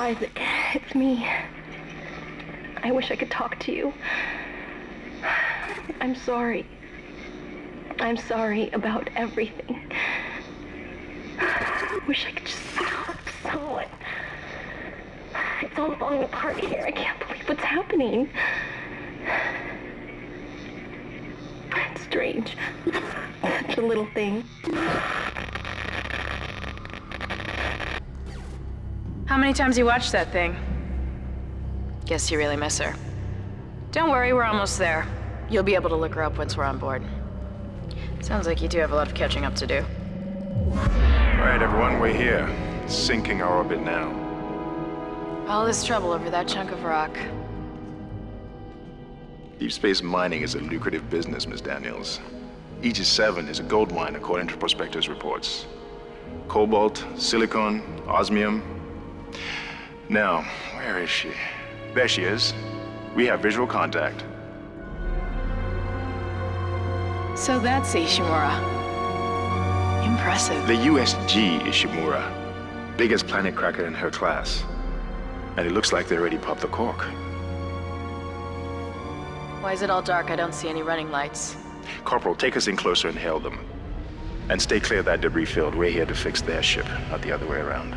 Isaac, it's me. I wish I could talk to you. I'm sorry. I'm sorry about everything. I wish I could just stop someone. It's all falling apart here. I can't believe what's happening. It's strange. Such a little thing. How many times you watched that thing? Guess you really miss her. Don't worry, we're almost there. You'll be able to look her up once we're on board. Sounds like you do have a lot of catching up to do. All right, everyone, we're here. Sinking our orbit now. All this trouble over that chunk of rock. Deep space mining is a lucrative business, Miss Daniels. Aegis 7 is a gold mine according to prospectors' reports. Cobalt, silicon, osmium. Now, where is she? There she is. We have visual contact. So that's Ishimura. Impressive. The USG Ishimura. Biggest planet cracker in her class. And it looks like they already popped the cork. Why is it all dark? I don't see any running lights. Corporal, take us in closer and hail them. And stay clear of that debris field. We're here to fix their ship, not the other way around.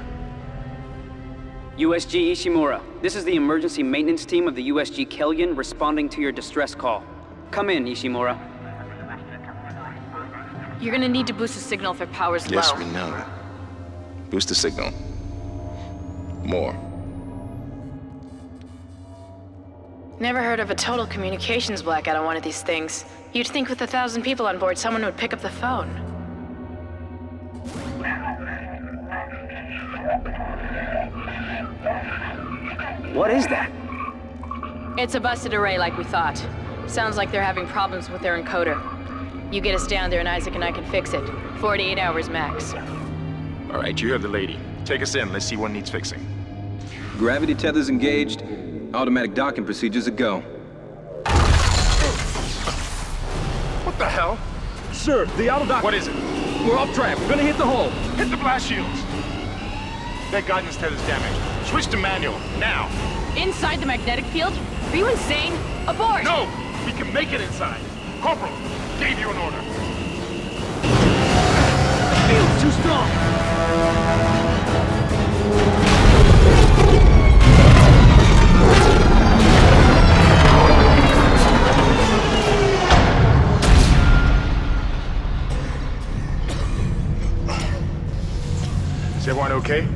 USG Ishimura, this is the emergency maintenance team of the USG Kellion responding to your distress call. Come in, Ishimura. You're gonna need to boost the signal if their power's low. Yes, we know. Boost the signal. More. Never heard of a total communications blackout on one of these things. You'd think with 1,000 people on board, someone would pick up the phone. What is that? It's a busted array like we thought. Sounds like they're having problems with their encoder. You get us down there and Isaac and I can fix it. 48 hours max. All right, you heard the lady. Take us in. Let's see what needs fixing. Gravity tethers engaged. Automatic docking procedures a go. What the hell? Sir, the auto dock. What is it? We're off track. We're gonna hit the hull. Hit the blast shields. Their guidance tether's damaged. Switch to manual, now. Inside the magnetic field? Are you insane? Abort! No! We can make it inside. Corporal, gave you an order. The field's too strong. Is everyone okay?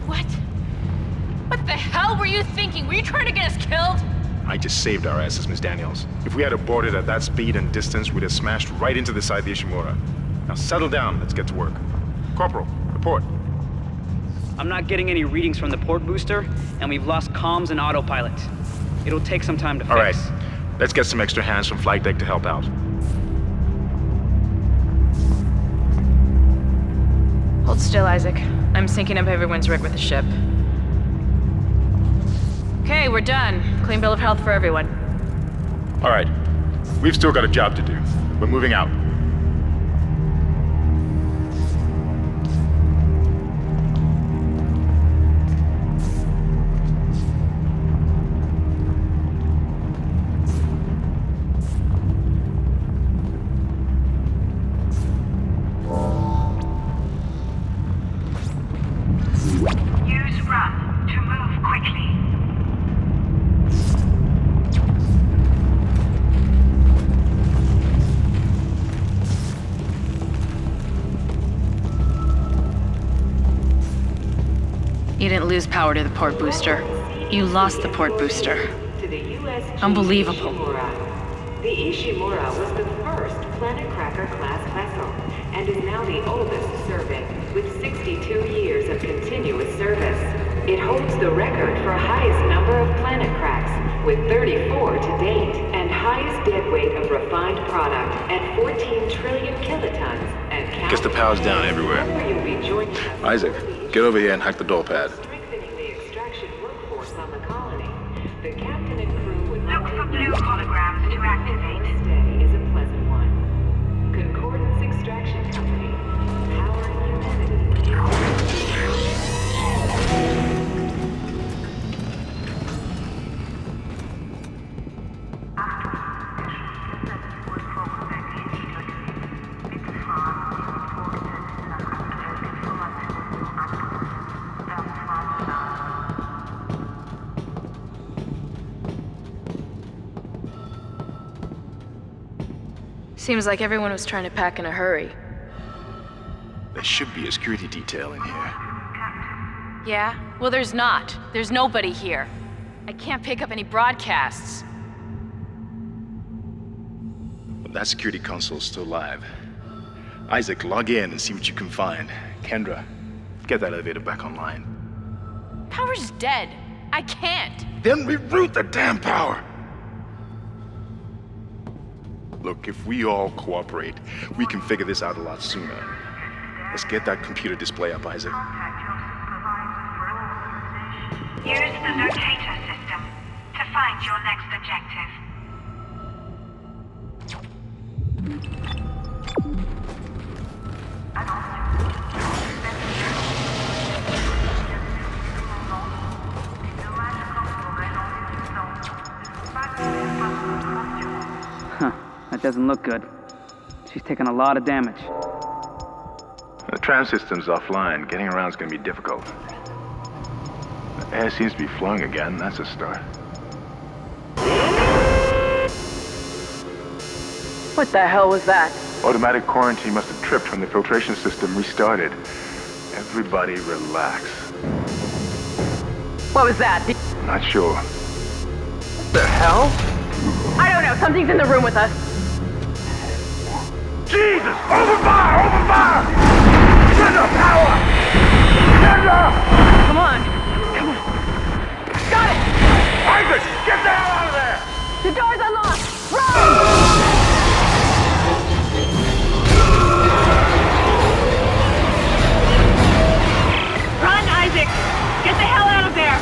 What? What the hell were you thinking? Were you trying to get us killed? I just saved our asses, Miss Daniels. If we had aborted at that speed and distance, we'd have smashed right into the side of the Ishimura. Now settle down, let's get to work. Corporal, report. I'm not getting any readings from the port booster, and we've lost comms and autopilot. It'll take some time to fix. All right, let's get some extra hands from flight deck to help out. Hold still, Isaac. I'm syncing up everyone's rig with the ship. Okay, we're done. Clean bill of health for everyone. All right, we've still got a job to do. We're moving out. Use run to move quickly. You didn't lose power to the port booster. You lost the port booster. To the USG Unbelievable. Ishimura. The Ishimura was the first Planet Cracker class vessel and is now the oldest serving, with 62 years of continuous service. It holds the record for highest number of planet cracks, with 34 to date, and highest dead weight of refined product at 14 trillion kilotons. And Guess the power's down everywhere. You'll be joining us. Isaac, get over here and hack the door pad. Strengthening the extraction workforce on the colony. The captain and crew would Look for blue holograms to activate. stay is a pleasant one. Concordance Extraction Company. Powering humanity. Seems like everyone was trying to pack in a hurry. There should be a security detail in here. Yeah? Well, there's not. There's nobody here. I can't pick up any broadcasts. But that security console's still live. Isaac, log in and see what you can find. Kendra, get that elevator back online. Power's dead. I can't. Then reroute the damn power! Look, if we all cooperate, we can figure this out a lot sooner. Let's get that computer display up, Isaac. Use the locator system to find your next objective. Huh, that doesn't look good. She's taken a lot of damage. The tram system's offline. Getting around's gonna be difficult. The air seems to be flowing again. That's a start. What the hell was that? Automatic quarantine must have tripped when the filtration system restarted. Everybody relax. What was that? Not sure. What the hell? I don't know. Something's in the room with us. Jesus! Open fire! Open fire! Kendra, power! Kendra! Come on. Come on. Got it! Isaac, get the hell out of there! The door's unlocked! Run! Run, Isaac! Get the hell out of there!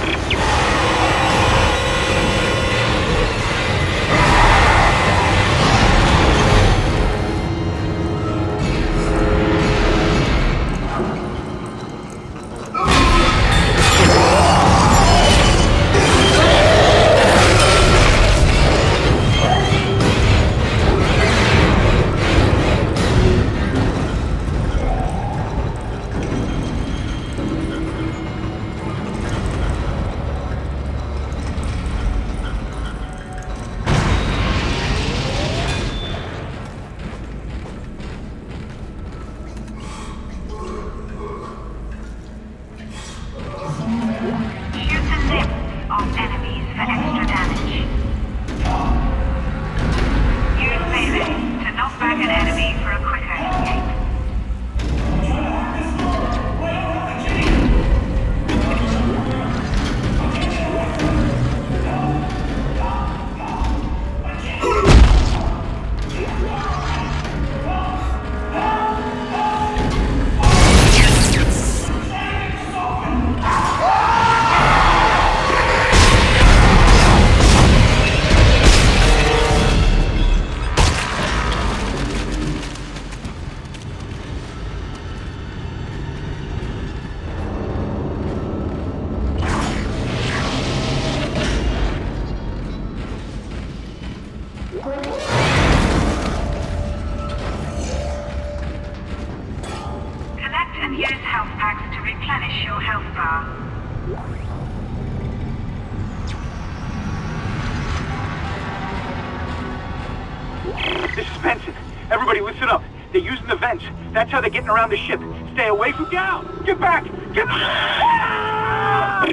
This is Benson. Everybody listen up. They're using the vents. That's how they're getting around the ship. Stay away from down. Get back! Get back!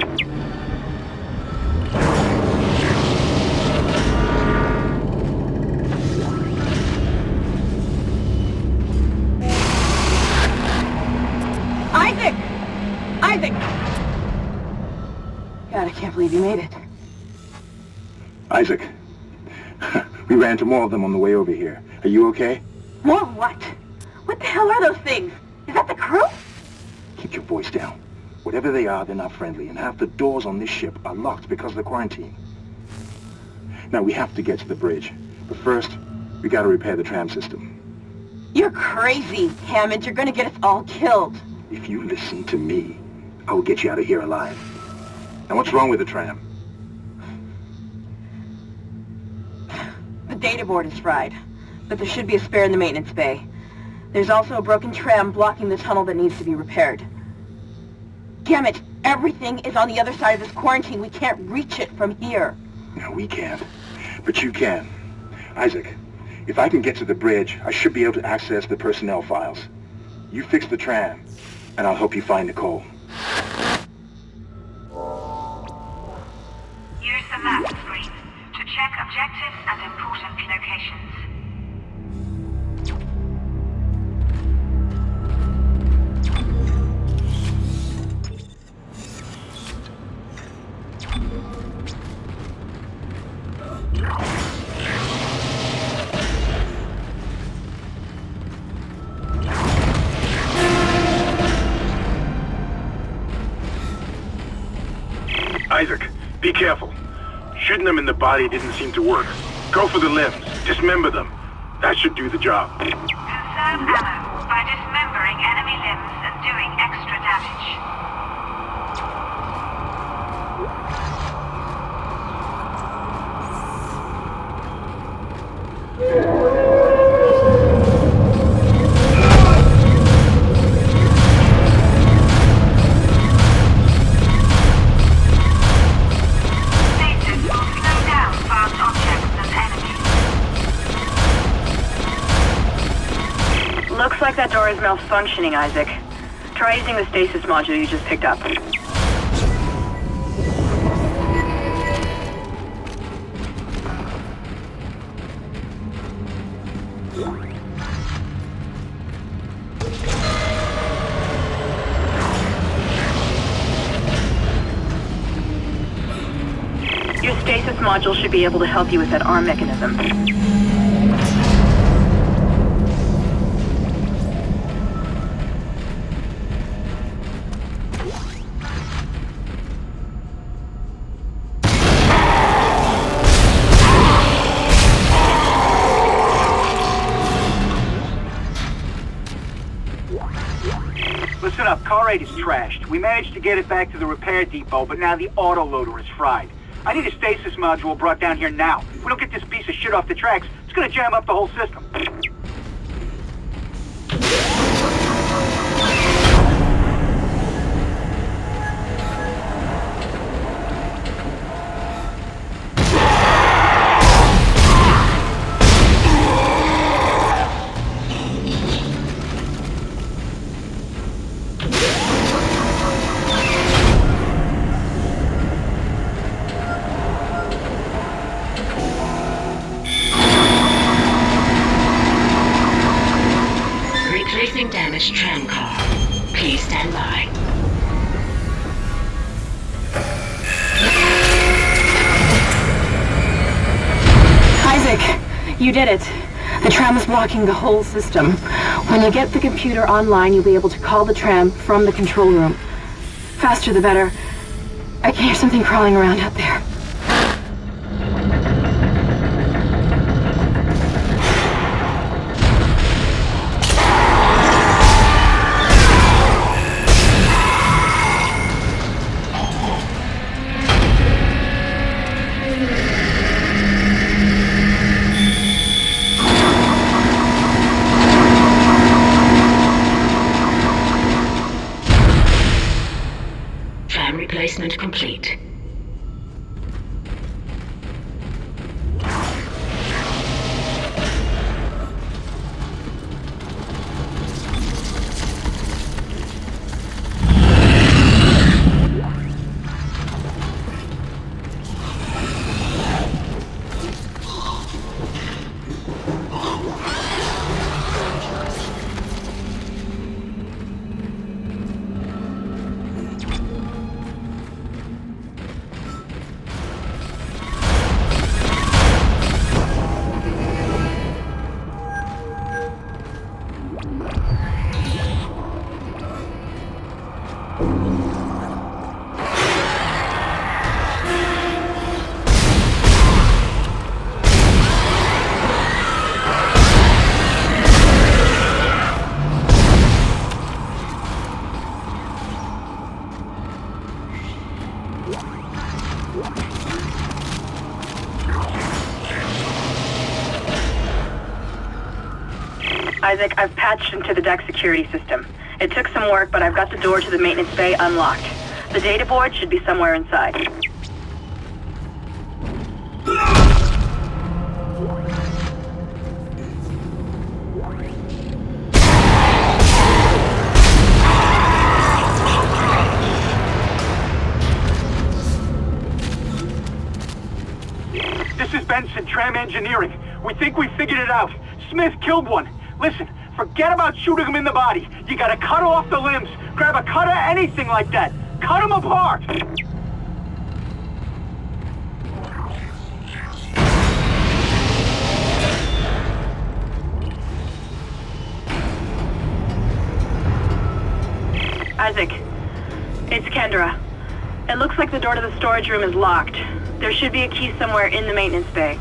Isaac! Isaac! God, I can't believe you made it. Isaac, we ran into more of them on the way over here. Are you okay? More what? What the hell are those things? Is that the crew? Keep your voice down. Whatever they are, they're not friendly, and half the doors on this ship are locked because of the quarantine. Now, we have to get to the bridge. But first, we gotta repair the tram system. You're crazy, Hammond. You're gonna get us all killed. If you listen to me, I will get you out of here alive. Now, what's wrong with the tram? The data board is fried, but there should be a spare in the maintenance bay. There's also a broken tram blocking the tunnel that needs to be repaired. Damn it! Everything is on the other side of this quarantine. We can't reach it from here. No, we can't. But you can. Isaac, If I can get to the bridge, I should be able to access the personnel files. You fix the tram, and I'll help you find Nicole. Use the map screen to check objectives and important locations. Isaac, be careful. Shooting them in the body didn't seem to work. Go for the limbs. Dismember them. That should do the job. Conserve ammo by dismembering enemy limbs and doing extra damage. Looks like that door is malfunctioning, Isaac. Try using the stasis module you just picked up. Your stasis module should be able to help you with that arm mechanism. Listen up, car 8 is trashed. We managed to get it back to the repair depot, but now the autoloader is fried. I need a stasis module brought down here now. If we don't get this piece of shit off the tracks, it's gonna jam up the whole system. Damaged tram car. Please stand by. Isaac, you did it. The tram is blocking the whole system. When you get the computer online, you'll be able to call the tram from the control room. Faster the better. I can hear something crawling around out there. Replacement complete. Isaac, I've patched into the deck security system. It took some work, but I've got the door to the maintenance bay unlocked. The data board should be somewhere inside. This is Benson, Tram Engineering. We think we figured it out. Smith killed one. Listen, forget about shooting him in the body. You gotta cut off the limbs. Grab a cutter, anything like that. Cut him apart! Isaac, it's Kendra. It looks like the door to the storage room is locked. There should be a key somewhere in the maintenance bay.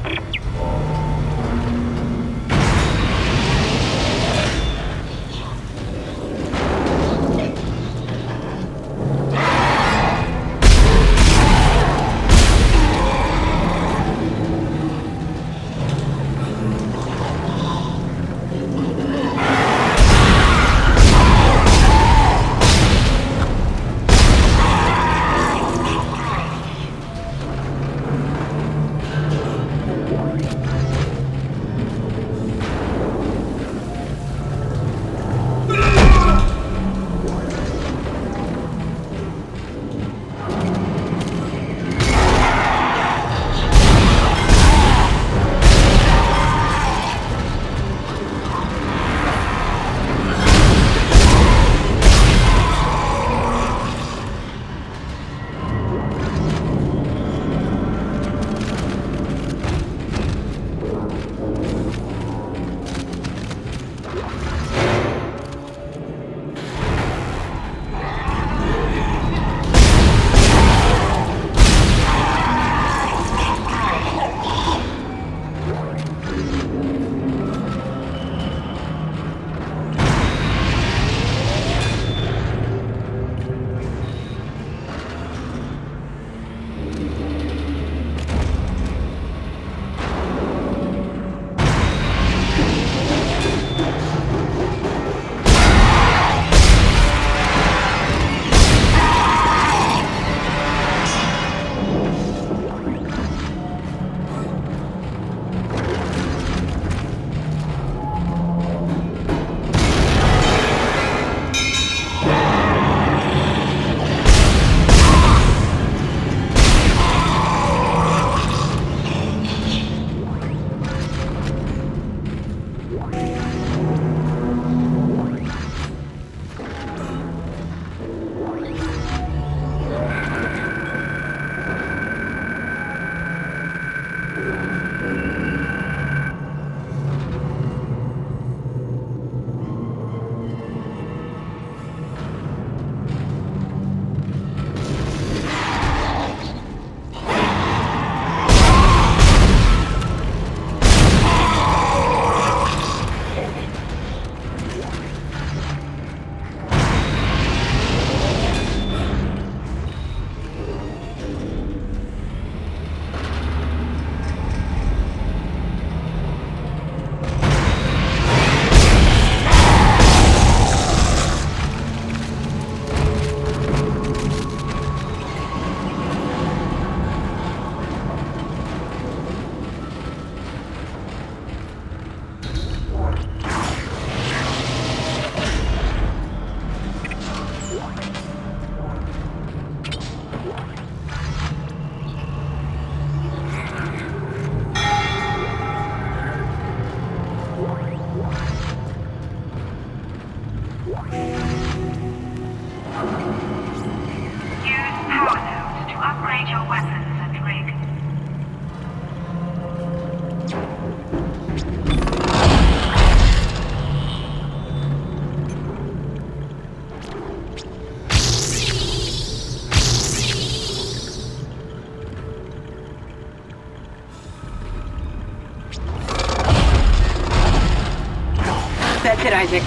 That's it, Isaac.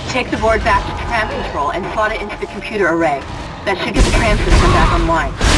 Take the board back to tram control and slot it into the computer array. That should get the tram system back online.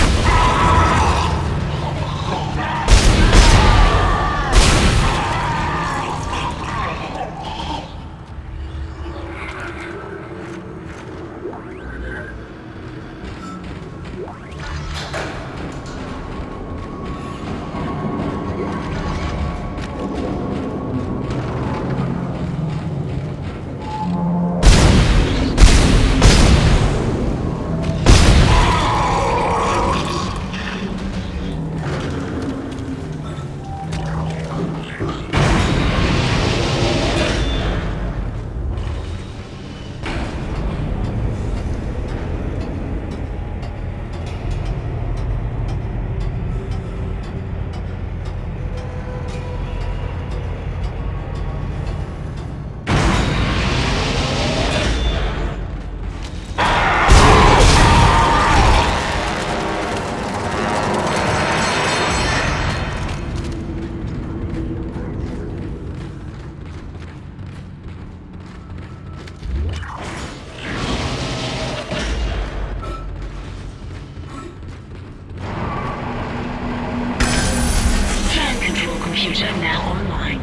computer now online.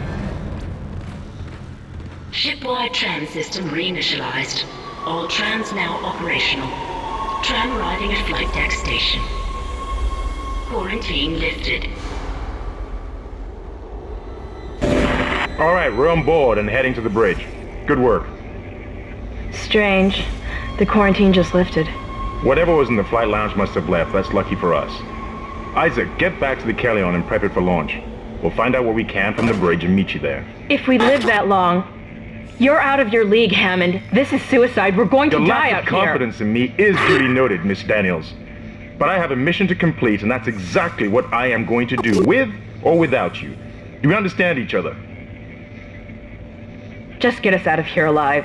Shipwide tram system reinitialized. All trams now operational. Tram arriving at flight deck station. Quarantine lifted. All right, we're on board and heading to the bridge. Good work. Strange. The quarantine just lifted. Whatever was in the flight lounge must have left. That's lucky for us. Isaac, get back to the Kellion and prep it for launch. We'll find out what we can from the bridge and meet you there. If we live that long, you're out of your league, Hammond. This is suicide. We're going to die out here. The lack of confidence in me is duly noted, Miss Daniels. But I have a mission to complete, and that's exactly what I am going to do, with or without you. Do we understand each other? Just get us out of here alive.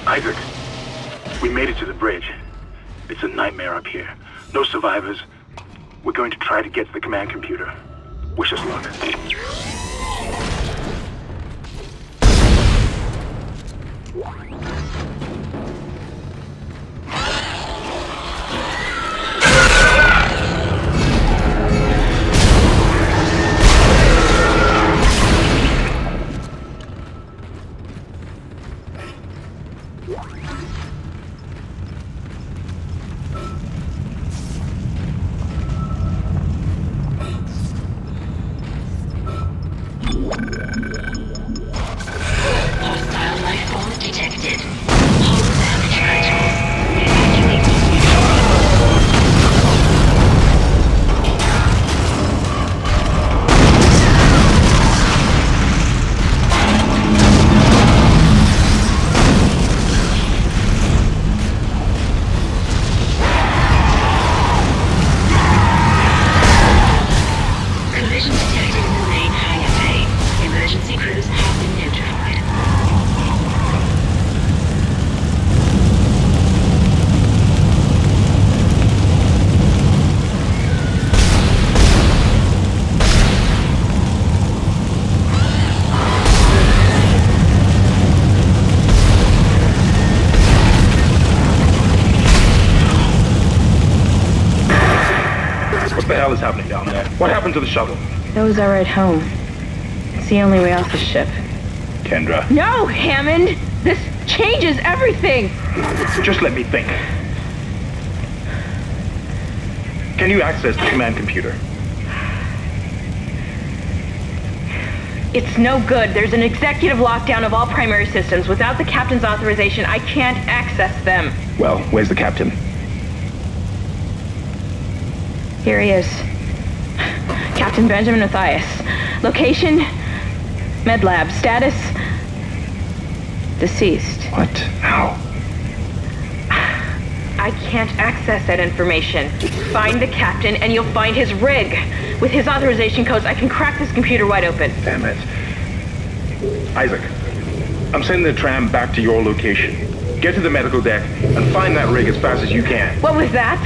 Isaac, we made it to the bridge. It's a nightmare up here. No survivors. We're going to try to get to the command computer. Wish us luck. Hostile life forms detected. Hull damage critical. Evacuate collision detected in the main hangar bay. Emergency crews have been notified. What the hell is happening down there? What happened to the shuttle? That was our ride home. It's the only way off the ship. Kendra. No, Hammond! This changes everything! Just let me think. Can you access the command computer? It's no good. There's an executive lockdown of all primary systems. Without the captain's authorization, I can't access them. Well, where's the captain? Here he is. Captain Benjamin Mathias. Location? Med lab. Status? Deceased. What? How? I can't access that information. Find the captain and you'll find his rig. With his authorization codes, I can crack this computer wide open. Damn it. Isaac, I'm sending the tram back to your location. Get to the medical deck and find that rig as fast as you can. What was that?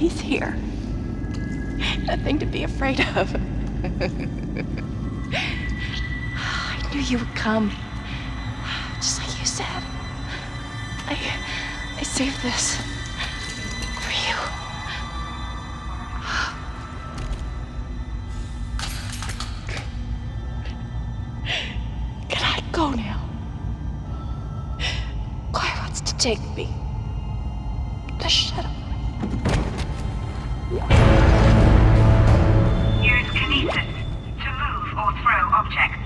He's here. Nothing to be afraid of. I knew you would come. Just like you said. I saved this for you. Can I go now? Claire wants to take me. Just shut up. Use kinesis to move or throw objects.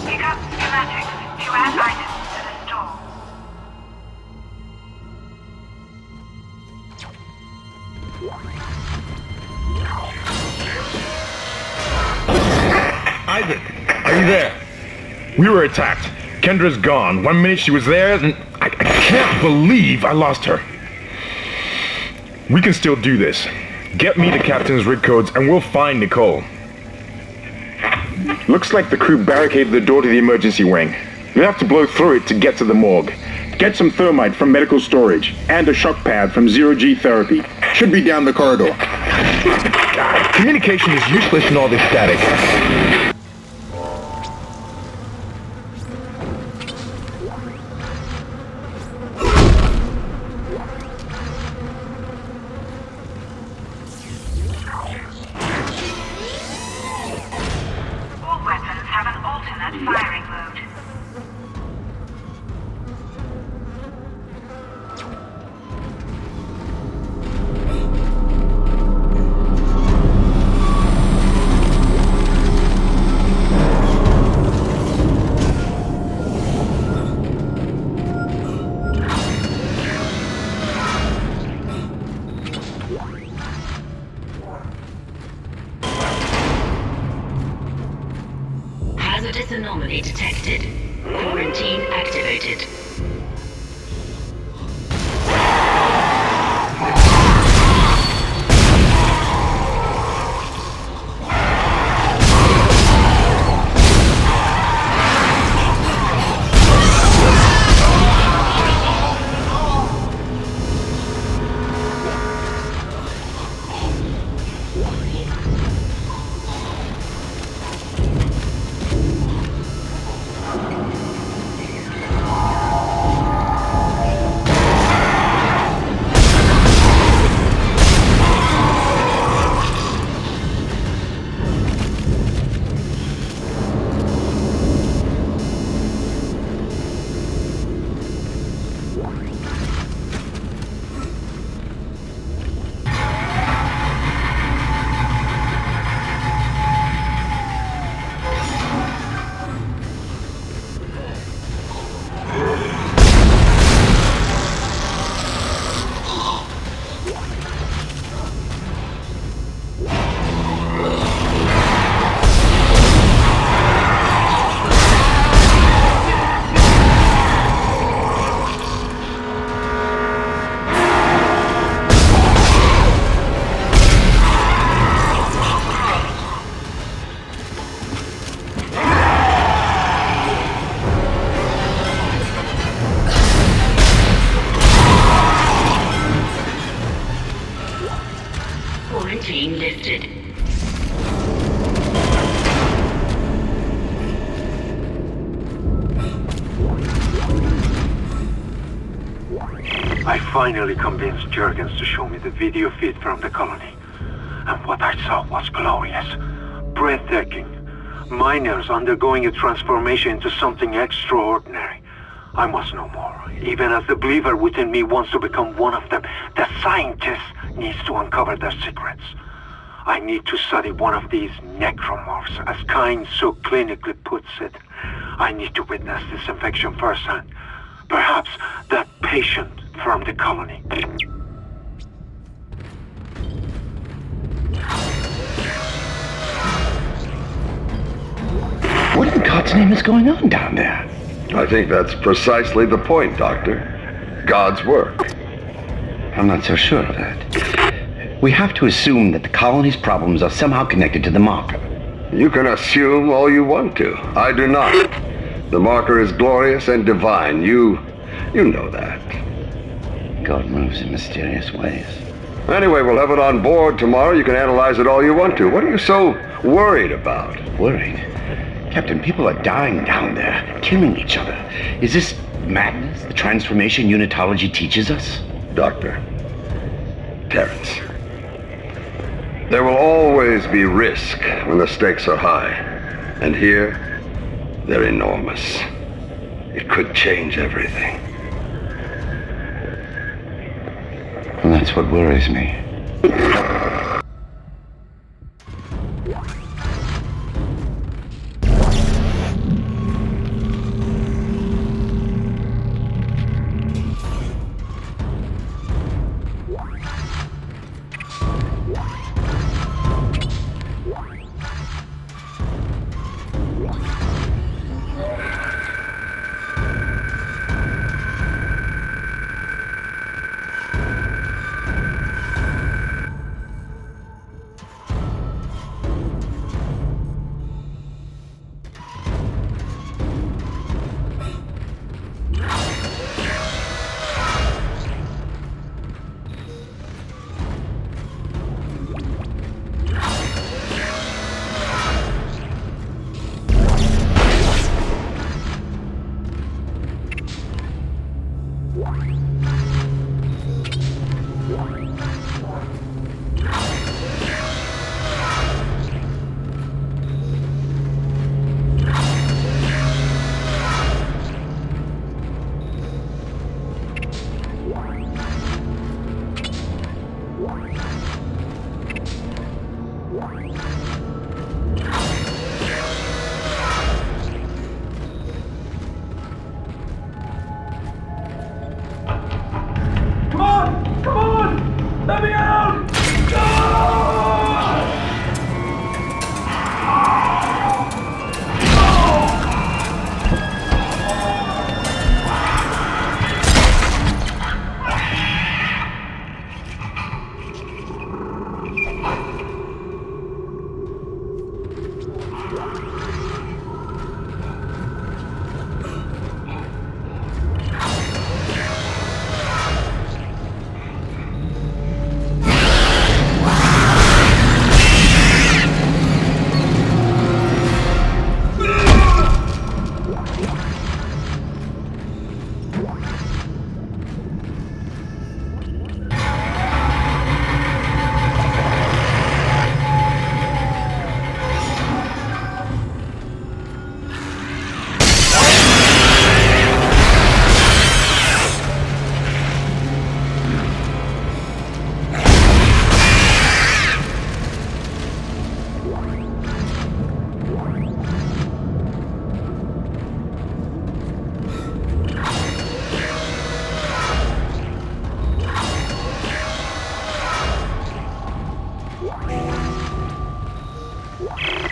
Pick up schematics to add items to the store. Isaac, are you there? We were attacked. Kendra's gone. 1 minute she was there, and I can't believe I lost her. We can still do this. Get me the captain's rig codes, and we'll find Nicole. Looks like the crew barricaded the door to the emergency wing. We'll have to blow through it to get to the morgue. Get some thermite from medical storage, and a shock pad from zero-G therapy. Should be down the corridor. Communication is useless in all this static. All weapons have an alternate firing mode. Hazardous anomaly detected. Quarantine activated. Quarantine lifted. I finally convinced Jurgens to show me the video feed from the colony. And what I saw was glorious. Breathtaking. Miners undergoing a transformation into something extraordinary. I must know more. Even as the believer within me wants to become one of them, the scientist needs to uncover their secrets. I need to study one of these necromorphs, as Kyne so clinically puts it. I need to witness this infection firsthand. Perhaps that patient from the colony. What in God's name is going on down there? I think that's precisely the point, Doctor. God's work. I'm not so sure of that. We have to assume that the colony's problems are somehow connected to the marker. You can assume all you want to. I do not. The marker is glorious and divine. You know that. God moves in mysterious ways. Anyway, we'll have it on board tomorrow. You can analyze it all you want to. What are you so worried about? Worried? Captain, people are dying down there, killing each other. Is this madness the transformation unitology teaches us? Doctor, Terrence, there will always be risk when the stakes are high. And here, they're enormous. It could change everything. And that's what worries me.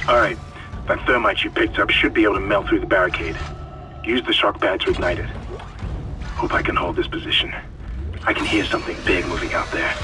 Alright, that thermite you picked up should be able to melt through the barricade. Use the shock pad to ignite it. Hope I can hold this position. I can hear something big moving out there.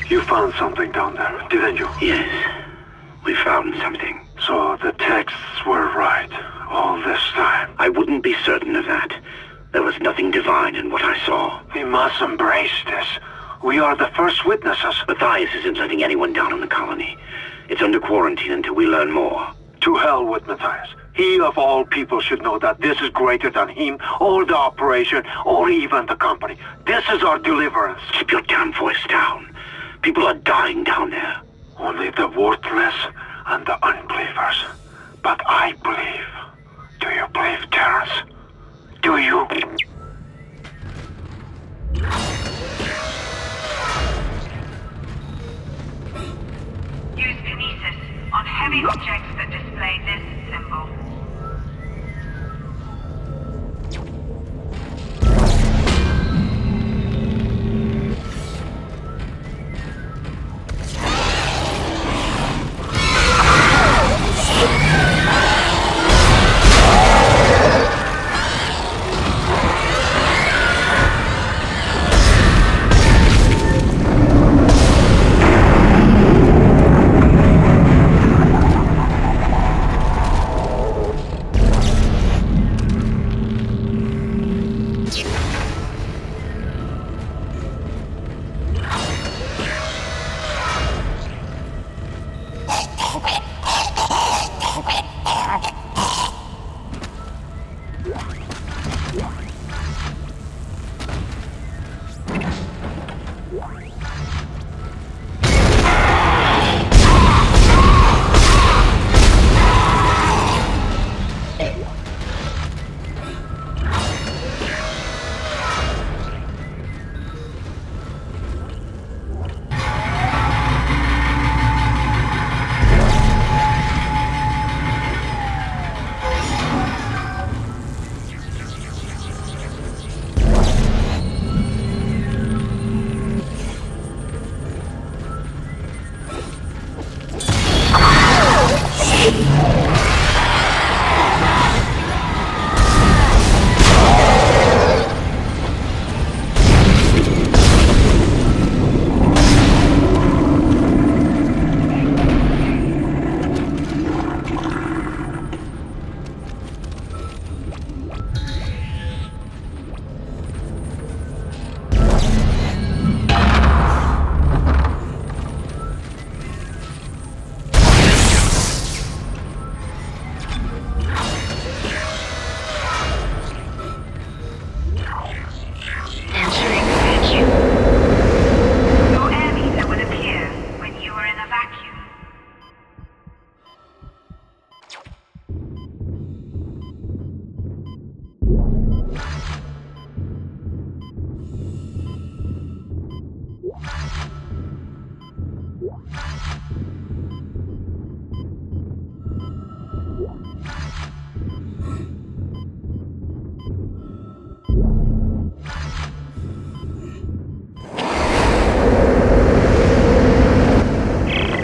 You found something down there, didn't you? Yes, we found something. So the texts were right all this time. I wouldn't be certain of that. There was nothing divine in what I saw. We must embrace this. We are the first witnesses. Matthias isn't letting anyone down in the colony. It's under quarantine until we learn more. To hell with Matthias. He of all people should know that this is greater than him, or the operation, or even the company. This is our deliverance. Keep your damn voice down. People are dying down there. Only the worthless and the unbelievers. But I believe. Do you believe, Terrence? Do you? Use kinesis on heavy objects that display this symbol.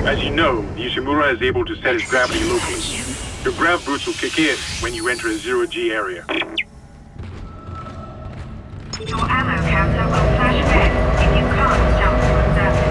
As you know, the Ishimura is able to set its gravity locally. Your grav boots will kick in when you enter a zero-G area. Your ammo counter will flash red if you can't jump to a surface.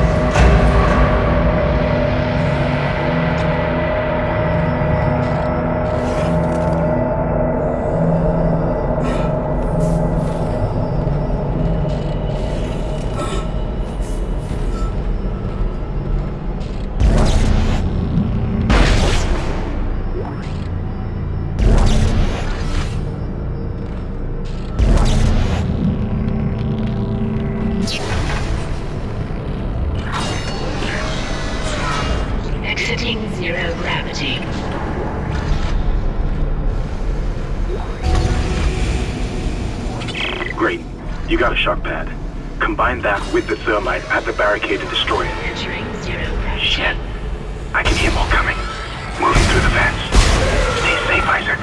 Exiting zero gravity. Great. You got a shock pad. Combine that with the thermite at the barricade to destroy it. Entering zero gravity. Shit. I can hear more coming. Moving through the vents. Stay safe, Isaac.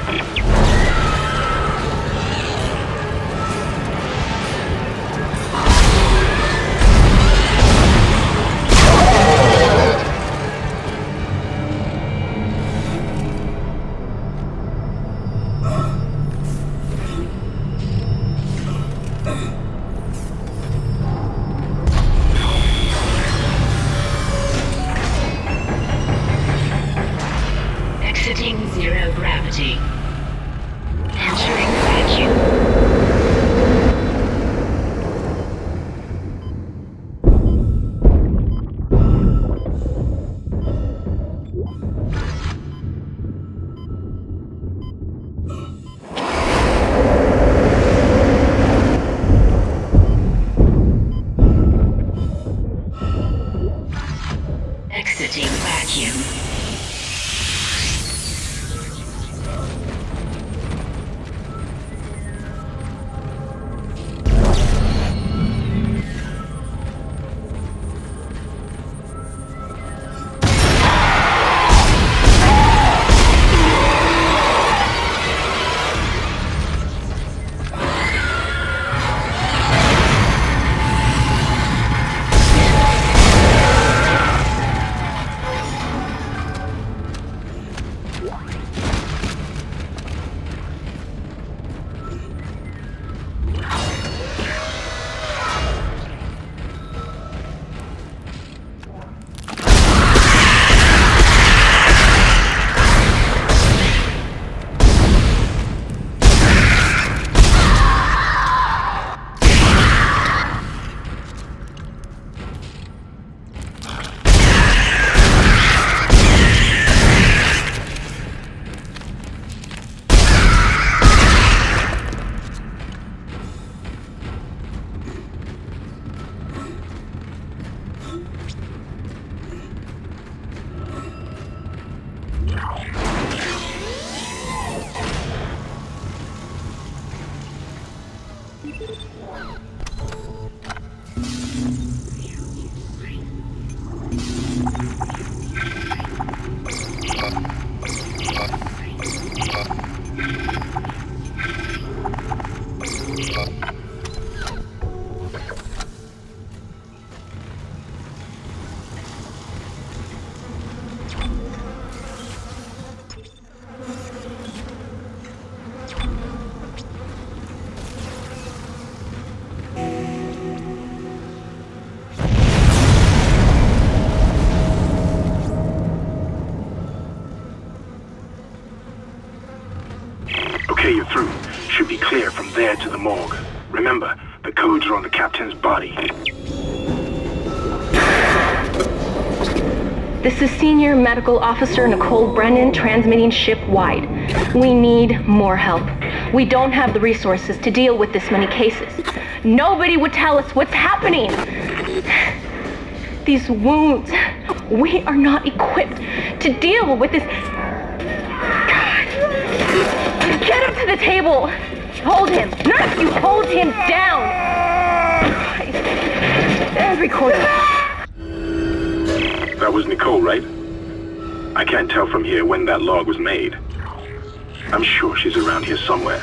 Okay, you're through. Should be clear from there to the morgue. Remember, the codes are on the captain's body. This is Senior Medical Officer Nicole Brennan transmitting ship-wide. We need more help. We don't have the resources to deal with this many cases. Nobody would tell us what's happening. These wounds, we are not equipped to deal with this. Get him to the table! Hold him! Nurse, you hold him down! And record it. That was Nicole, right? I can't tell from here when that log was made. I'm sure she's around here somewhere.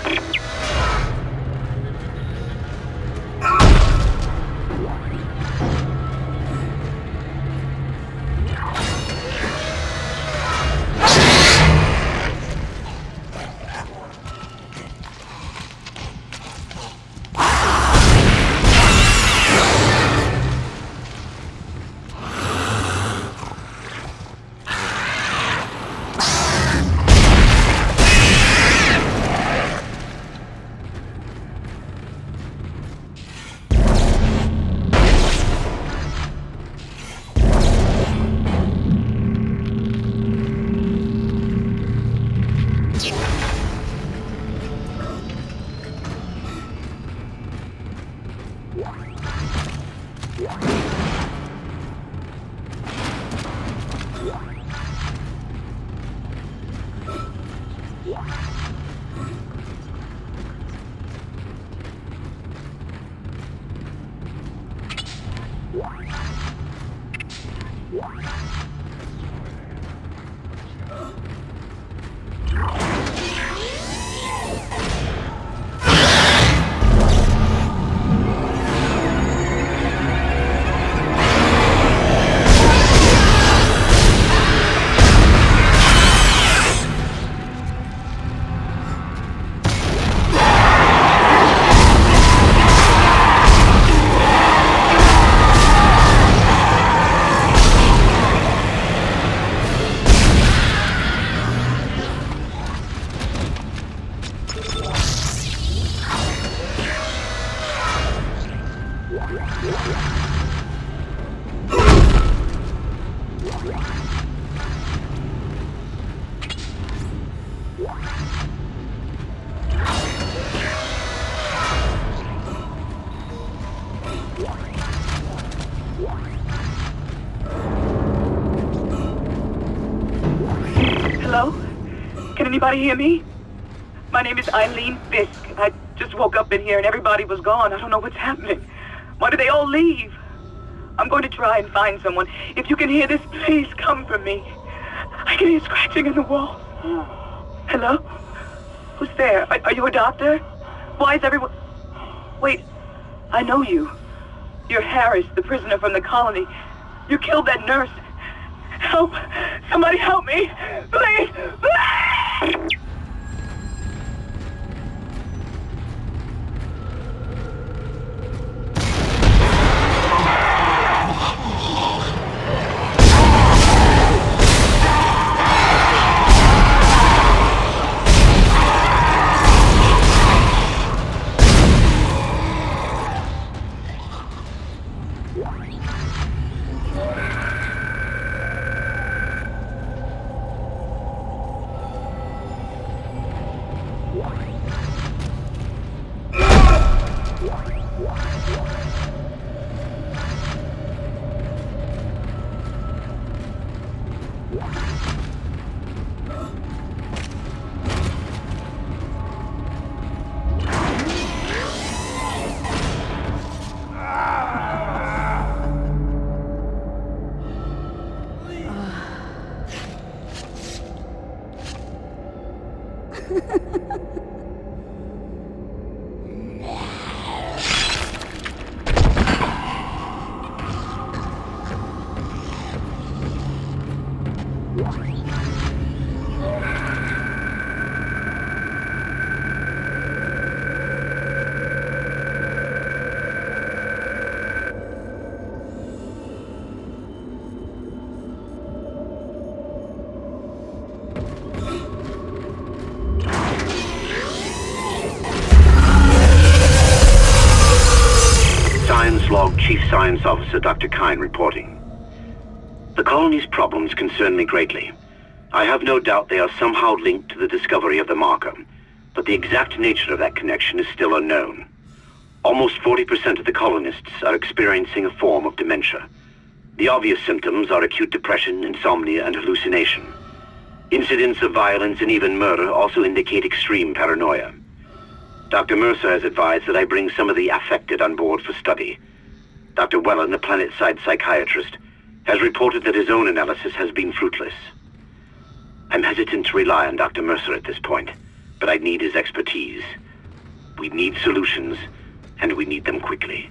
Hello? Can anybody hear me? My name is Eileen Fisk. I just woke up in here and everybody was gone. I don't know what's happening. Why did they all leave? I'm going to try and find someone. If you can hear this, please come for me. I can hear scratching in the wall. Hello? Who's there? Are you a doctor? Why is everyone... Wait, I know you. You're Harris, the prisoner from the colony. You killed that nurse. Help! Somebody help me! Please! Please! Log Chief Science Officer Dr. Kine reporting. The colony's problems concern me greatly. I have no doubt they are somehow linked to the discovery of the marker, but the exact nature of that connection is still unknown. Almost 40% of the colonists are experiencing a form of dementia. The obvious symptoms are acute depression, insomnia, and hallucination. Incidents of violence and even murder also indicate extreme paranoia. Dr. Mercer has advised that I bring some of the affected on board for study. Dr. Wellen, the planet-side psychiatrist, has reported that his own analysis has been fruitless. I'm hesitant to rely on Dr. Mercer at this point, but I need his expertise. We need solutions, and we need them quickly.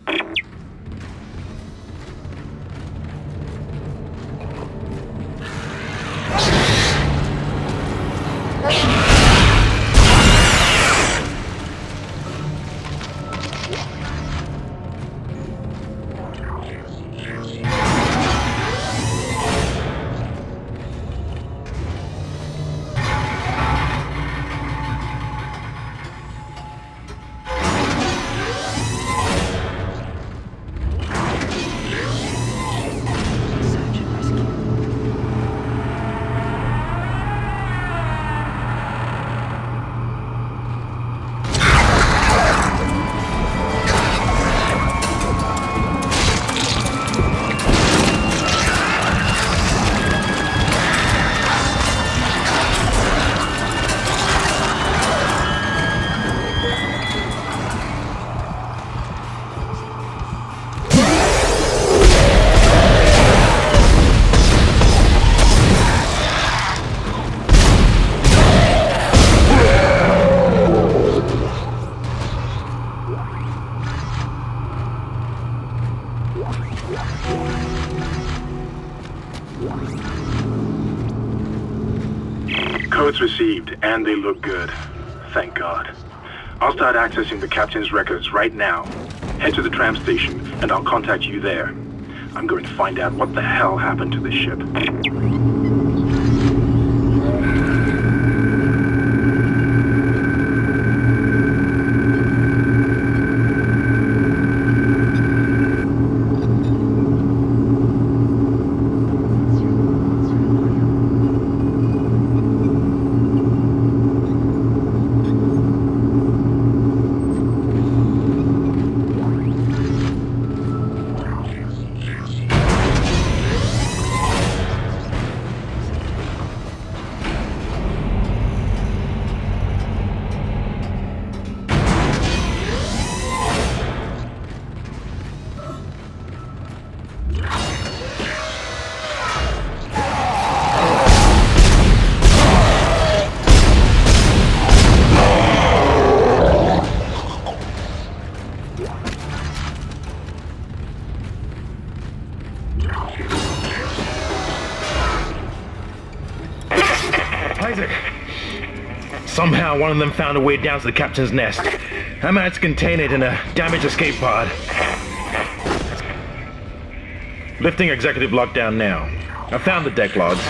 Codes received, and they look good. Thank God. I'll start accessing the captain's records right now. Head to the tram station, and I'll contact you there. I'm going to find out what the hell happened to this ship. Somehow one of them found a way down to the captain's nest. I managed to contain it in a damaged escape pod. Lifting executive lockdown now. I found the deck logs.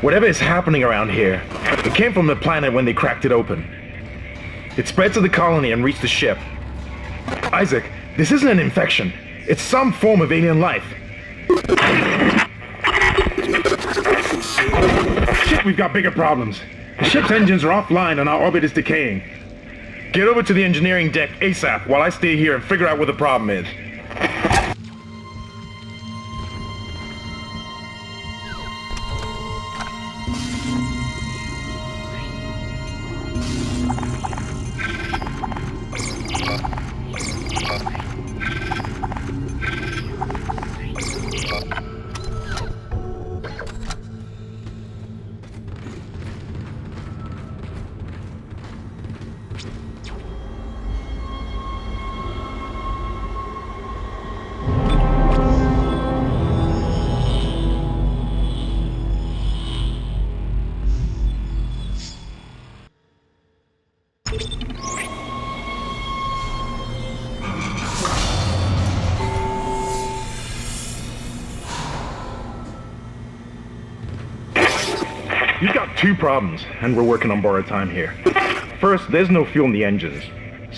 Whatever is happening around here, it came from the planet when they cracked it open. It spread to the colony and reached the ship. Isaac, this isn't an infection. It's some form of alien life. Shit, we've got bigger problems. The ship's engines are offline and our orbit is decaying. Get over to the engineering deck ASAP while I stay here and figure out what the problem is. You've got two problems, and we're working on borrowed time here. First, there's no fuel in the engines.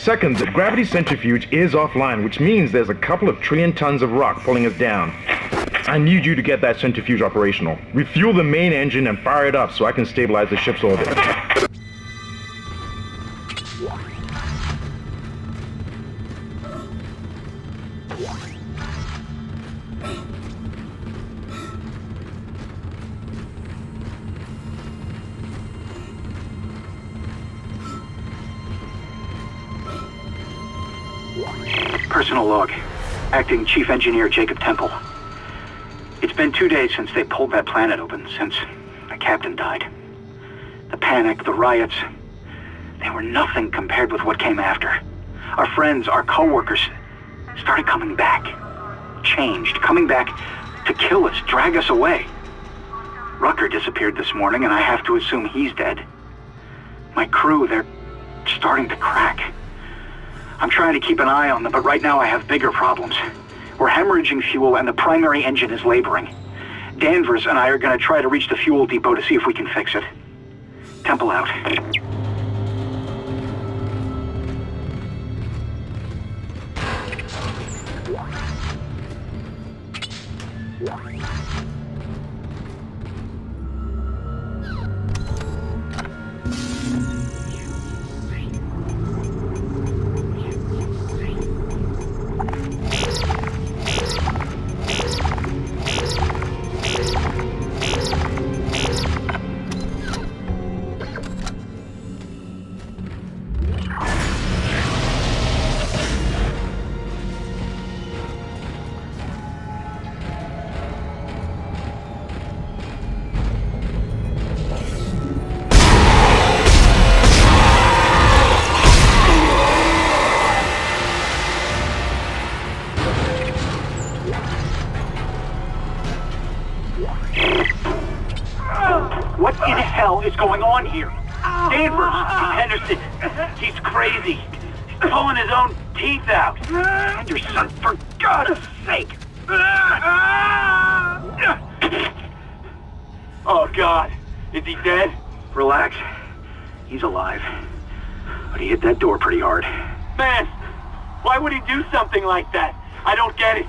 Second, the gravity centrifuge is offline, which means there's a couple of trillion tons of rock pulling us down. I need you to get that centrifuge operational. Refuel the main engine and fire it up so I can stabilize the ship's orbit. Personal log. Acting Chief Engineer Jacob Temple. It's been 2 days since they pulled that planet open, since the captain died. The panic, the riots, they were nothing compared with what came after. Our friends, our co-workers, started coming back. Changed, coming back to kill us, drag us away. Rucker disappeared this morning, and I have to assume he's dead. My crew, they're starting to crack. I'm trying to keep an eye on them, but right now I have bigger problems. We're hemorrhaging fuel and the primary engine is laboring. Danvers and I are going to try to reach the fuel depot to see if we can fix it. Temple out. What in hell is going on here? Danvers! Henderson! He's crazy! He's pulling his own teeth out! Henderson, for God's sake! Oh, God. Is he dead? Relax. He's alive. But he hit that door pretty hard. Man! Why would he do something like that? I don't get it.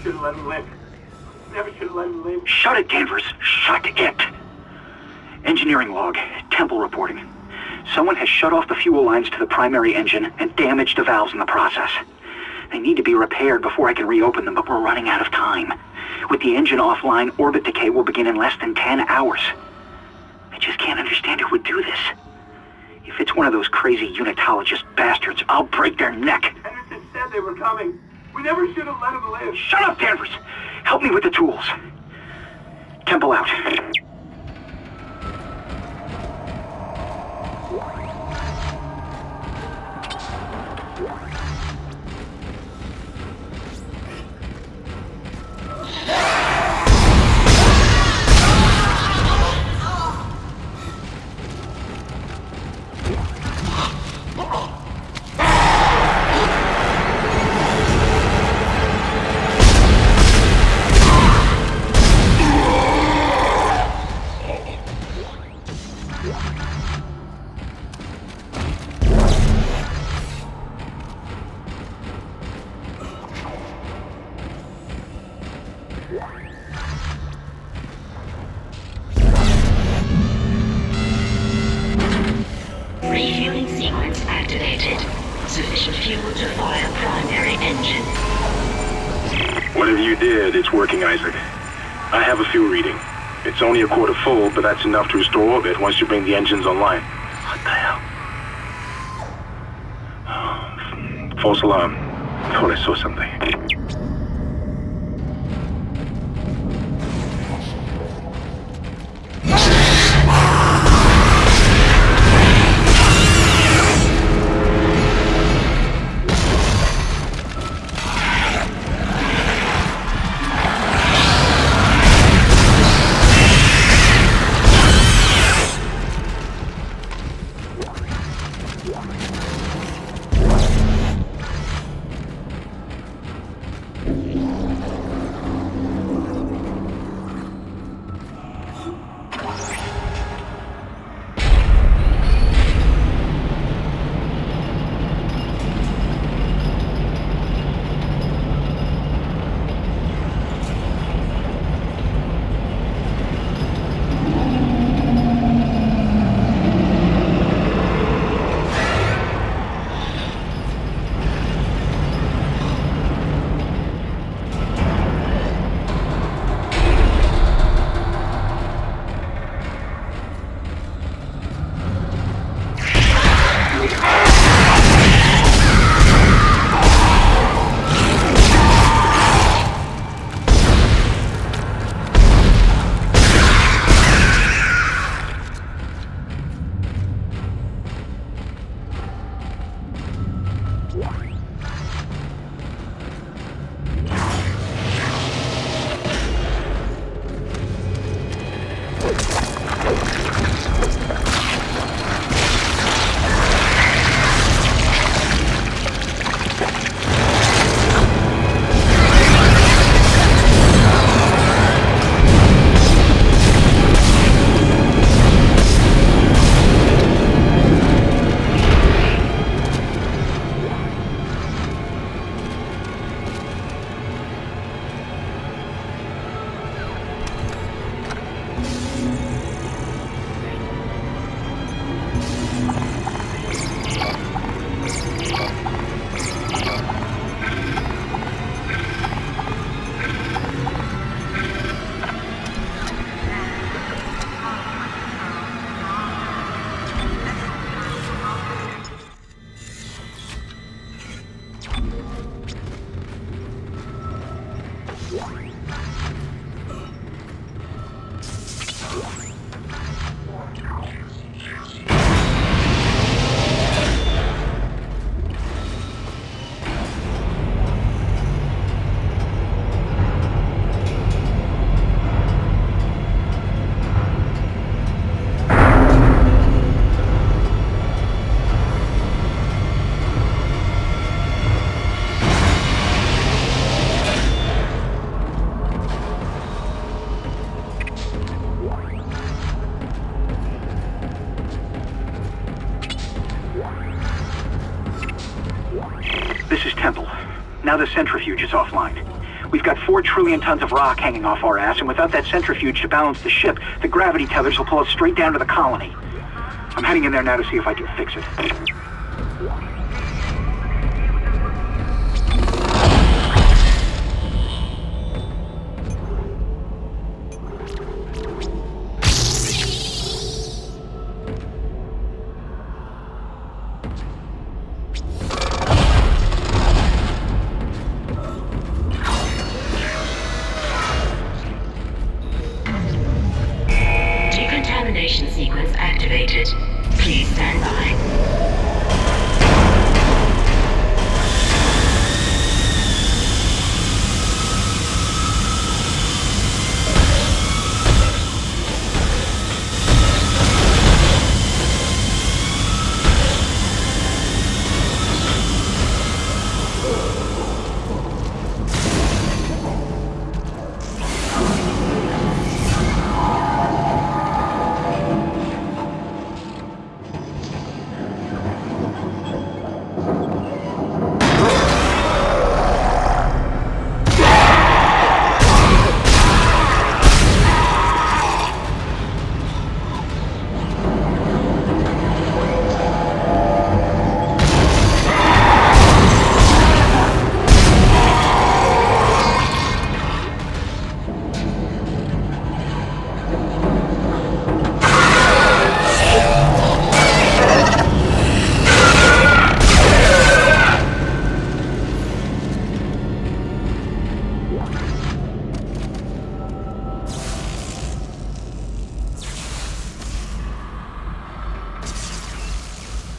should have let him live. Never should have let him live. Shut it, Danvers. Shut it. Engineering log. Temple reporting. Someone has shut off the fuel lines to the primary engine and damaged the valves in the process. They need to be repaired before I can reopen them, but we're running out of time. With the engine offline, orbit decay will begin in less than 10 hours. I just can't understand who would do this. If it's one of those crazy unitologist bastards, I'll break their neck. Henderson said they were coming. We never should have let him live. Shut up, Danvers! Help me with the tools. Temple out. Refueling sequence activated. Sufficient fuel to fire primary engine. Whatever you did, it's working, Isaac. I have a fuel reading. It's only a quarter full, but that's enough to restore orbit once you bring the engines online. What the hell? False alarm. Thought I saw something. This is Temple. Now the centrifuge is offline. We've got 4 trillion tons of rock hanging off our ass, and without that centrifuge to balance the ship, the gravity tethers will pull us straight down to the colony. I'm heading in there now to see if I can fix it. Decontamination sequence activated. Please stand by.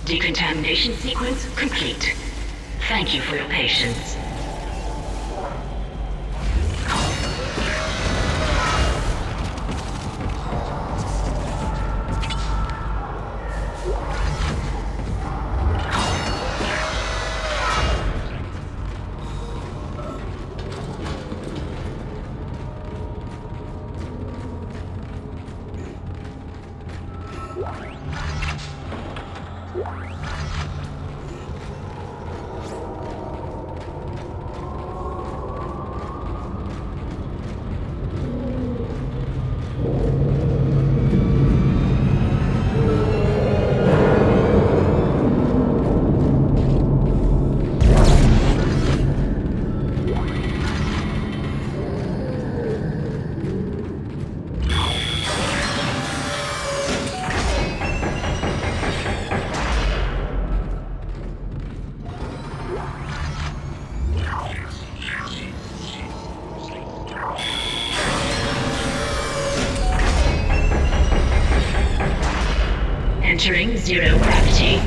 Decontamination sequence complete. Thank you for your patience. Entering zero gravity.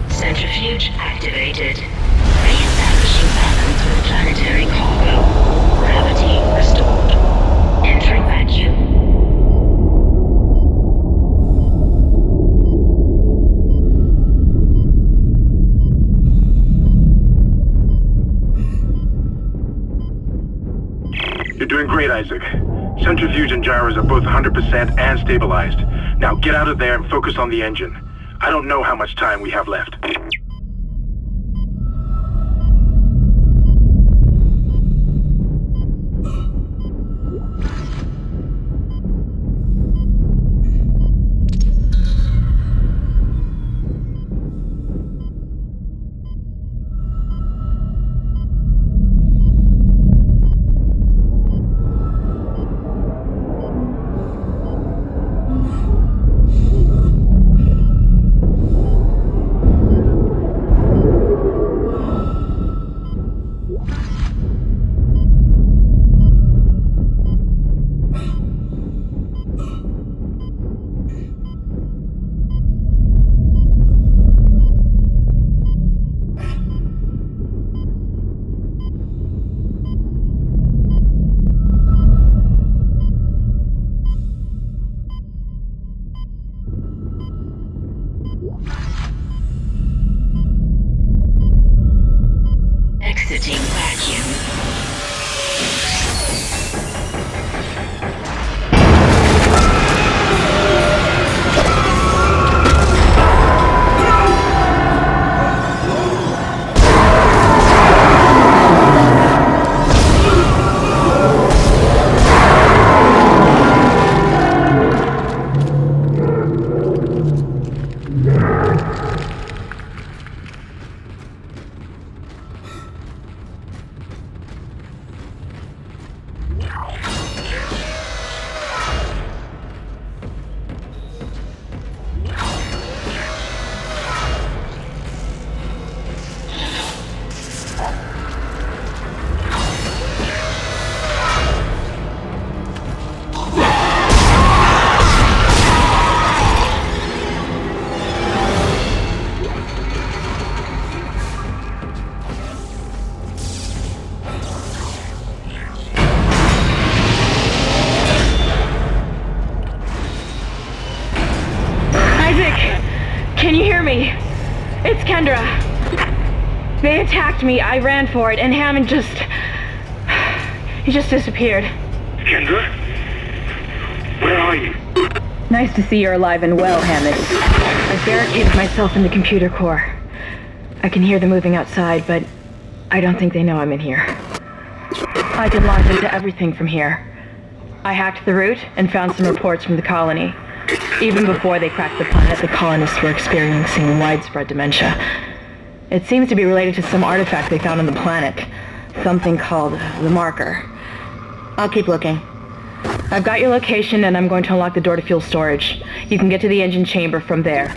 Centrifuge activated. Re-establishing balance with planetary cargo. Gravity restored. Entering vacuum. You're doing great, Isaac. Centrifuge and gyros are both 100% and stabilized. Now get out of there and focus on the engine. I don't know how much time we have left. Exiting vacuum. Can you hear me? It's Kendra. They attacked me, I ran for it, and Hammond he just disappeared. Kendra? Where are you? Nice to see you're alive and well, Hammond. I've barricaded myself in the computer core. I can hear them moving outside, but I don't think they know I'm in here. I can launch into everything from here. I hacked the route and found some reports from the colony. Even before they cracked the planet, the colonists were experiencing widespread dementia. It seems to be related to some artifact they found on the planet. Something called the Marker. I'll keep looking. I've got your location and I'm going to unlock the door to fuel storage. You can get to the engine chamber from there.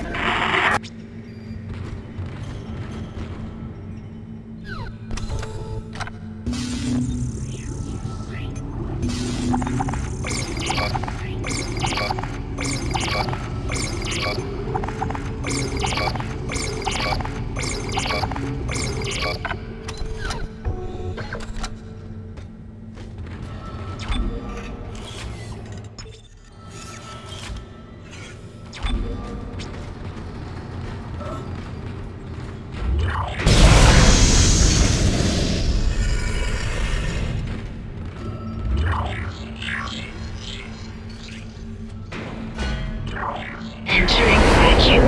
Entering vacuum.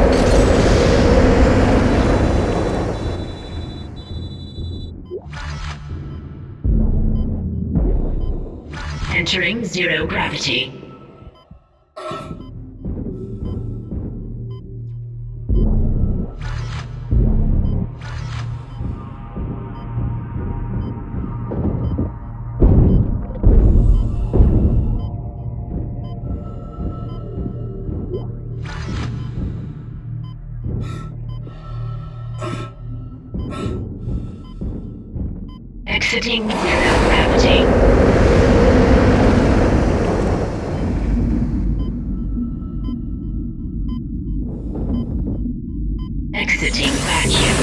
Entering zero gravity. Exiting zero gravity. Exiting vacuum.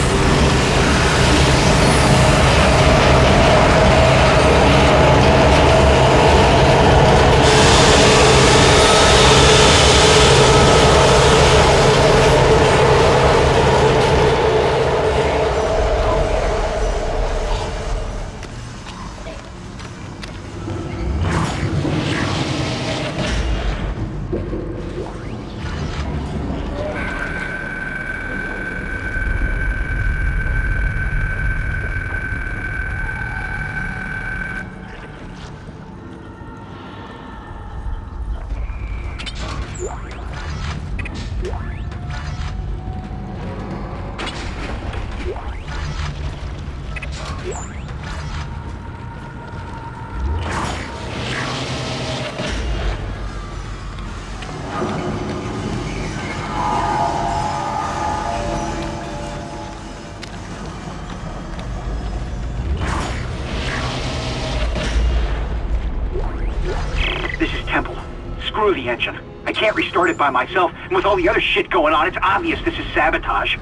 Screw the engine. I can't restart it by myself, and with all the other shit going on, it's obvious this is sabotage.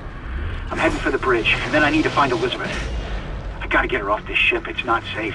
I'm heading for the bridge, and then I need to find Elizabeth. I gotta get her off this ship. It's not safe.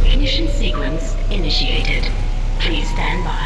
Ignition sequence initiated. Please stand by.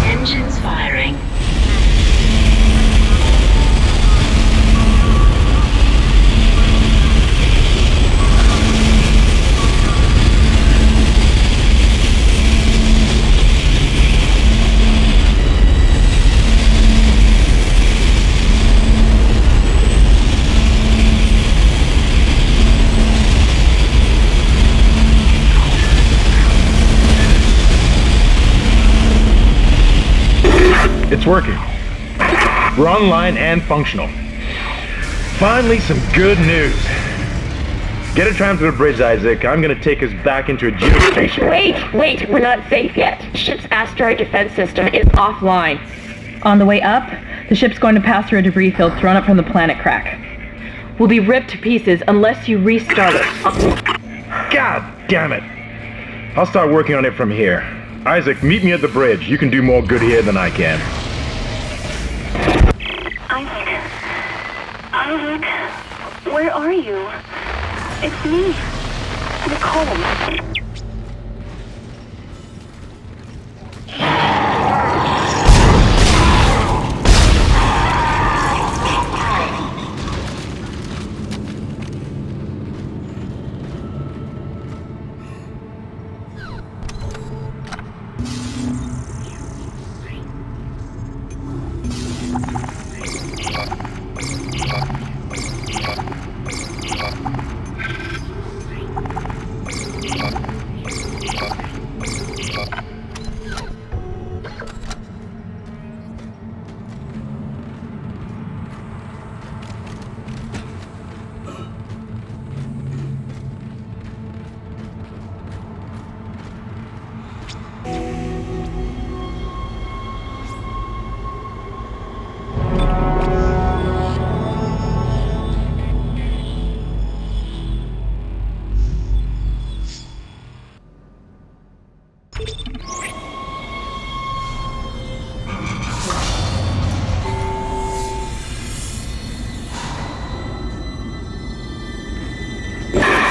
Engines firing. It's working. We're online and functional. Finally, some good news. Get a tram to the bridge, Isaac. I'm gonna take us back into a geostation. Wait, we're not safe yet. Ship's asteroid defense system is offline. On the way up, the ship's going to pass through a debris field thrown up from the planet crack. We'll be ripped to pieces unless you restart it. God damn it! I'll start working on it from here. Isaac, meet me at the bridge. You can do more good here than I can. Isaac, where are you? It's me, Nicole.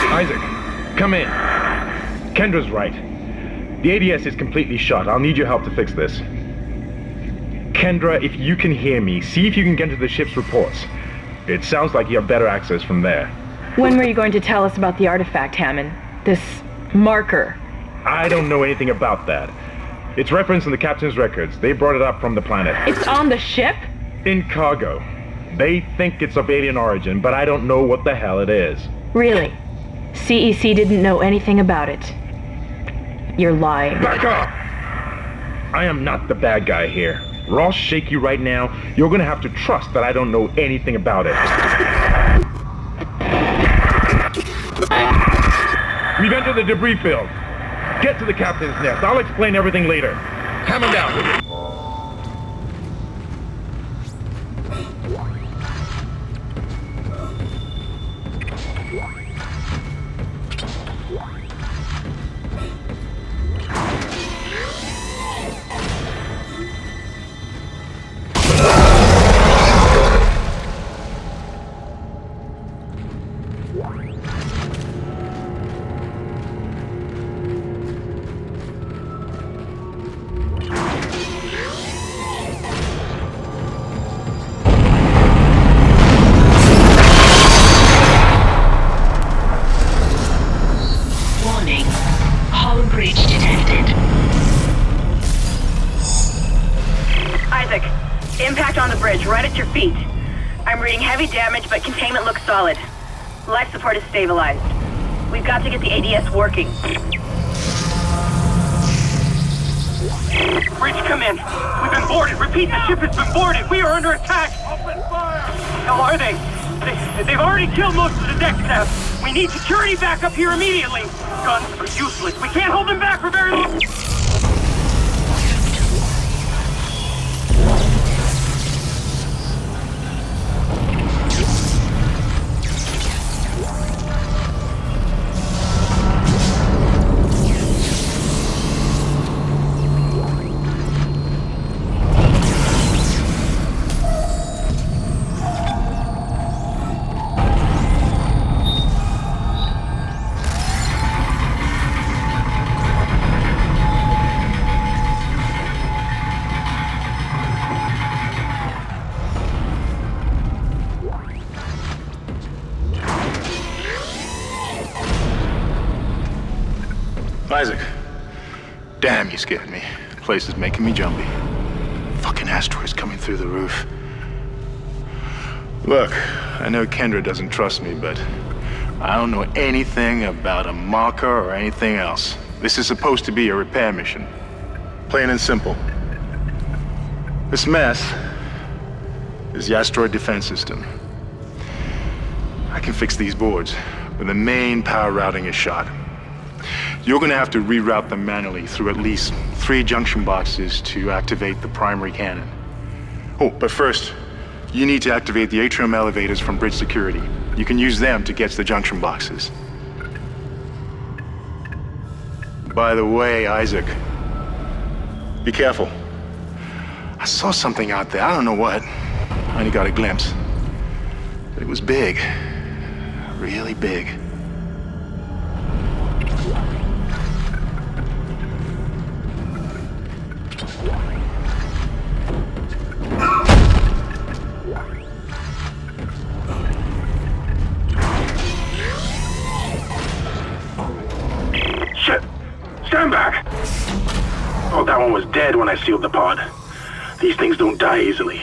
Isaac, come in. Kendra's right. The ADS is completely shut. I'll need your help to fix this. Kendra, if you can hear me, see if you can get into the ship's reports. It sounds like you have better access from there. When were you going to tell us about the artifact, Hammond? This marker? I don't know anything about that. It's referenced in the captain's records. They brought it up from the planet. It's on the ship? In cargo. They think it's of alien origin, but I don't know what the hell it is. Really? CEC didn't know anything about it. You're lying. Back up! I am not the bad guy here. Ross shake you right now. You're gonna have to trust that I don't know anything about it. We've entered the debris field. Get to the captain's nest. I'll explain everything later. Hammond out. bridge, right at your feet. I'm reading heavy damage, but containment looks solid. Life support is stabilized. We've got to get the ADS working. Bridge, come in. We've been boarded. Repeat, the ship has been boarded. We are under attack. Open fire. How are they? They've already killed most of the deck staff. We need security back up here immediately. Guns are useless. We can't hold them back for very long. Isaac. Damn, you scared me. The place is making me jumpy. Fucking asteroids coming through the roof. Look, I know Kendra doesn't trust me, but I don't know anything about a marker or anything else. This is supposed to be a repair mission. Plain and simple. This mess is the asteroid defense system. I can fix these boards, but the main power routing is shot. You're gonna have to reroute them manually through at least 3 junction boxes to activate the primary cannon. Oh, but first, you need to activate the atrium elevators from bridge security. You can use them to get to the junction boxes. By the way, Isaac, be careful. I saw something out there, I don't know what. I only got a glimpse. But it was big. Really big. Shit! Stand back! Oh, that one was dead when I sealed the pod. These things don't die easily.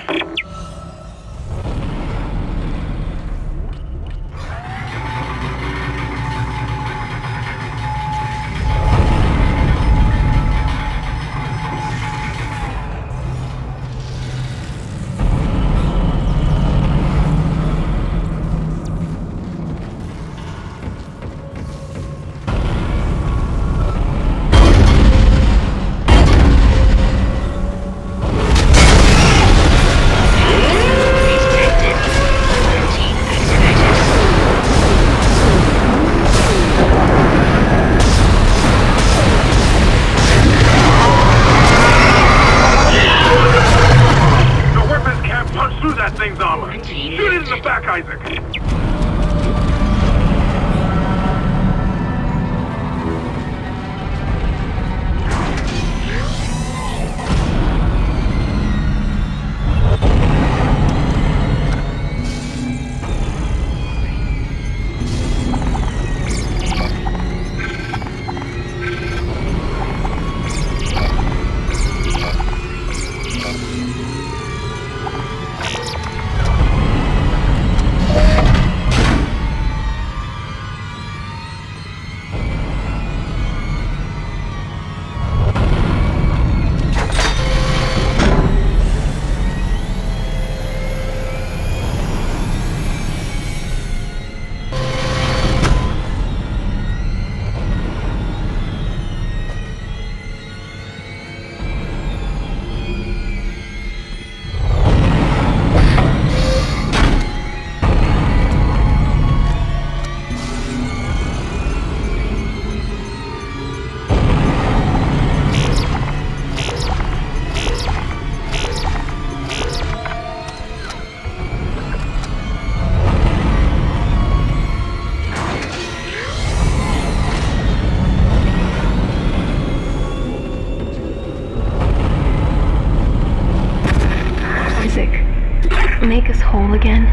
Make us whole again.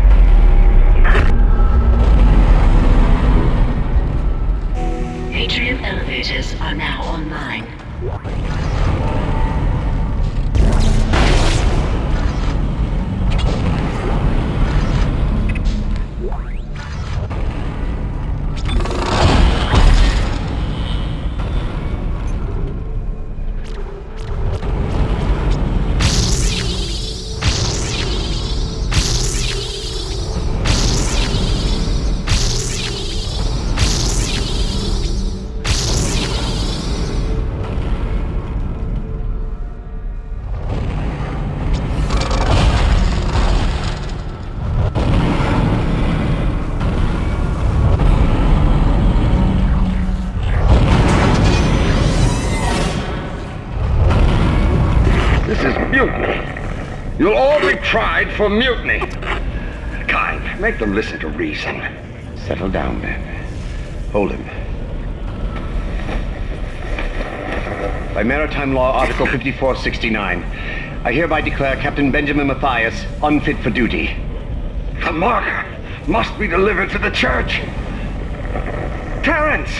Atrium elevators are now online. is mutiny. You'll all be tried for mutiny. Kind, make them listen to reason. Settle down, then. Hold him. By Maritime Law, Article 5469, I hereby declare Captain Benjamin Mathias unfit for duty. The marker must be delivered to the church. Terrence,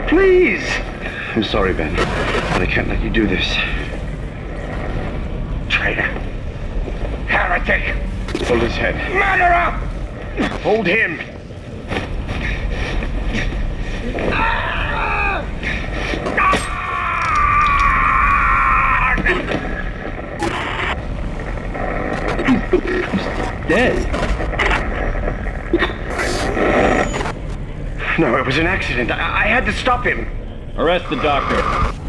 please. I'm sorry, Ben, but I can't let you do this. Traitor. Heretic. Hold his head. Murderer! Hold him. Dead. No, it was an accident. I had to stop him. Arrest the doctor.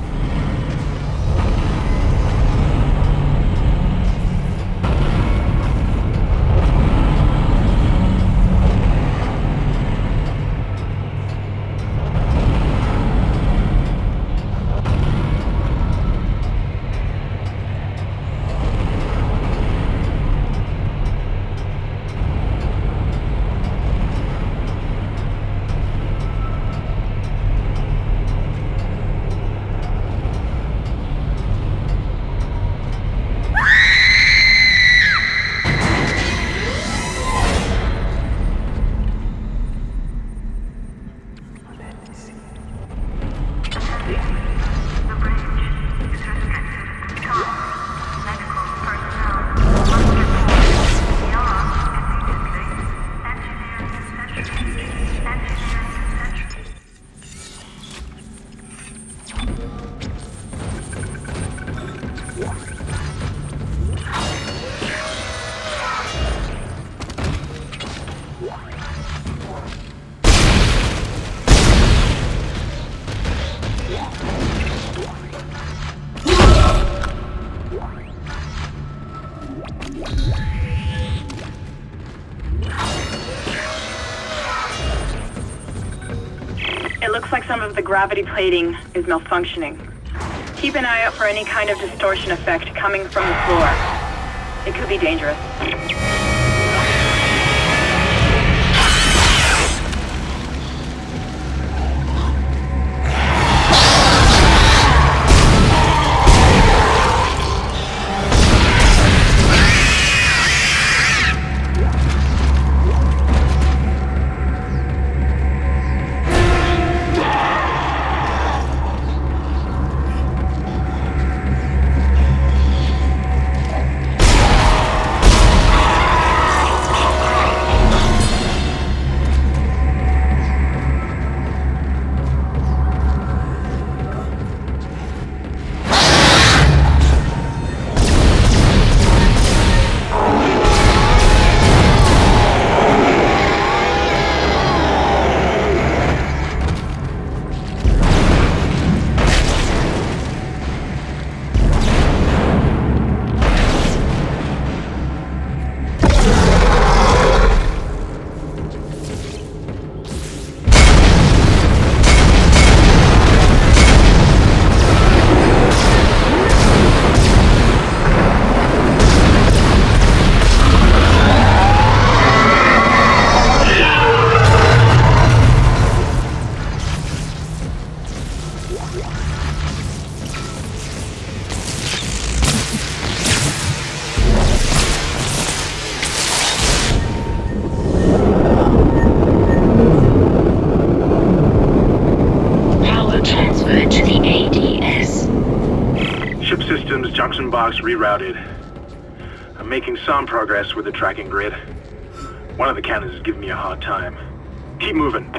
It looks like some of the gravity plating is malfunctioning. Keep an eye out for any kind of distortion effect coming from the floor. It could be dangerous. Junction box rerouted. I'm making some progress with the tracking grid. One of the cannons is giving me a hard time. Keep moving.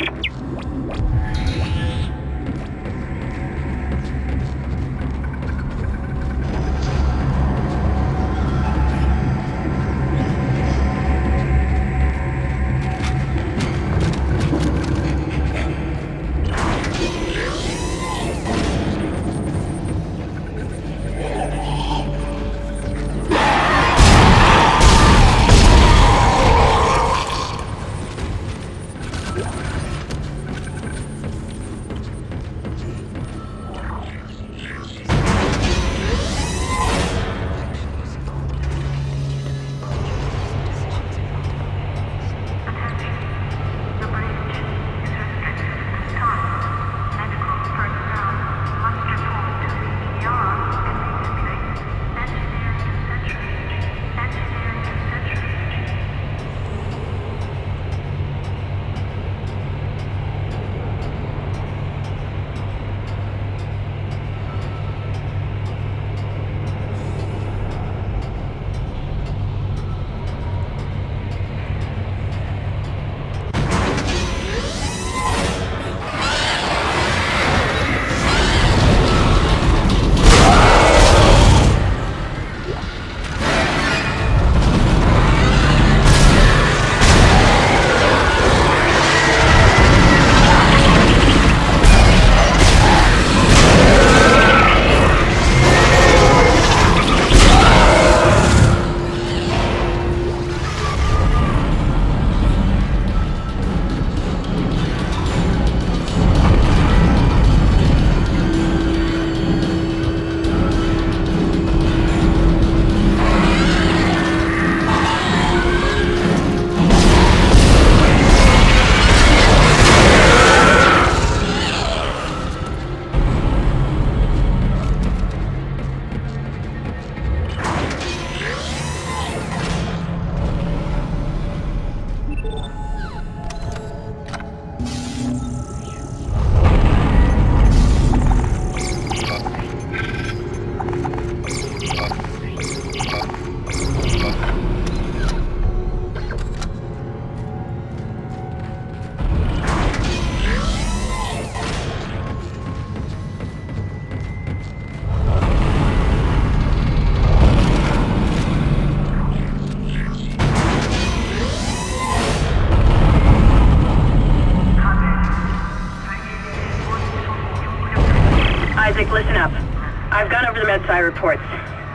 MedSci reports.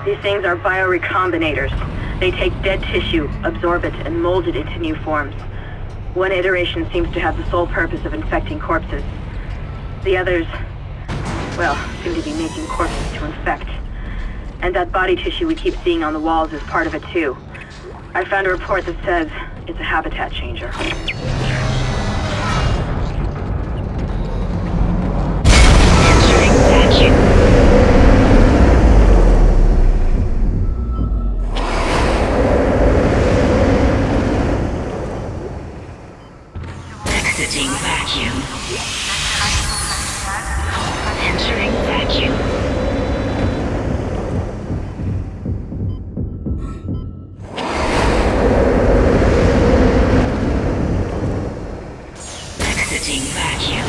These things are biorecombinators. They take dead tissue, absorb it, and mold it into new forms. One iteration seems to have the sole purpose of infecting corpses. The others, well, seem to be making corpses to infect. And that body tissue we keep seeing on the walls is part of it too. I found a report that says it's a habitat changer. Exiting vacuum. Entering vacuum. Exiting vacuum.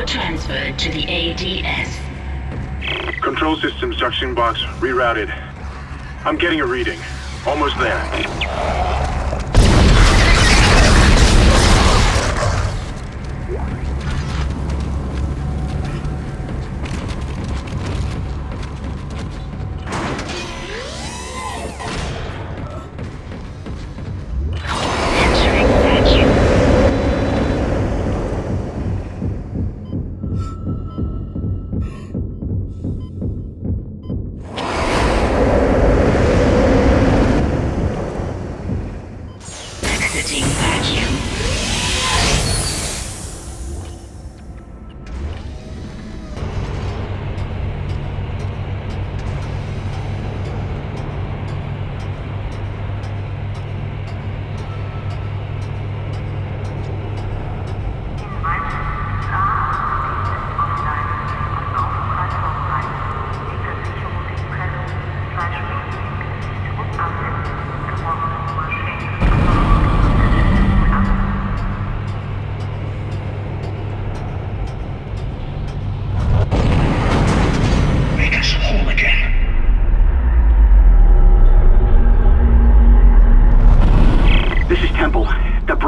Transferred to the ADS. Control systems junction box rerouted. I'm getting a reading. Almost there.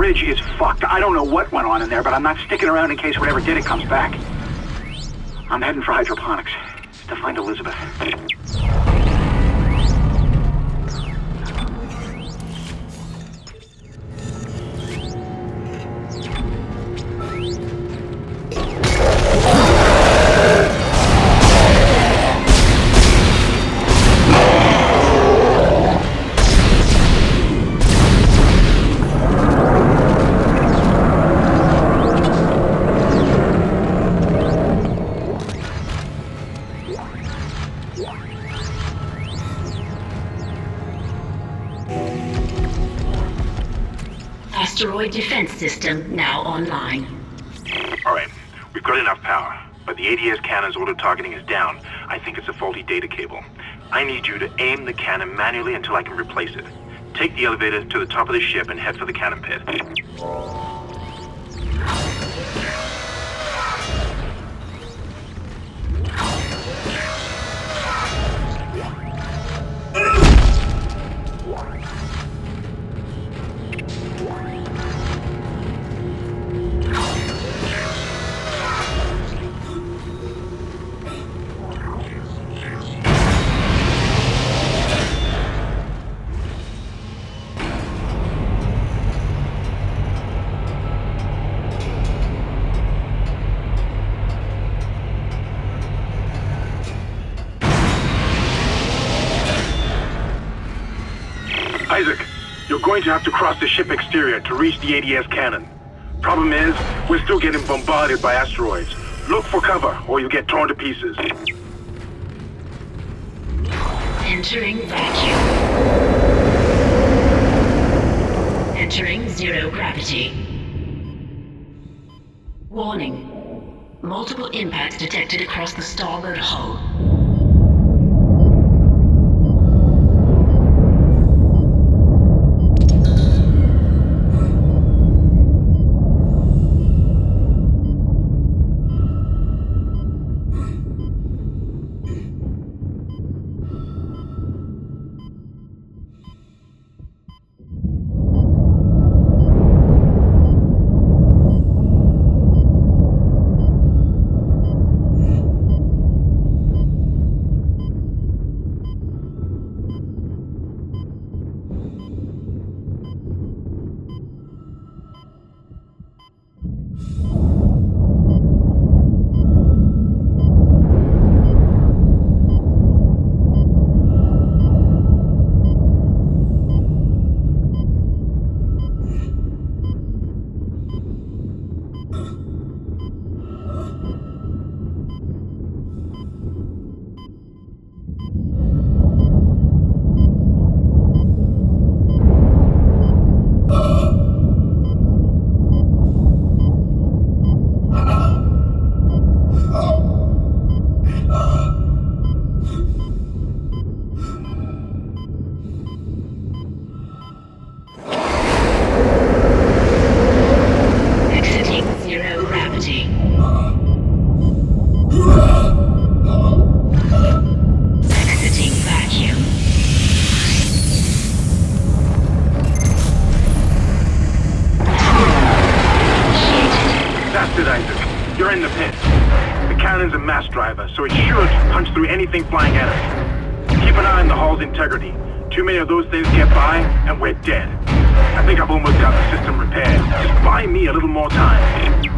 Is fucked. I don't know what went on in there, but I'm not sticking around in case whatever did it comes back. I'm heading for hydroponics to find Elizabeth. Asteroid defense system now online. Alright, we've got enough power, but the ADS cannon's auto-targeting is down. I think it's a faulty data cable. I need you to aim the cannon manually until I can replace it. Take the elevator to the top of the ship and head for the cannon pit. Isaac, you're going to have to cross the ship exterior to reach the ADS cannon. Problem is, we're still getting bombarded by asteroids. Look for cover, or you'll get torn to pieces. Entering vacuum. Entering zero gravity. Warning. Multiple impacts detected across the starboard hull. So it should punch through anything flying at us. Keep an eye on the hull's integrity. Too many of those things get by, and we're dead. I think I've almost got the system repaired. Just buy me a little more time.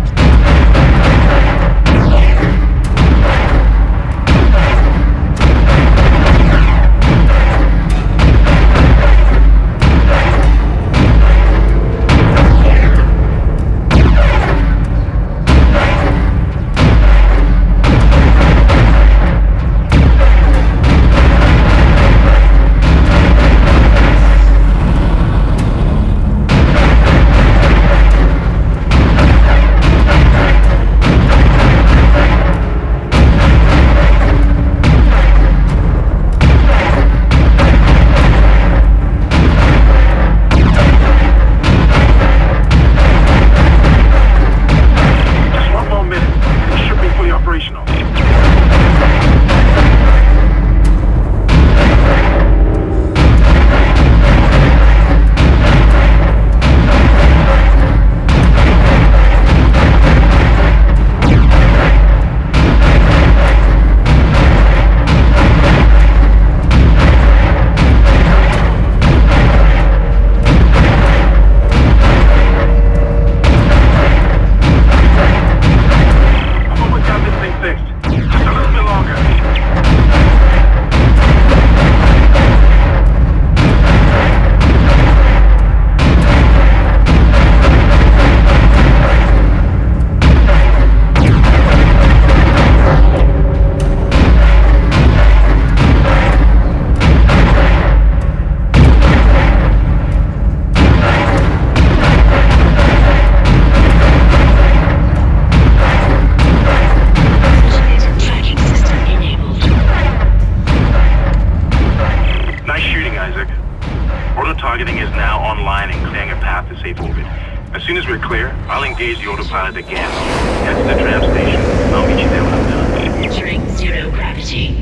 As soon as we're clear, I'll engage the autopilot again. Head to the tram station. I'll meet you there when I'm done. Entering zero gravity.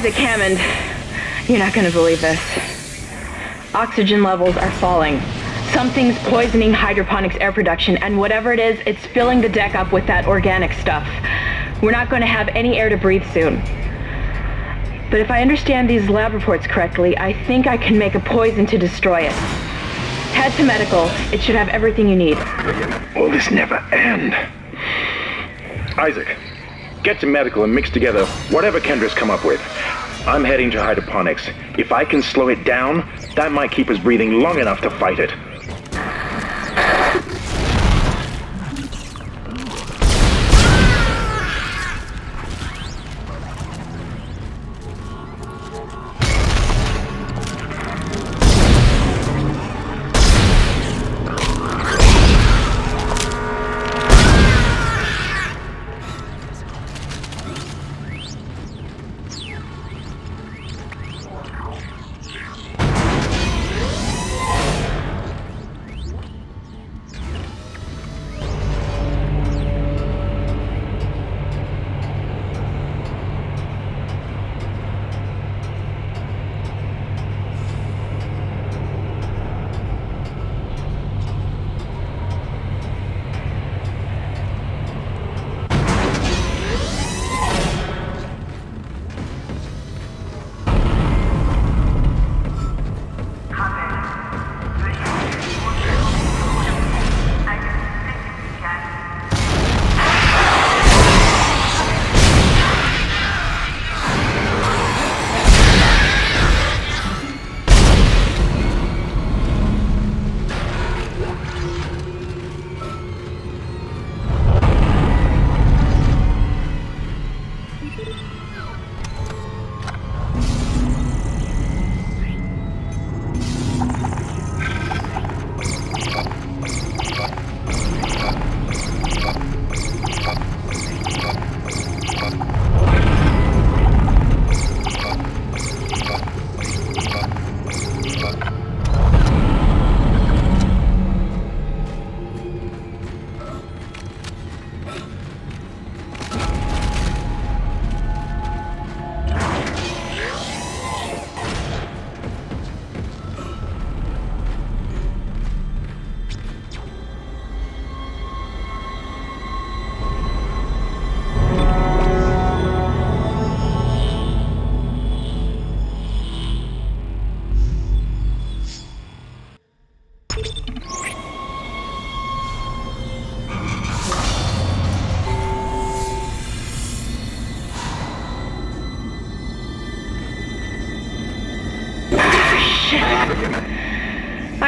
Isaac Hammond, you're not gonna believe this. Oxygen levels are falling. Something's poisoning hydroponics air production, and whatever it is, it's filling the deck up with that organic stuff. We're not going to have any air to breathe soon. But if I understand these lab reports correctly, I think I can make a poison to destroy it. Head to medical. It should have everything you need. Will this never end? Isaac, get to medical and mix together whatever Kendra's come up with. I'm heading to hydroponics. If I can slow it down, that might keep us breathing long enough to fight it.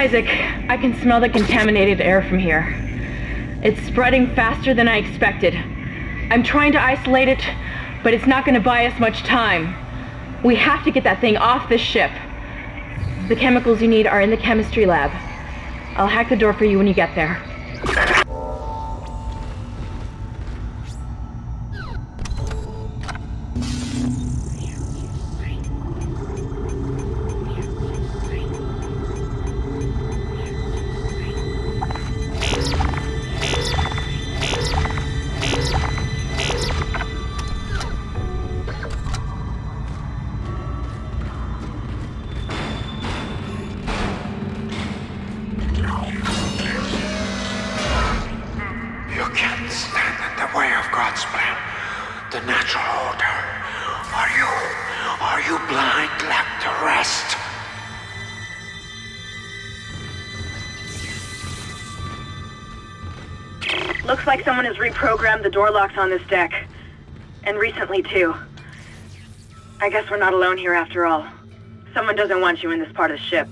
Isaac, I can smell the contaminated air from here. It's spreading faster than I expected. I'm trying to isolate it, but it's not going to buy us much time. We have to get that thing off this ship. The chemicals you need are in the chemistry lab. I'll hack the door for you when you get there. Looks like someone has reprogrammed the door locks on this deck. And recently, too. I guess we're not alone here after all. Someone doesn't want you in this part of the ship.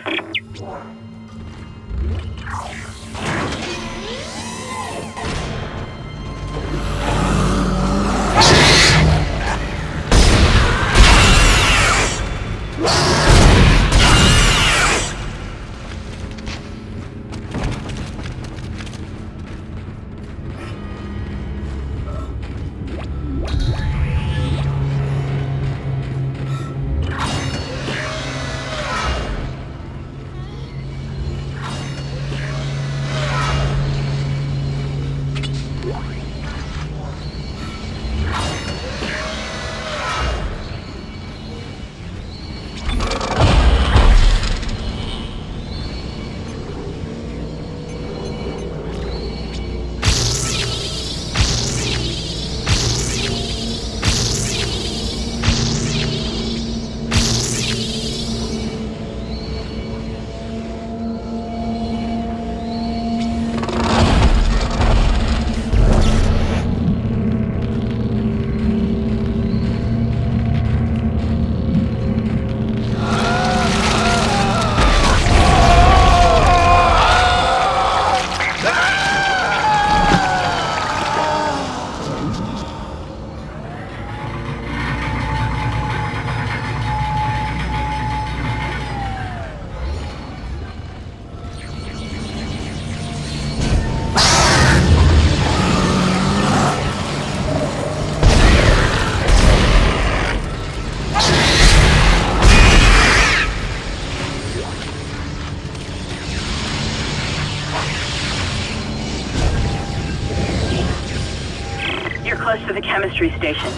to the chemistry station.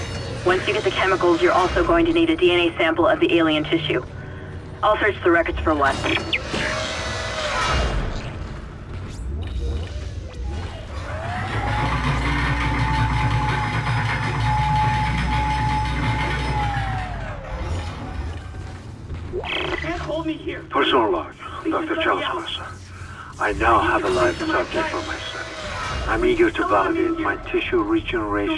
Once you get the chemicals, you're also going to need a DNA sample of the alien tissue. I'll search the records for one. Can't hold me here. Personal log, Dr. Charles Mercer. I now have a live subject for my study. I'm eager to validate my tissue regeneration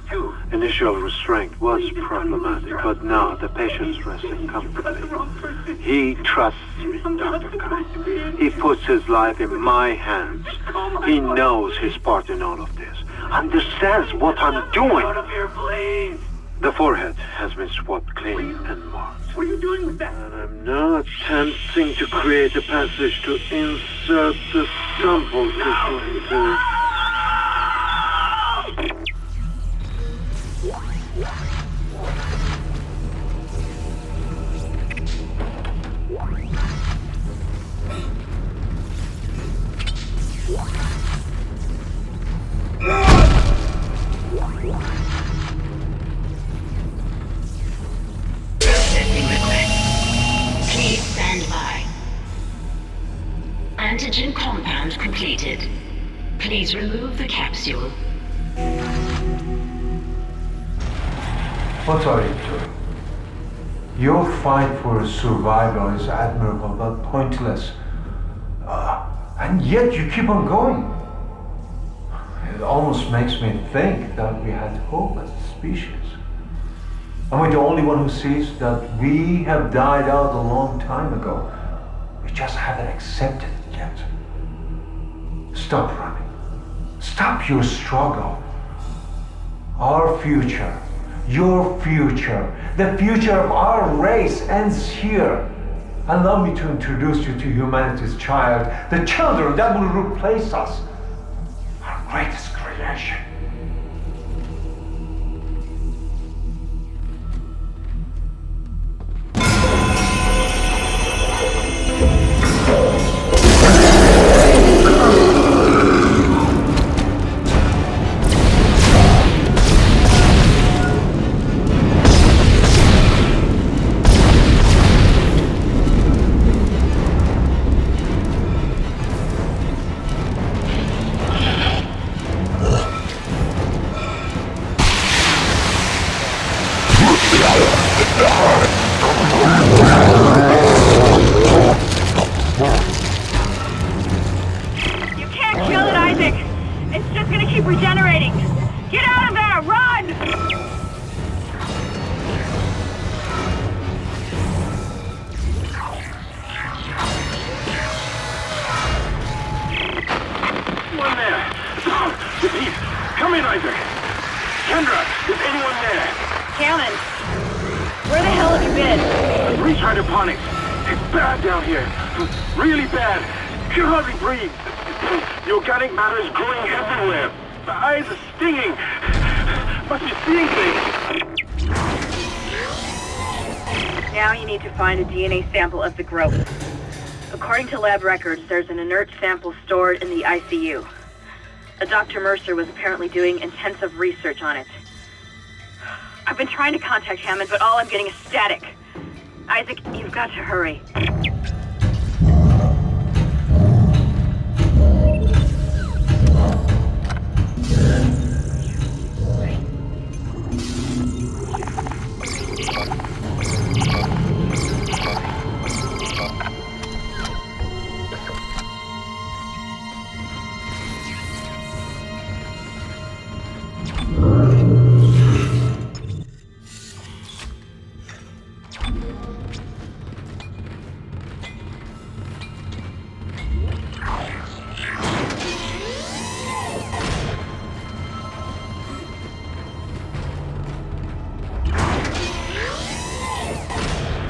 theory. Initial restraint was problematic, but now the patient's resting comfortably. He trusts me, Dr. Kine. He puts his life in my hands. He knows his part in all of this. Understands what I'm doing. The forehead has been swabbed clean and marked. What are you doing with that? And I'm now attempting to create a passage to insert the sample tissue into... Please stand by. Antigen compound completed. Please remove the capsule. What are you doing? Your fight for survival is admirable but pointless. And yet you keep on going. It almost makes me think that we had hope as a species. Am I the only one who sees that we have died out a long time ago? We just haven't accepted it yet. Stop running. Stop your struggle. Our future, your future, the future of our race ends here. Allow me to introduce you to humanity's child, the children that will replace us, our greatest creation. Find a DNA sample of the growth. According to lab records, there's an inert sample stored in the ICU. A Dr. Mercer was apparently doing intensive research on it. I've been trying to contact Hammond, but all I'm getting is static. Isaac, you've got to hurry.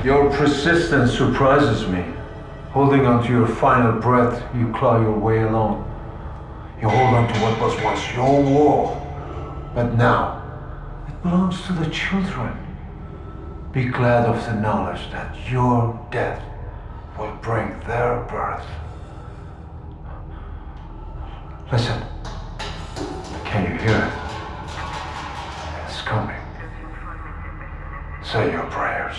Your persistence surprises me. Holding on to your final breath, you claw your way along. You hold on to what was once your world, but now it belongs to the children. Be glad of the knowledge that your death will bring their birth. Listen, can you hear it? coming. Say your prayers.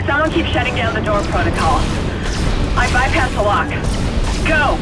Someone keeps shutting down the door protocol. I bypassed the lock. Go!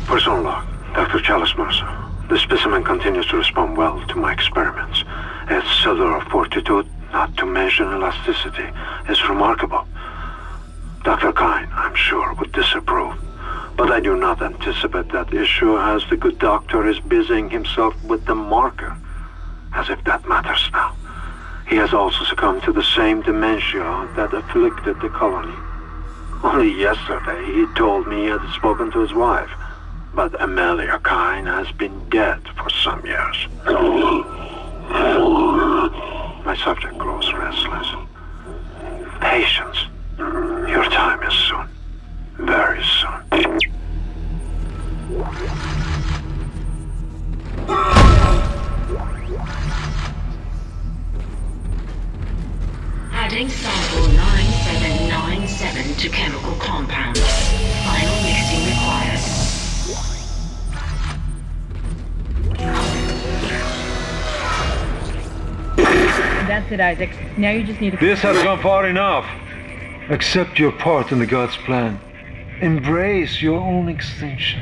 Person log, Dr. Chalice Mercer. The specimen continues to respond well to my experiments. Its cellular fortitude, not to mention elasticity, is remarkable. Dr. Kine, I'm sure, would disapprove. But I do not anticipate that issue as the good doctor is busying himself with the marker. As if that matters now. He has also succumbed to the same dementia that afflicted the colony. Only yesterday he told me he had spoken to his wife. But Amelia Kine has been dead for some years. My subject grows restless. Patience. Your time is soon. Very soon. Adding sample 9797 to chemical compounds. Final mixing required. That's it, Isaac. Now you just need to... This has gone far enough. Accept your part in the God's plan. Embrace your own extinction.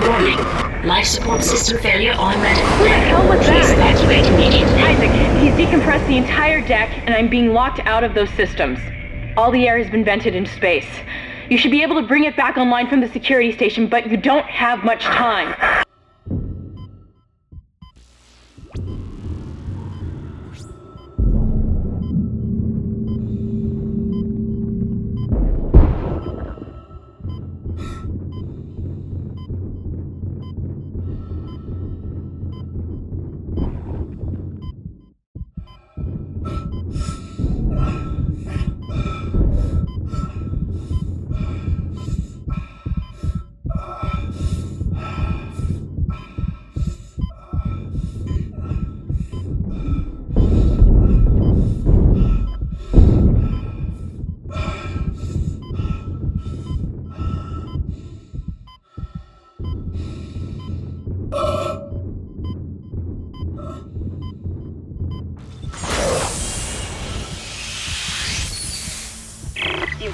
Warning. Life support system failure on red. Who the hell was Please that? evacuate immediately. Isaac, he's decompressed the entire deck, and I'm being locked out of those systems. All the air has been vented into space. You should be able to bring it back online from the security station, but you don't have much time.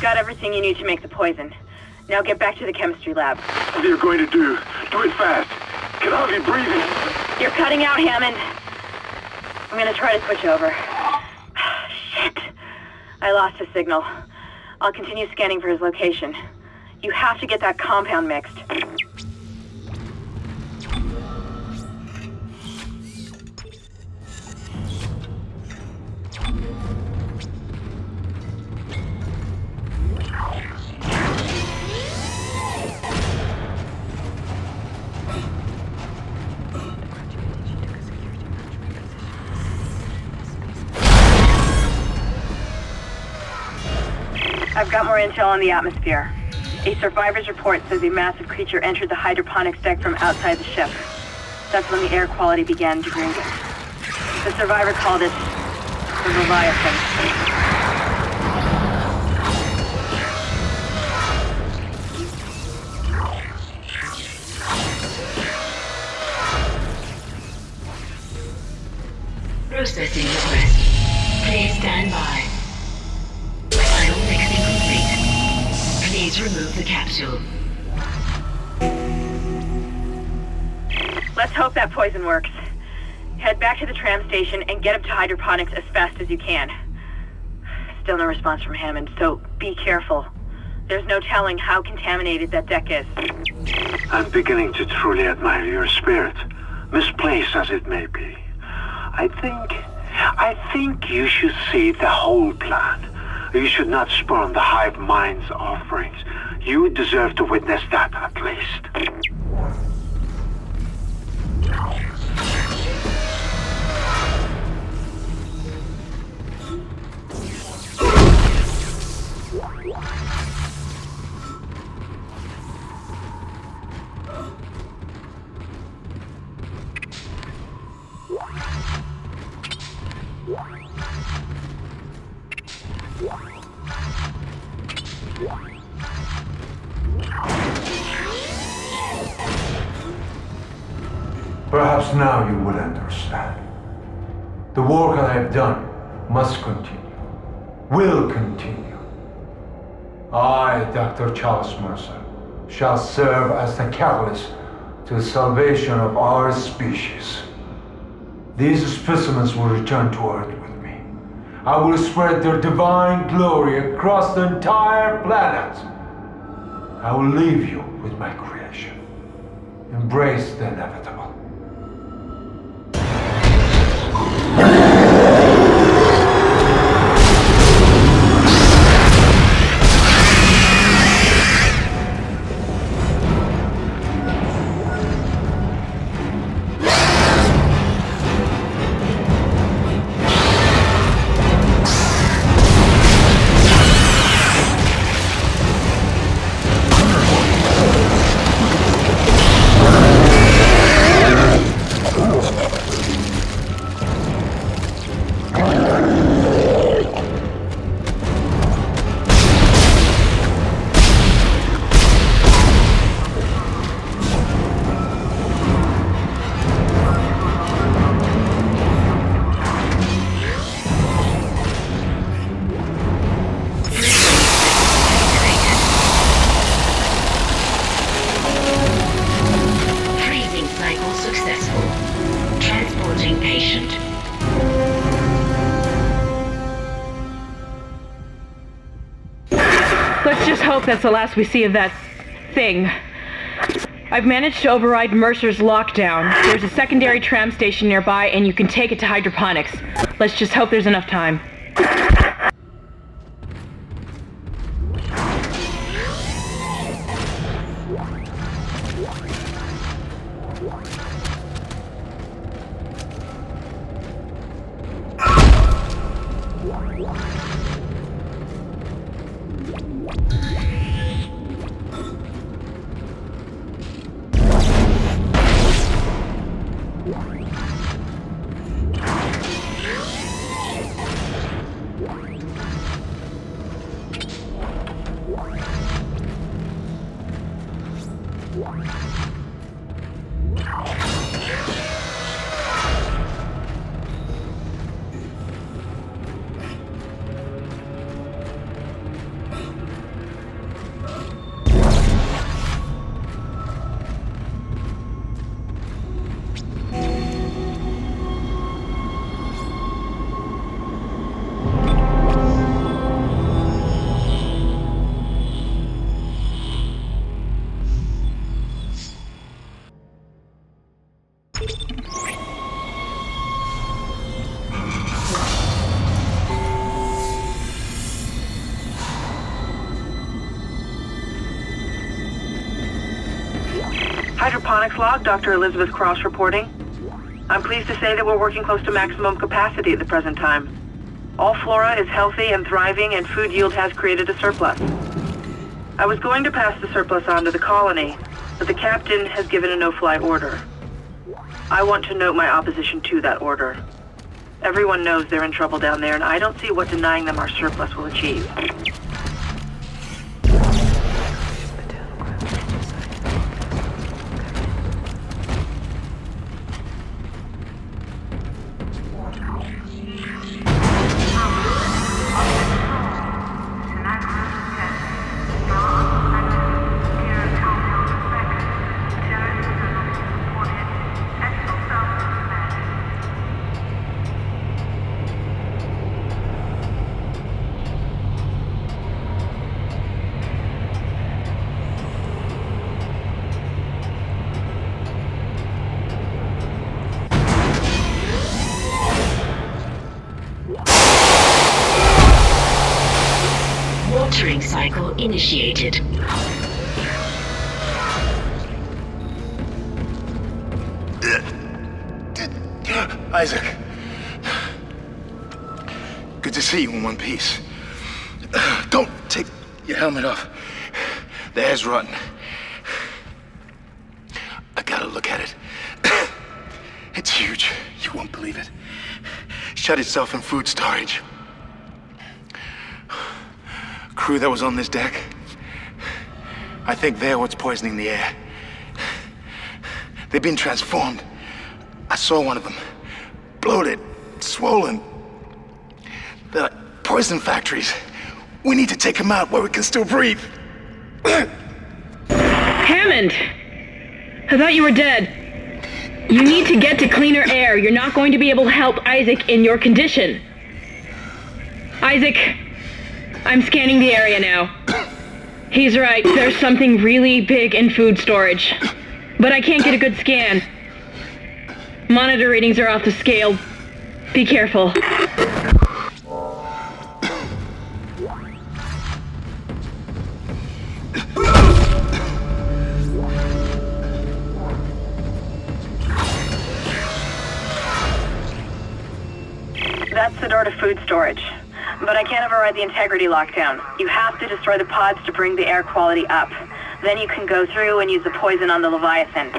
got everything you need to make the poison. Now get back to the chemistry lab. What are you going to do? Do it fast. Can hardly breathe. You're cutting out, Hammond. I'm gonna try to switch over. Shit. I lost his signal. I'll continue scanning for his location. You have to get that compound mixed. I've got more intel on the atmosphere. A survivor's report says a massive creature entered the hydroponics deck from outside the ship. That's when the air quality began degrading. The survivor called it the Leviathan. Processing request. Please stand by. Final mixing complete. Please remove the capsule. Let's hope that poison works. Head back to the tram station and get up to hydroponics as fast as you can. Still no response from Hammond, so be careful. There's no telling how contaminated that deck is. I'm beginning to truly admire your spirit, misplaced as it may be. I think you should see the whole plan. You should not spurn the hive mind's offerings. You deserve to witness that at least. Perhaps now you will understand. The work I have done must continue. Will continue. I, Dr. Charles Mercer, shall serve as the catalyst to the salvation of our species. These specimens will return to Earth with me. I will spread their divine glory across the entire planet. I will leave you with my creation. Embrace the inevitable. That's the last we see of that thing. I've managed to override Mercer's lockdown. There's a secondary tram station nearby, and you can take it to hydroponics. Let's just hope there's enough time. hydroponics log, Dr. Elizabeth Cross reporting. I'm pleased to say that we're working close to maximum capacity at the present time. All flora is healthy and thriving, and food yield has created a surplus. I was going to pass the surplus on to the colony, but the captain has given a no-fly order. I want to note my opposition to that order. Everyone knows they're in trouble down there, and I don't see what denying them our surplus will achieve. Watering cycle initiated. Isaac. Good to see you in one piece. Don't take your helmet off. The air's rotten. I gotta look at it. It's huge. You won't believe it. Shut itself in food storage. Crew that was on this deck, I think they're what's poisoning the air. They've been transformed. I saw one of them. Bloated, swollen. They're like poison factories. We need to take them out where we can still breathe. Hammond! I thought you were dead. You need to get to cleaner air. You're not going to be able to help Isaac in your condition. Isaac, I'm scanning the area now. He's right, there's something really big in food storage. But I can't get a good scan. Monitor readings are off the scale. Be careful. That's the door to food storage. But I can't override the integrity lockdown. You have to destroy the pods to bring the air quality up. Then you can go through and use the poison on the Leviathan.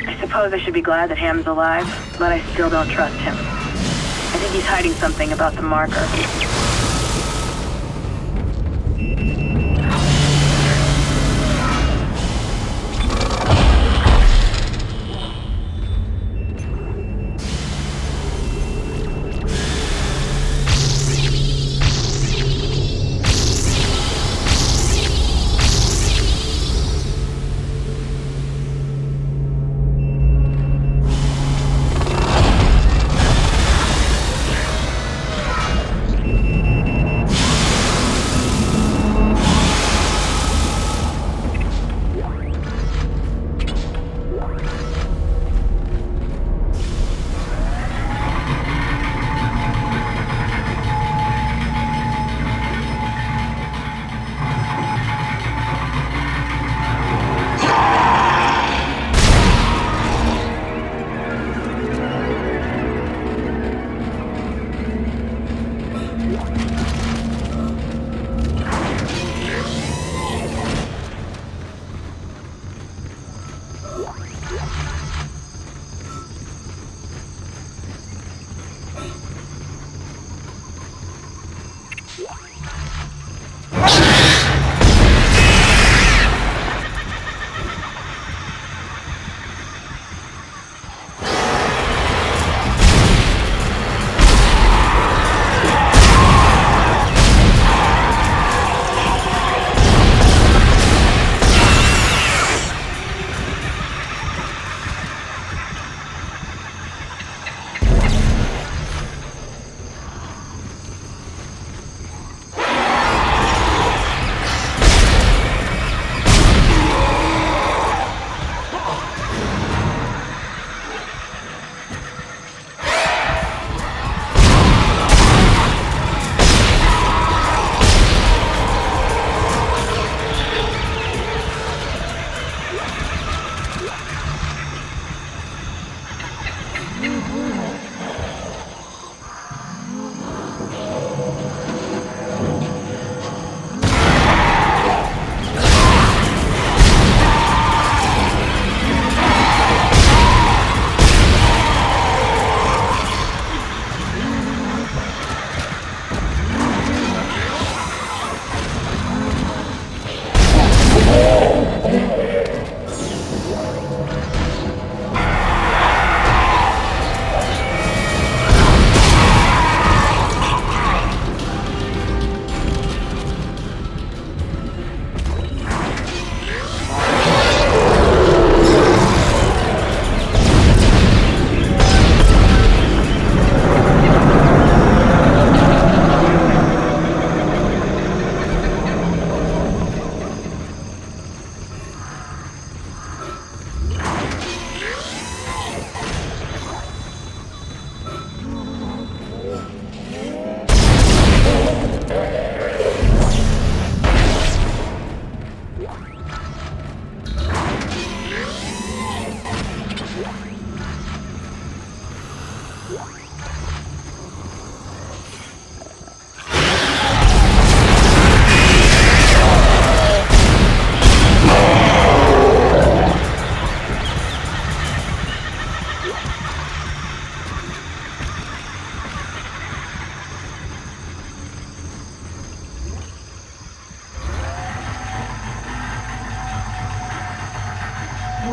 I suppose I should be glad that Ham's alive, but I still don't trust him. I think he's hiding something about the marker.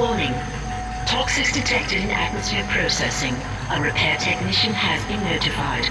Warning. Toxics detected in atmosphere processing. A repair technician has been notified.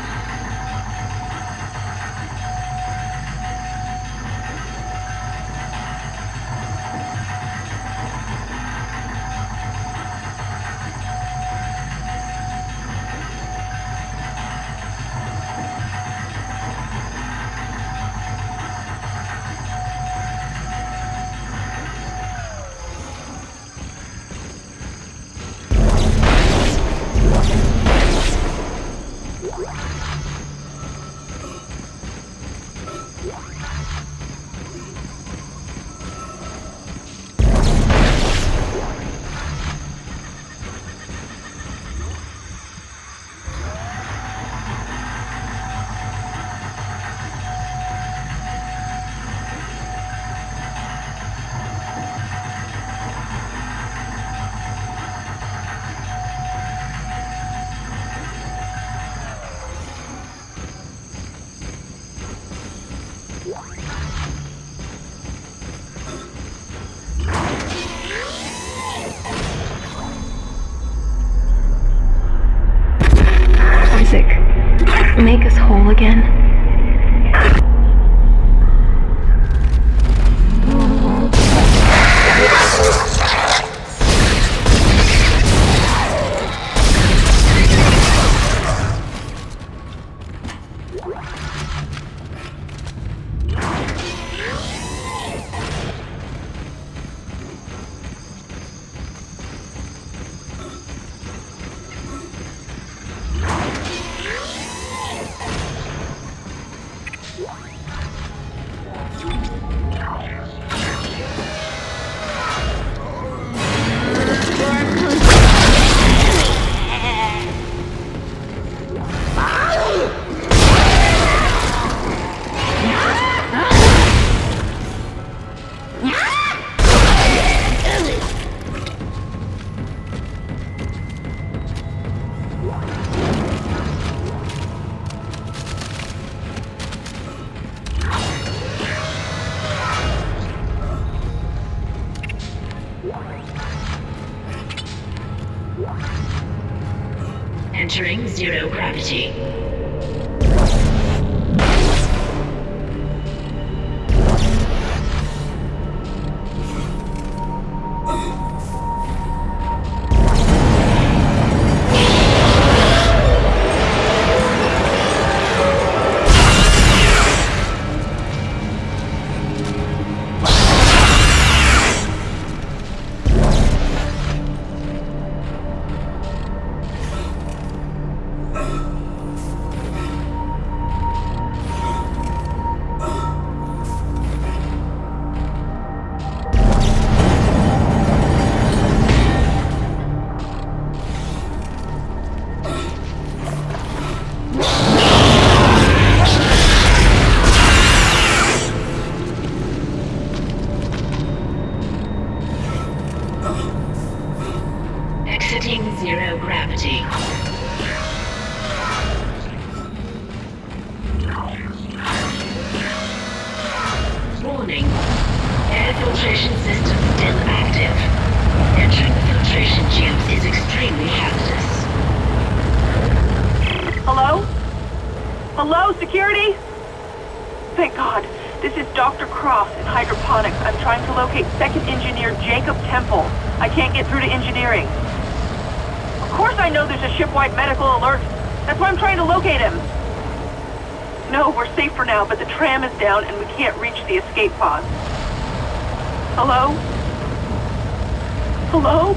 Make us whole again. Entering zero gravity. Exiting zero gravity. Warning. Air filtration system still active. Entering the filtration tubes is extremely hazardous. Hello? Hello, security? Thank God. This is Dr. Cross in hydroponics. I'm trying to locate second engineer Jacob Temple. I can't get through to engineering. Of course I know there's a ship-wide medical alert. That's why I'm trying to locate him. No, we're safe for now, but the tram is down and we can't reach the escape pod. Hello? Hello?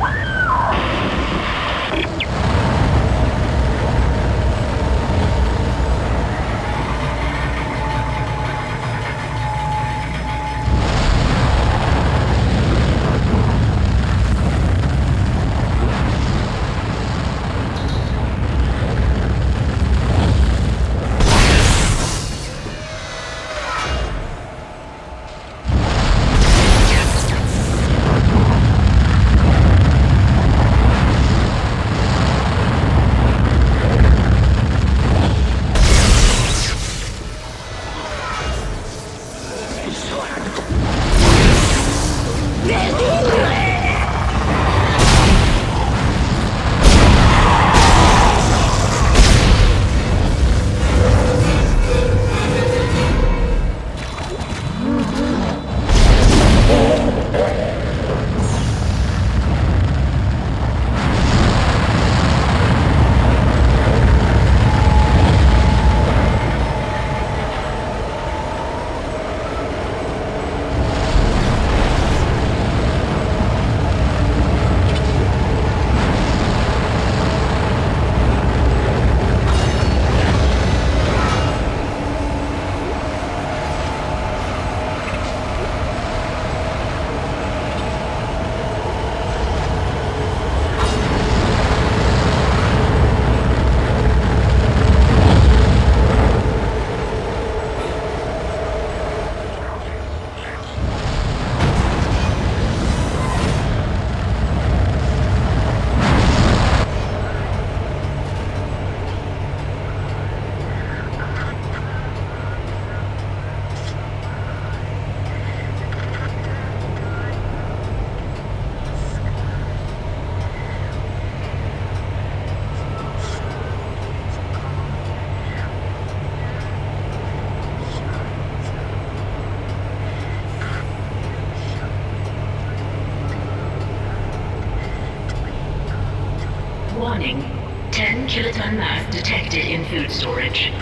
Warning. 10 kiloton mass detected in food storage.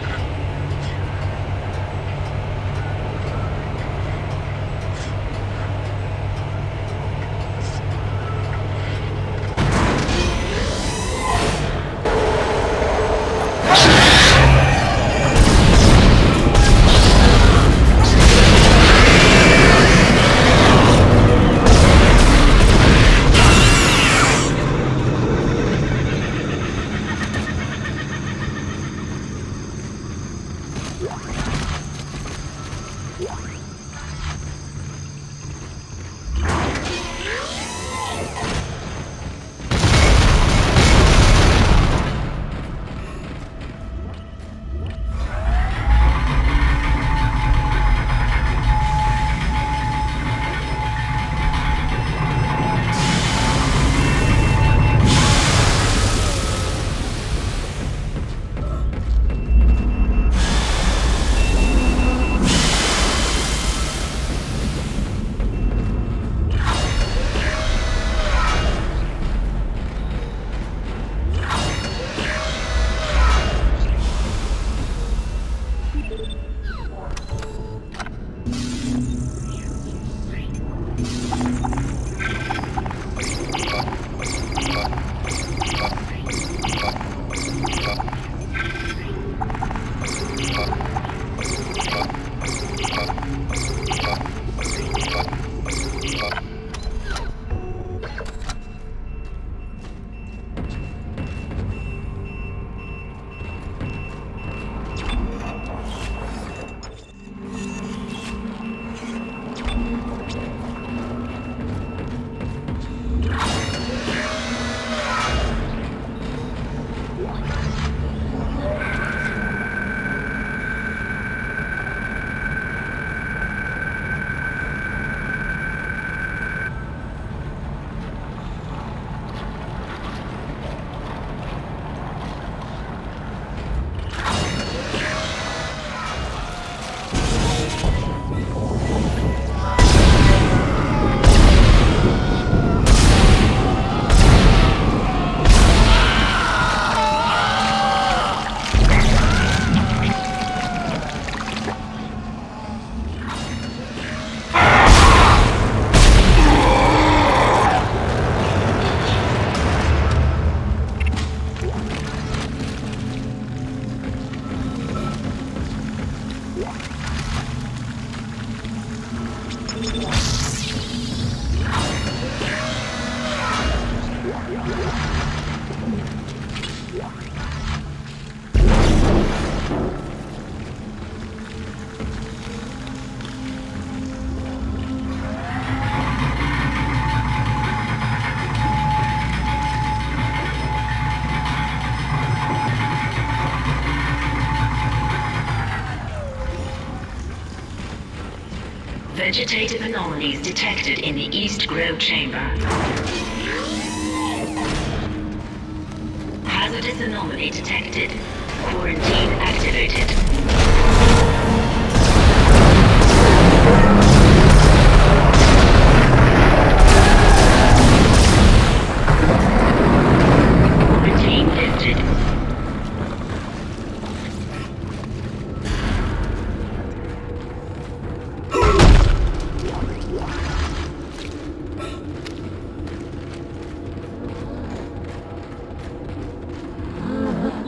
Vegetative anomalies detected in the East Grow chamber. Hazardous anomaly detected. Quarantine activated. Quarantine lifted.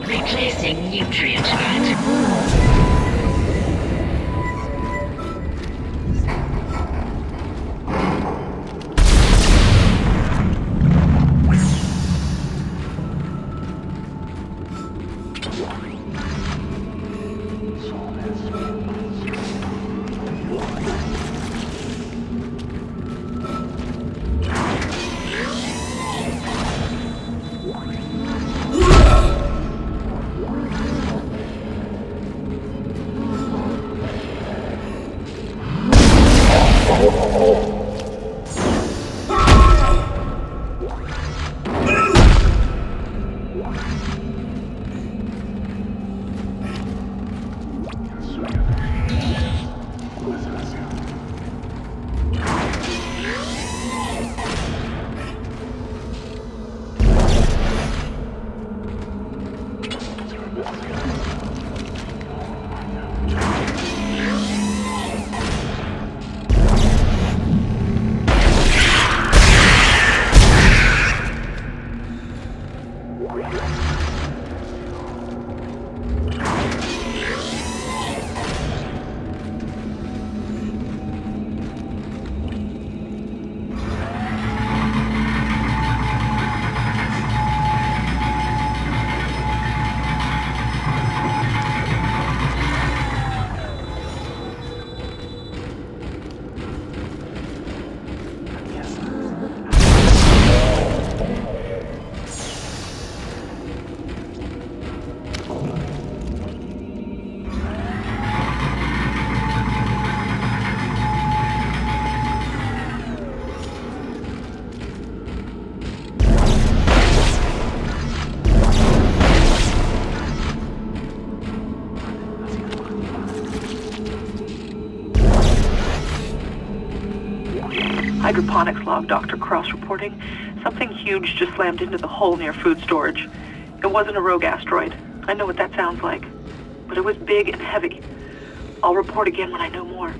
Replacing nutrient vat. Hydroponics log, Dr. Cross reporting. Something huge just slammed into the hull near food storage. It wasn't a rogue asteroid. I know what that sounds like. But it was big and heavy. I'll report again when I know more.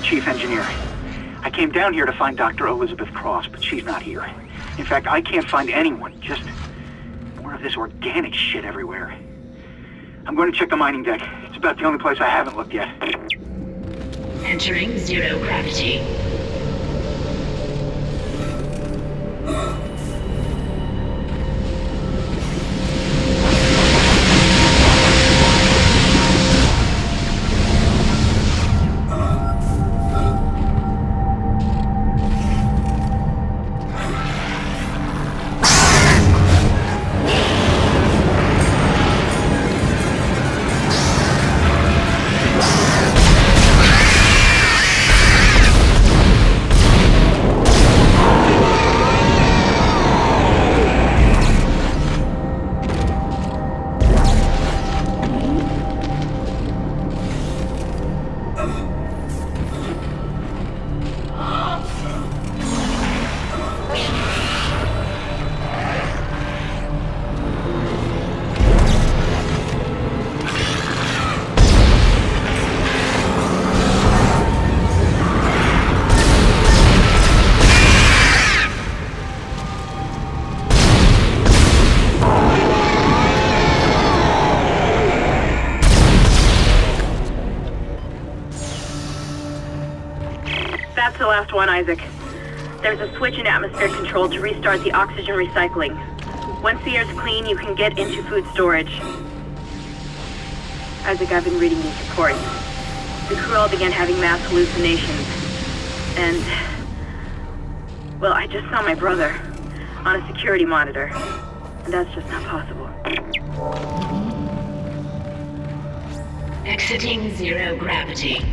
Chief Engineer. I came down here to find Dr. Elizabeth Cross, but she's not here. In fact, I can't find anyone. Just more of this organic shit everywhere. I'm going to check the mining deck. It's about the only place I haven't looked yet. Entering zero gravity. That's the last one, Isaac. There's a switch in atmosphere control to restart the oxygen recycling. Once the air's clean, you can get into food storage. Isaac, I've been reading these reports. The crew all began having mass hallucinations. And... well, I just saw my brother on a security monitor. And that's just not possible. Exiting zero gravity.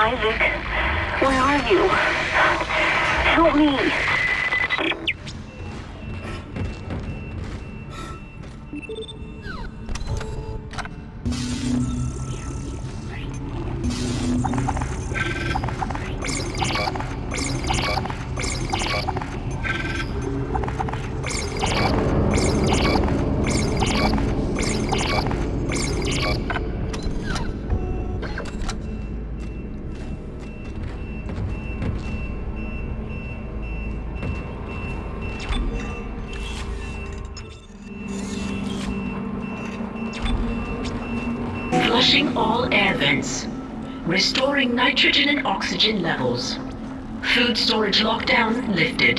Isaac, where are you? Help me. Flushing all air vents. Restoring nitrogen and oxygen levels. Food storage lockdown lifted.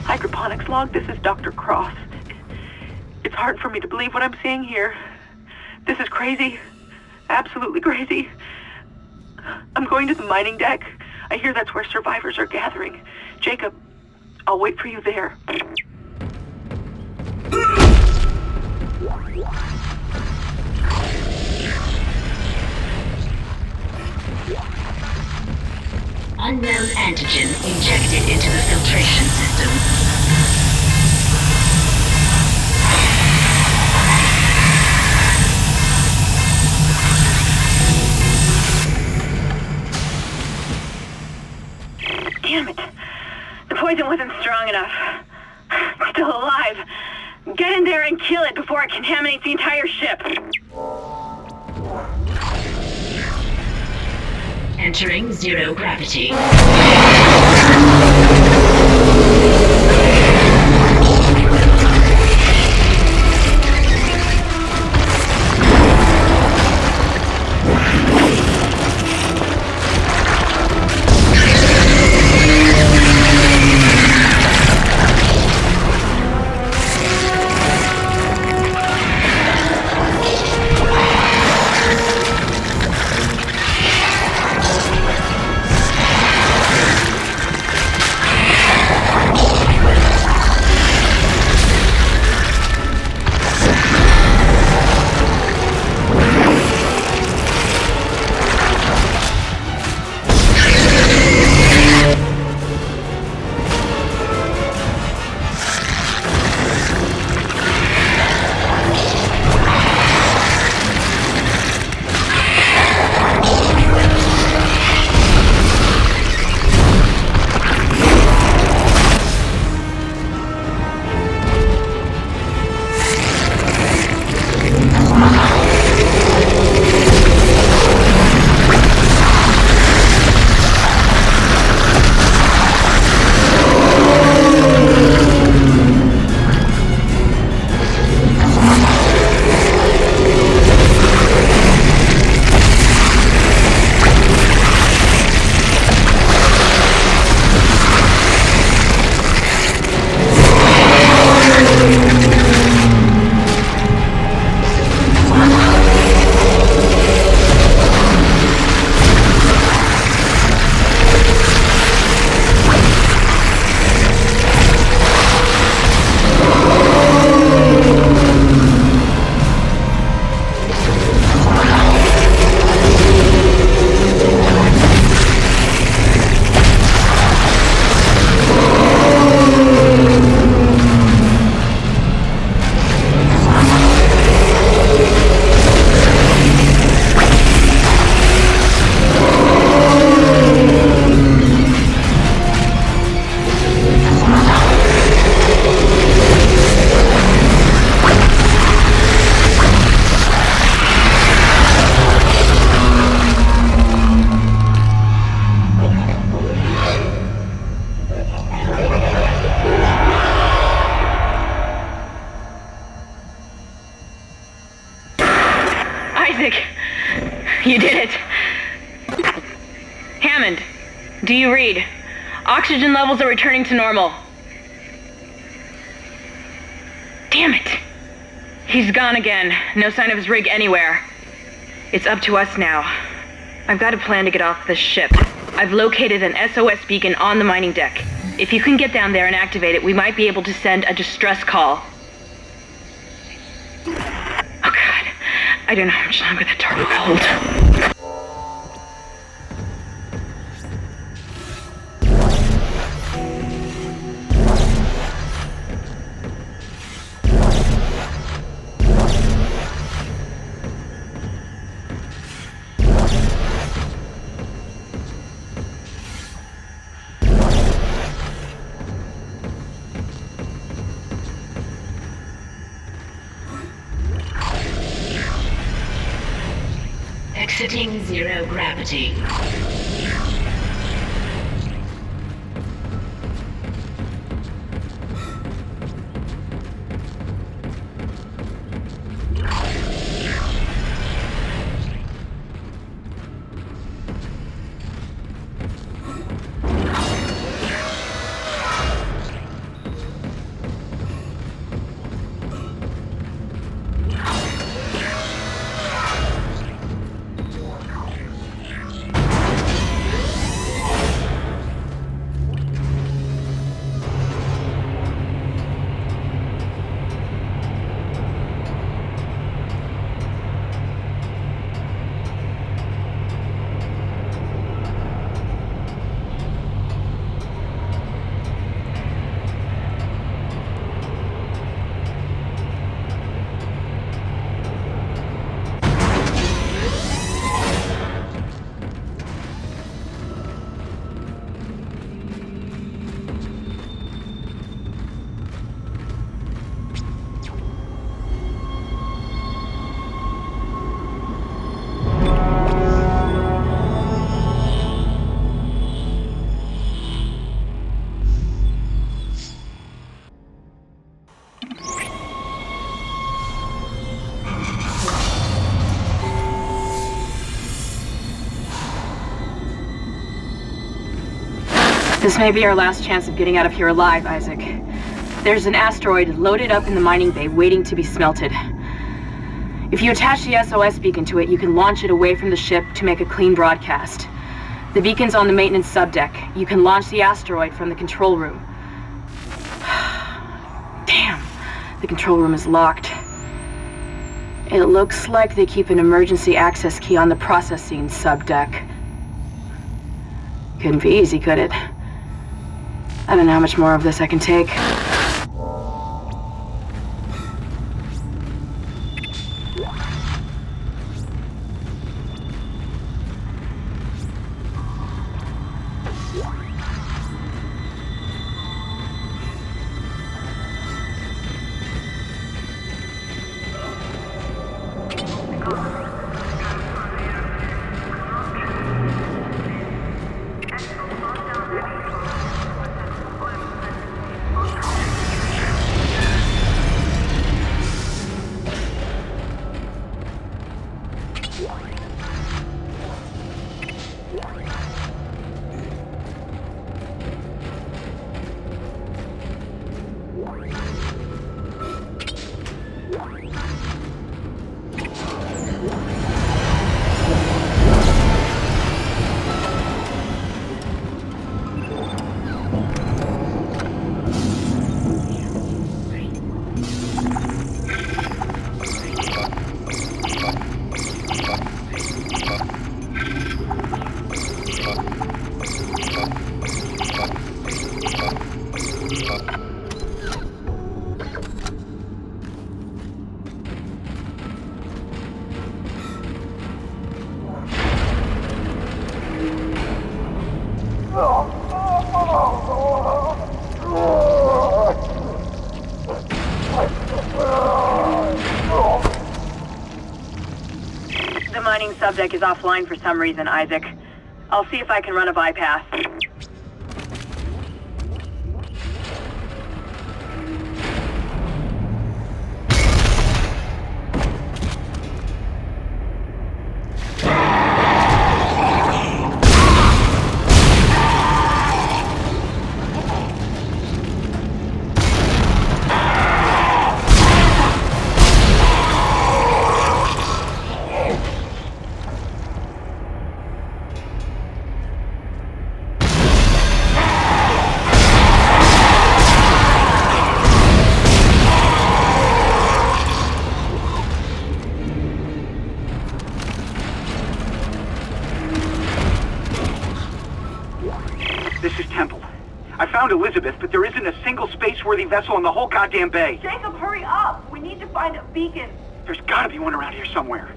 Hydroponics log, this is Dr. Cross. It's hard for me to believe what I'm seeing here. This is crazy. Absolutely crazy. I'm going to the mining deck. I hear that's where survivors are gathering. Jacob, I'll wait for you there. Unknown antigen injected into the filtration system. Damn it. The poison wasn't strong enough. It's still alive. Get in there and kill it before it contaminates the entire ship. Entering zero gravity. You did it. Hammond, do you read? Oxygen levels are returning to normal. Damn it. He's gone again. No sign of his rig anywhere. It's up to us now. I've got a plan to get off this ship. I've located an SOS beacon on the mining deck. If you can get down there and activate it, we might be able to send a distress call. Oh God. I don't know how much longer the dark will hold. Exiting zero gravity. This may be our last chance of getting out of here alive, Isaac. There's an asteroid loaded up in the mining bay waiting to be smelted. If you attach the SOS beacon to it, you can launch it away from the ship to make a clean broadcast. The beacon's on the maintenance subdeck. You can launch the asteroid from the control room. Damn, the control room is locked. It looks like they keep an emergency access key on the processing subdeck. Couldn't be easy, could it? I don't know how much more of this I can take. The mining subdeck is offline for some reason, Isaac. I'll see if I can run a bypass. This is Temple. I found Elizabeth, but there isn't a single space-worthy vessel in the whole goddamn bay. Jacob, hurry up! We need to find a beacon. There's gotta be one around here somewhere.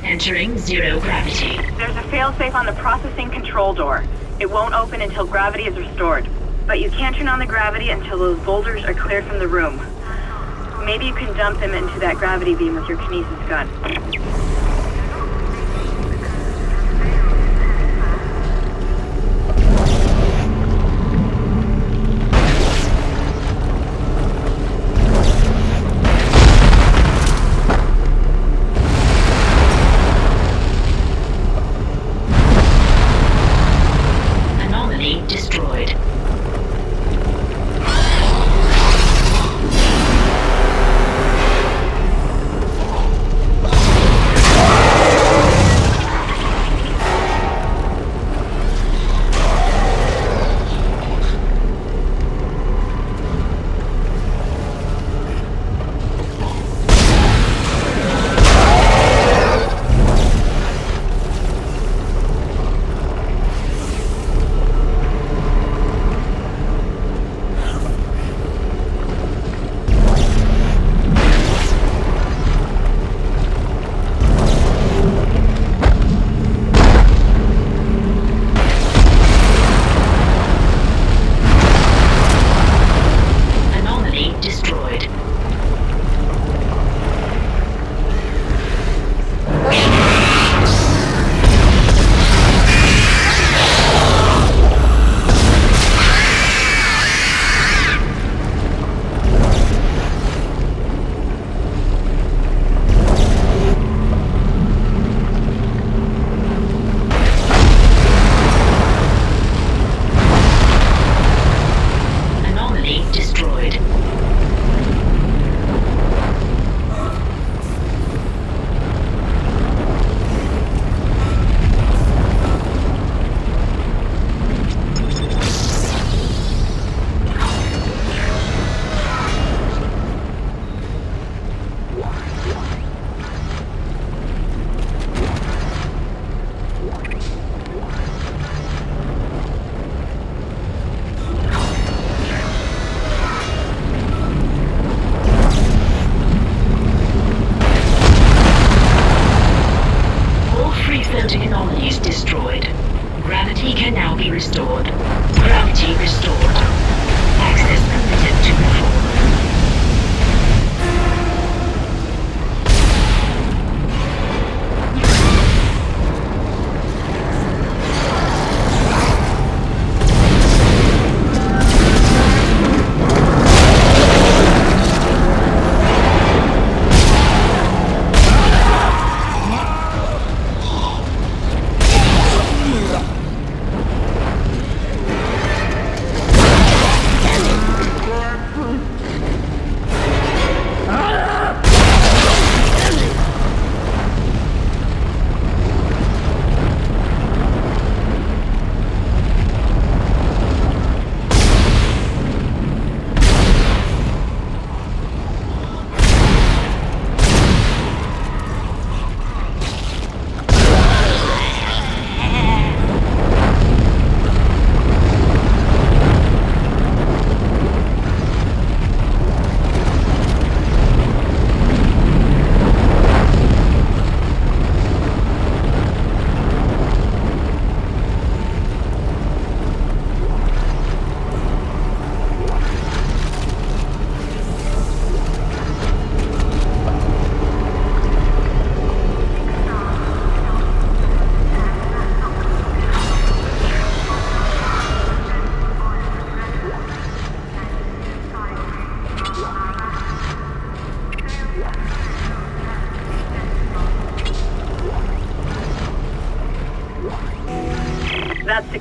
Entering zero gravity. There's a failsafe on the processing control door. It won't open until gravity is restored. But you can't turn on the gravity until those boulders are cleared from the room. Maybe you can dump them into that gravity beam with your kinesis gun.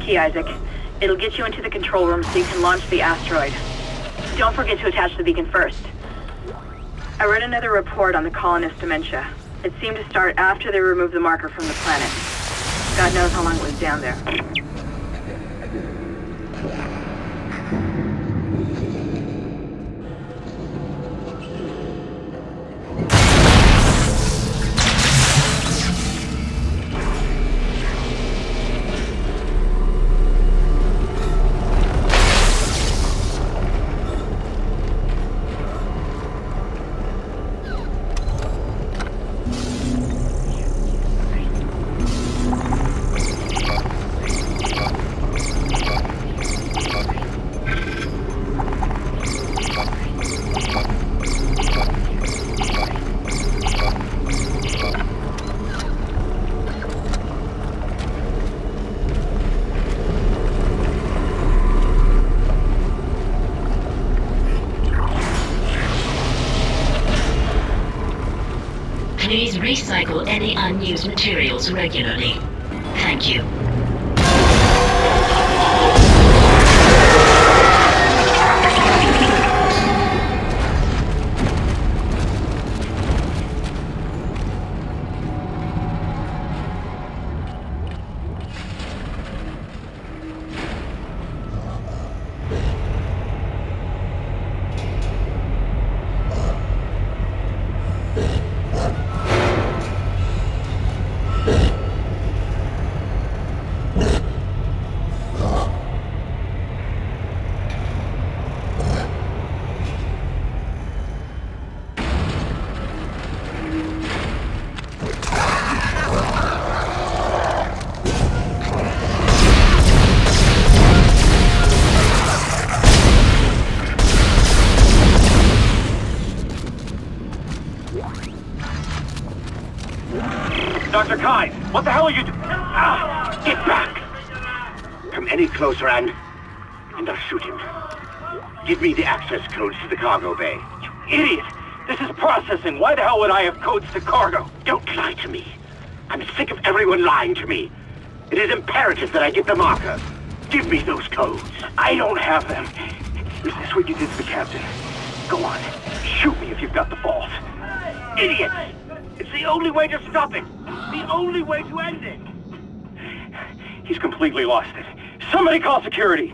key, Isaac. It'll get you into the control room so you can launch the asteroid. Don't forget to attach the beacon first. I read another report on the colonist dementia. It seemed to start after they removed the marker from the planet. God knows how long it was down there. Please recycle any unused materials regularly. Thank you. Dr. Kine, what the hell are you doing? Get back! Come any closer and I'll shoot him. Give me the access codes to the cargo bay. You idiot! This is processing. Why the hell would I have codes to cargo? Don't lie to me. I'm sick of everyone lying to me. It is imperative that I get the marker. Give me those codes. I don't have them. Is this what you did to the captain? Go on. Shoot me if you've got the balls. Idiots! It's the only way to stop it. The only way to end it. He's completely lost it. Somebody call security.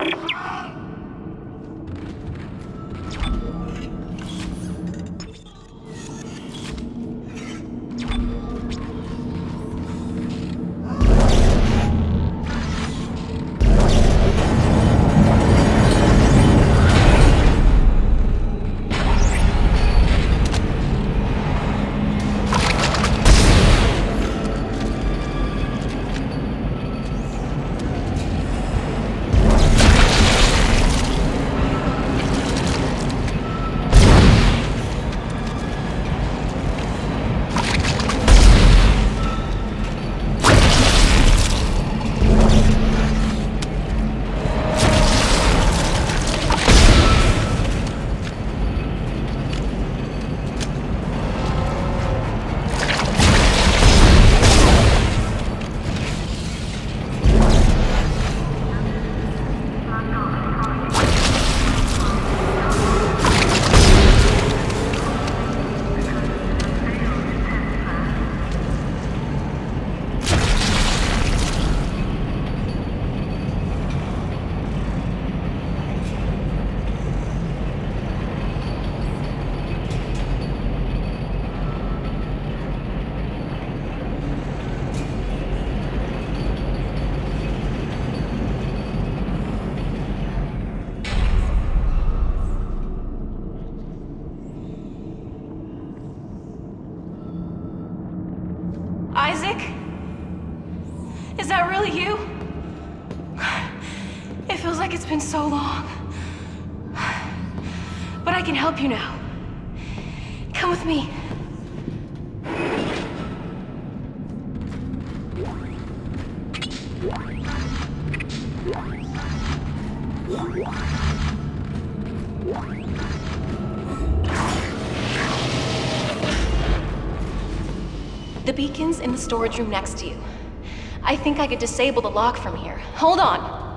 Isaac? Is that really you? It feels like it's been so long. But I can help you now. Come with me. The beacon's in the storage room next to you. I think I could disable the lock from here. Hold on.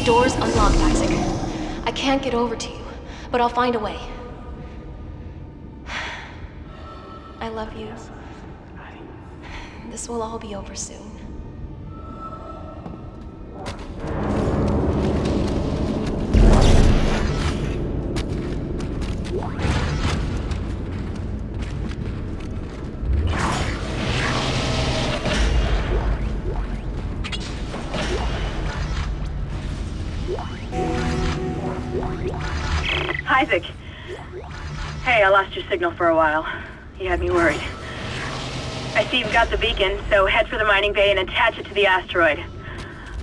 door's unlocked, Isaac. I can't get over to you, but I'll find a way. I love you. This will all be over soon. Isaac. Hey, I lost your signal for a while. You had me worried. I see you've got the beacon, so head for the mining bay and attach it to the asteroid.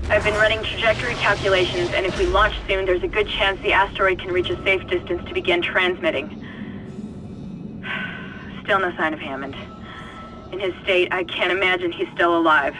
I've been running trajectory calculations, and if we launch soon, there's a good chance the asteroid can reach a safe distance to begin transmitting. Still no sign of Hammond. In his state, I can't imagine he's still alive.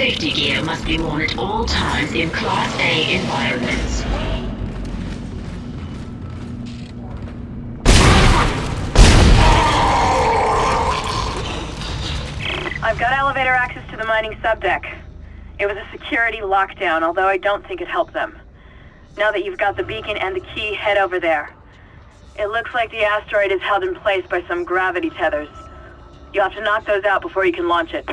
Safety gear must be worn at all times in Class A environments. I've got elevator access to the mining subdeck. It was a security lockdown, although I don't think it helped them. Now that you've got the beacon and the key, head over there. It looks like the asteroid is held in place by some gravity tethers. You'll have to knock those out before you can launch it.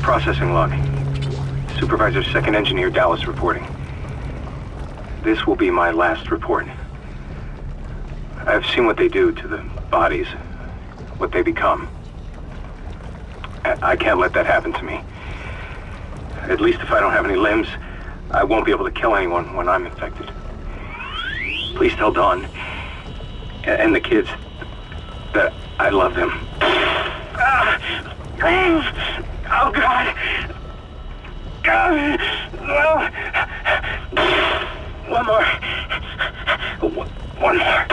Processing log. Supervisor Second Engineer Dallas reporting. This will be my last report. I've seen what they do to the bodies, what they become. I can't let that happen to me. At least if I don't have any limbs, I won't be able to kill anyone when I'm infected. Please tell Dawn and the kids that I love them. Oh, God. One more. One more.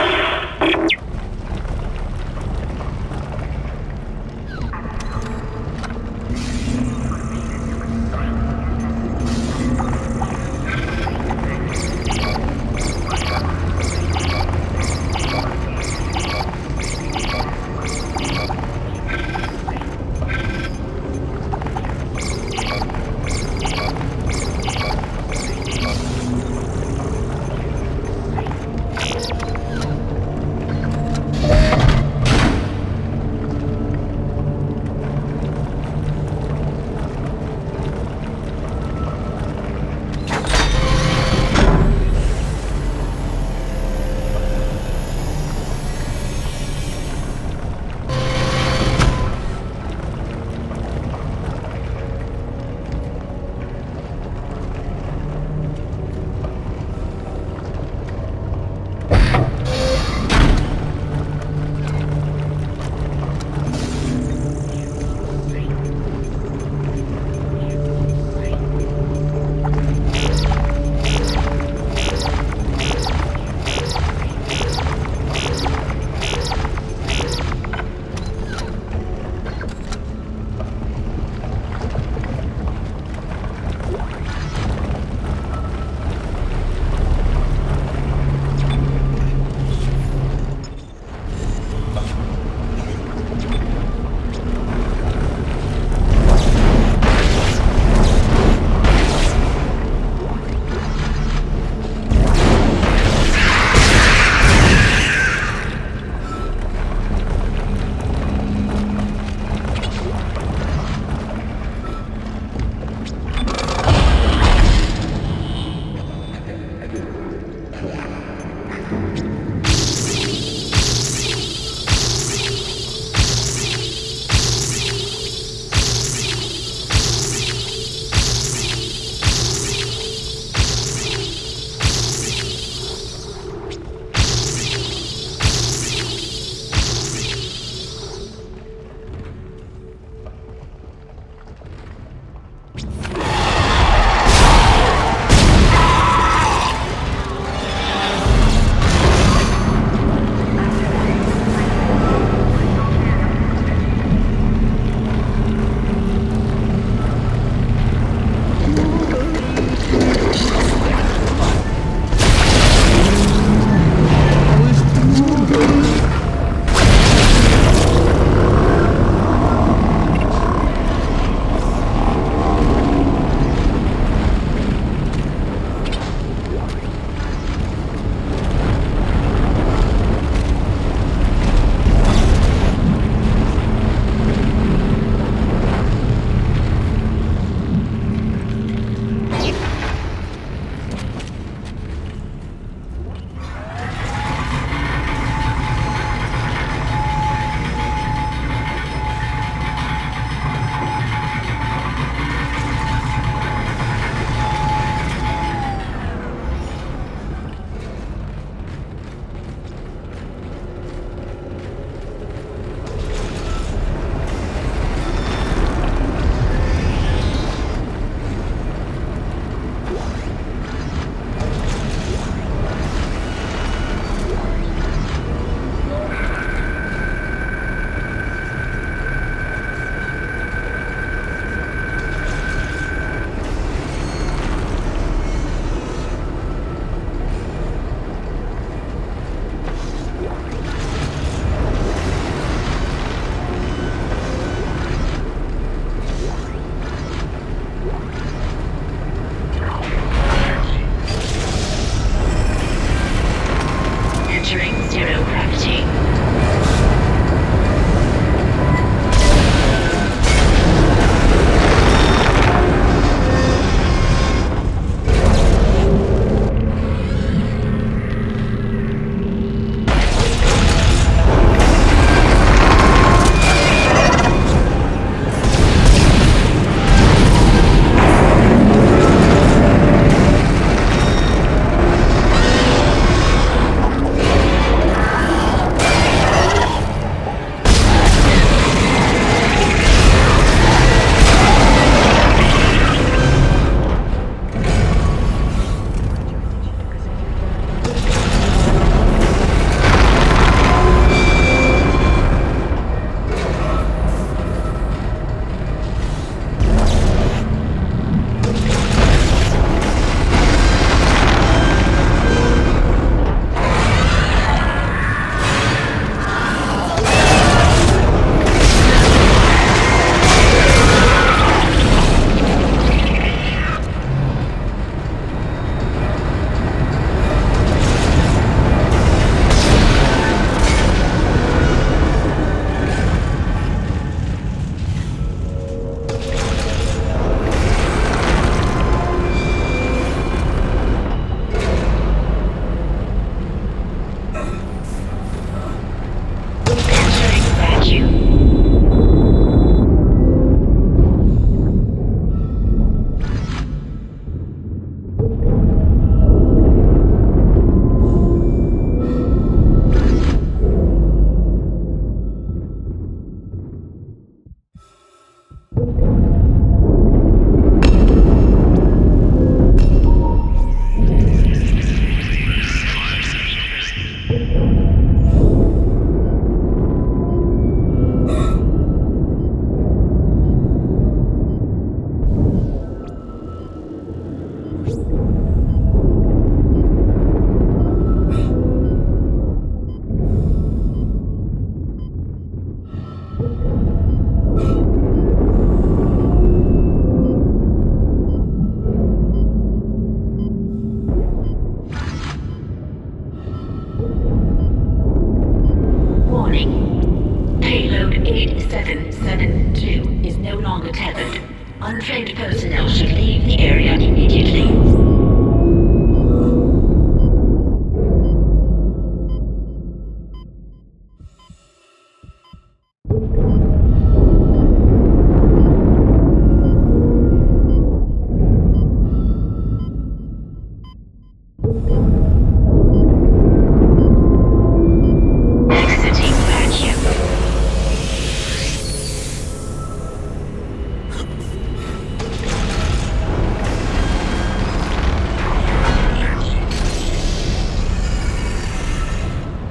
8772 is no longer tethered. Untrained personnel should leave the area immediately.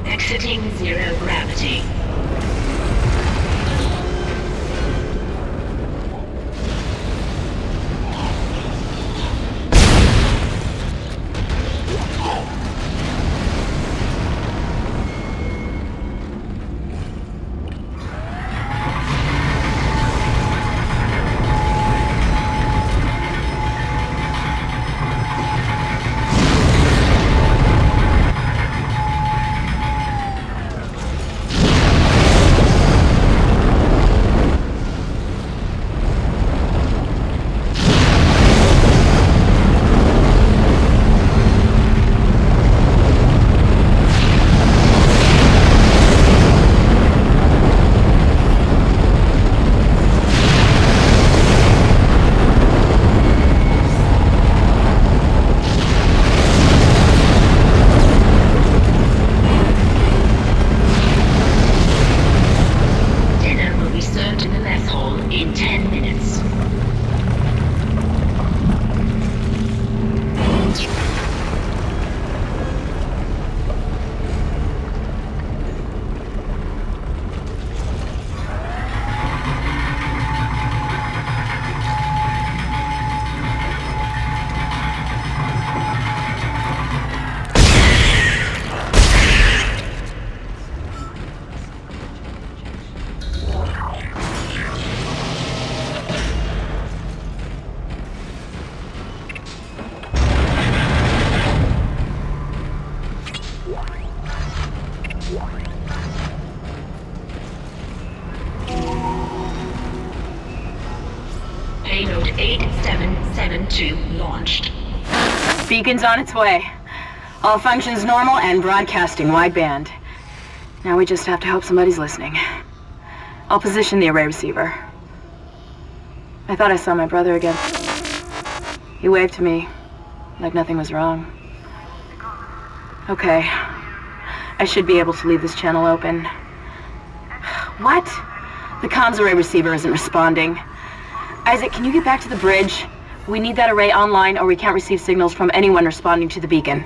Exiting zero gravity. Payload 8772 launched. Beacon's on its way. All functions normal and broadcasting wideband. Now we just have to hope somebody's listening. I'll position the array receiver. I thought I saw my brother again. He waved to me, like nothing was wrong. Okay. I should be able to leave this channel open. What? The comms array receiver isn't responding. Isaac, can you get back to the bridge? We need that array online or we can't receive signals from anyone responding to the beacon.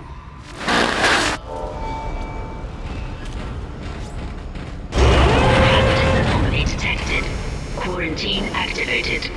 Anomaly detected. Quarantine activated.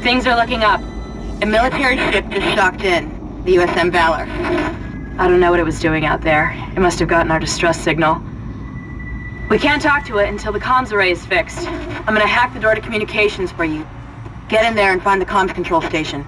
Things are looking up. A military ship just docked in. The USM Valor. I don't know what it was doing out there. It must have gotten our distress signal. We can't talk to it until the comms array is fixed. I'm gonna hack the door to communications for you. Get in there and find the comms control station.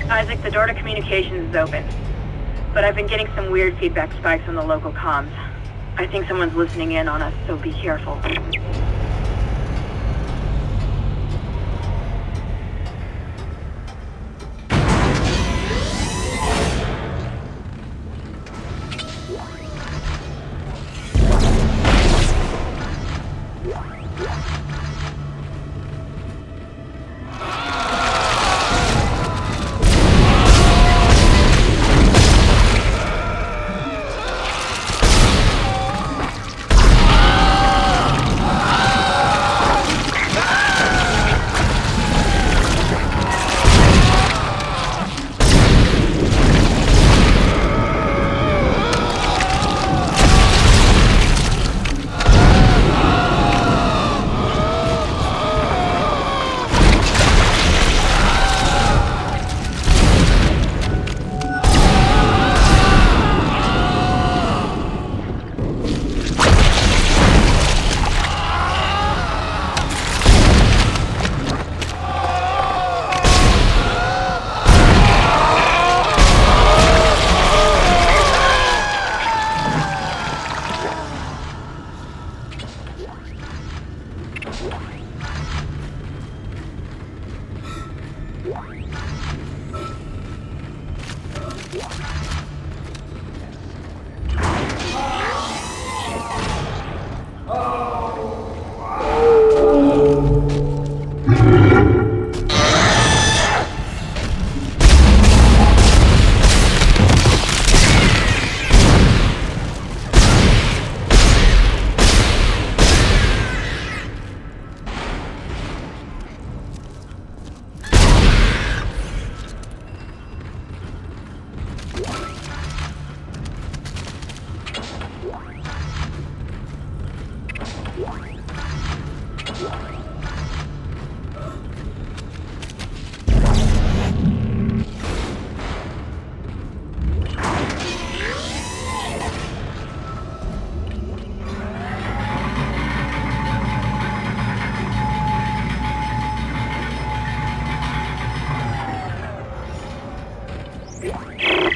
Isaac, the door to communications is open. But I've been getting some weird feedback spikes on the local comms. I think someone's listening in on us, so be careful.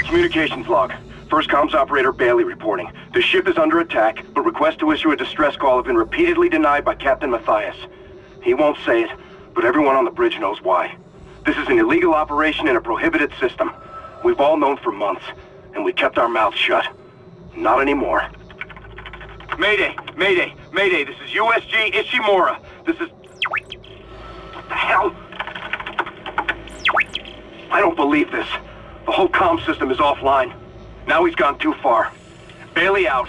Communications log. First comms operator Bailey reporting. The ship is under attack, but requests to issue a distress call have been repeatedly denied by Captain Matthias. He won't say it, but everyone on the bridge knows why. This is an illegal operation in a prohibited system. We've all known for months, and we kept our mouths shut. Not anymore. Mayday! Mayday! Mayday! This is USG Ishimura. This is... What the hell? I don't believe this. The whole comm system is offline. Now he's gone too far. Bailey out.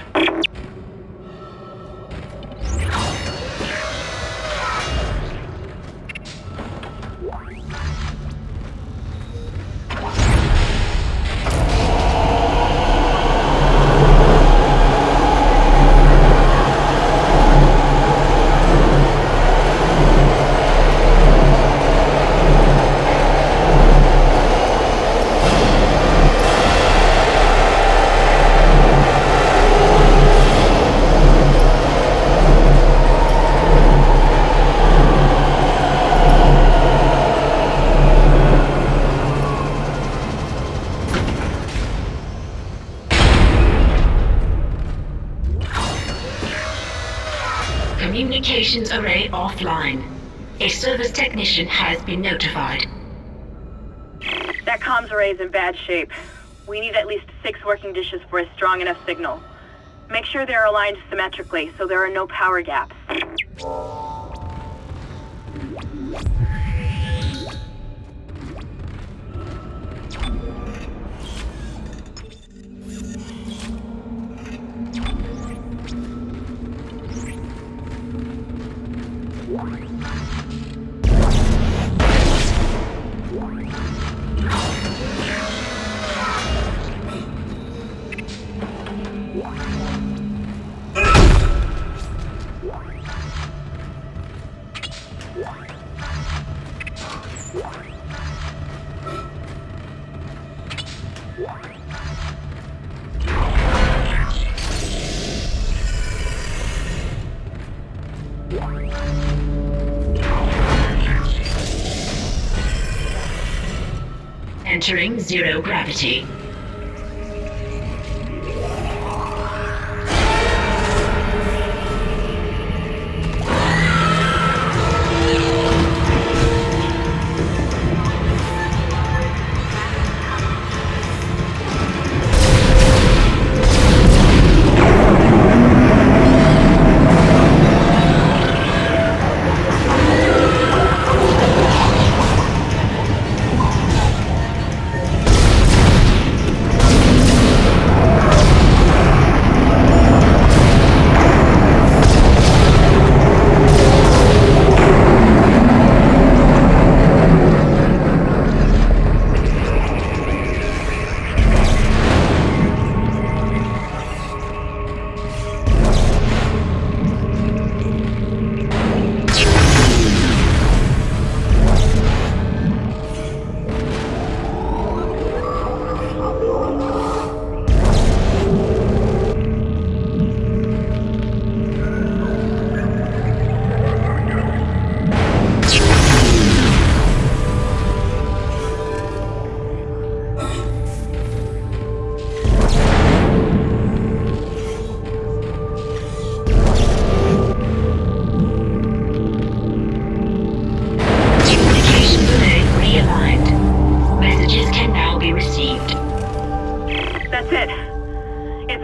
Communications array offline. A service technician has been notified. That comms array is in bad shape. We need at least 6 working dishes for a strong enough signal. Make sure they're aligned symmetrically so there are no power gaps. Entering zero gravity.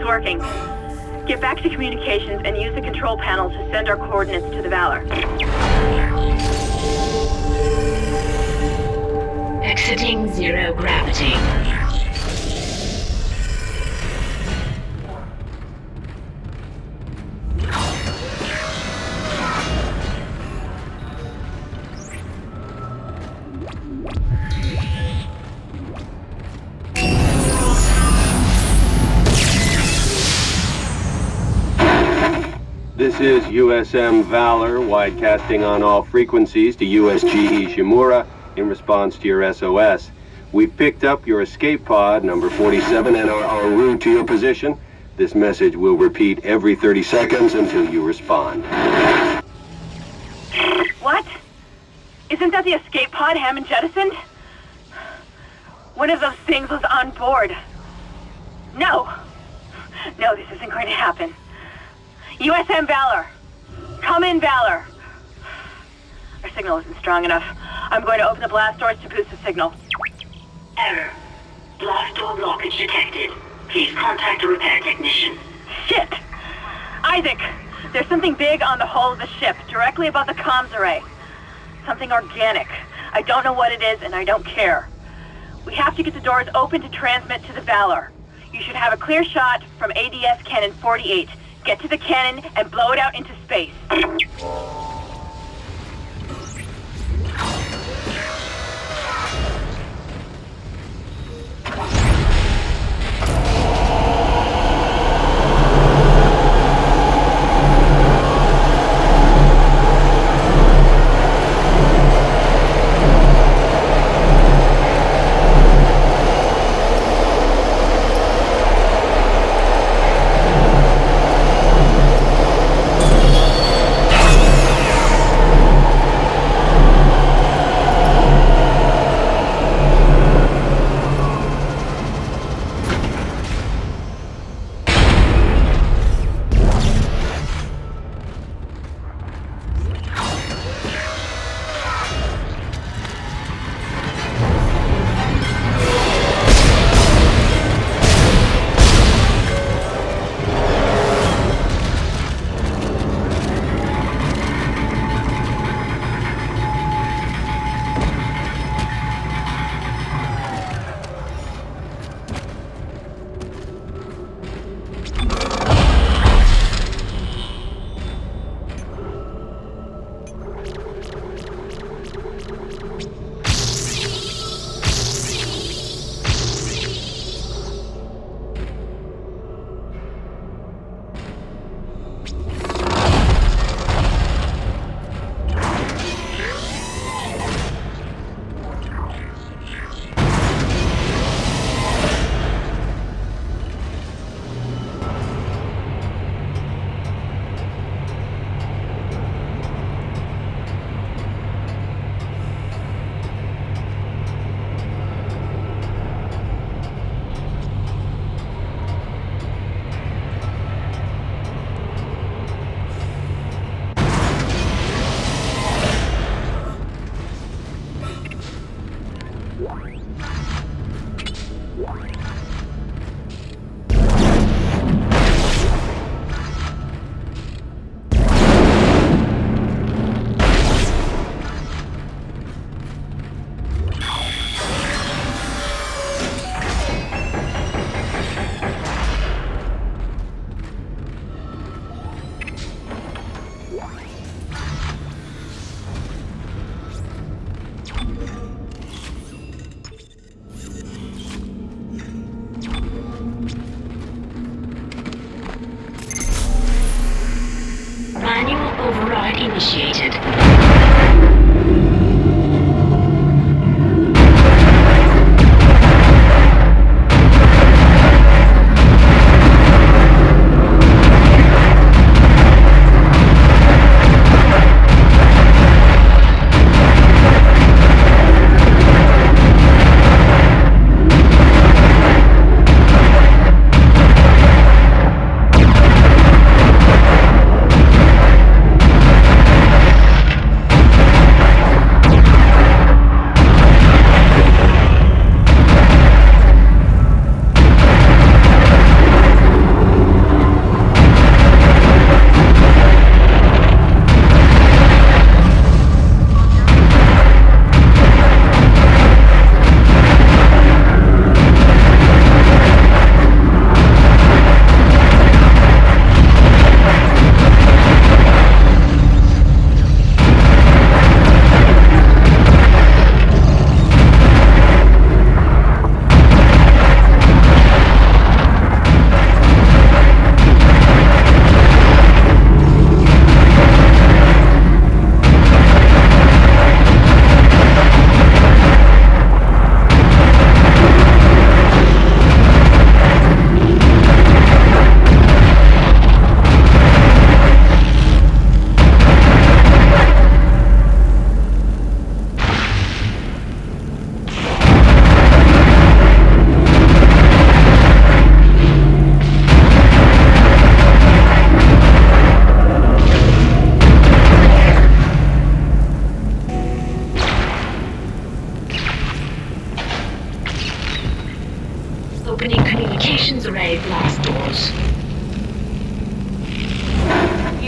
working. Get back to communications and use the control panel to send our coordinates to the Valor. Exiting zero gravity. This is USM Valor, widecasting on all frequencies to USG Ishimura in response to your SOS. We've picked up your escape pod, number 47, and are en route to your position. This message will repeat every 30 seconds until you respond. What? Isn't that the escape pod Hammond jettisoned? One of those things was on board. No! No, this isn't going to happen. USM Valor! Come in, Valor! Our signal isn't strong enough. I'm going to open the blast doors to boost the signal. Error. Blast door blockage detected. Please contact a repair technician. Shit! Isaac! There's something big on the hull of the ship, directly above the comms array. Something organic. I don't know what it is, and I don't care. We have to get the doors open to transmit to the Valor. You should have a clear shot from ADS Cannon 48. Get to the cannon and blow it out into space. Override initiated.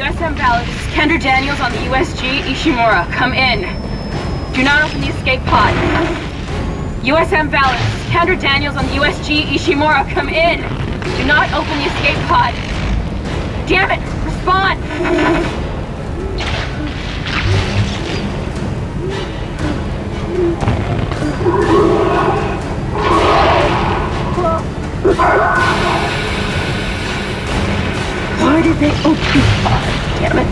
USM Valor, this is Kendra Daniels on the USG Ishimura. Come in. Do not open the escape pod. USM Valor, this is Kendra Daniels on the USG Ishimura. Come in. Do not open the escape pod. Damn it! Respond! Why did they open the pod? Damn it.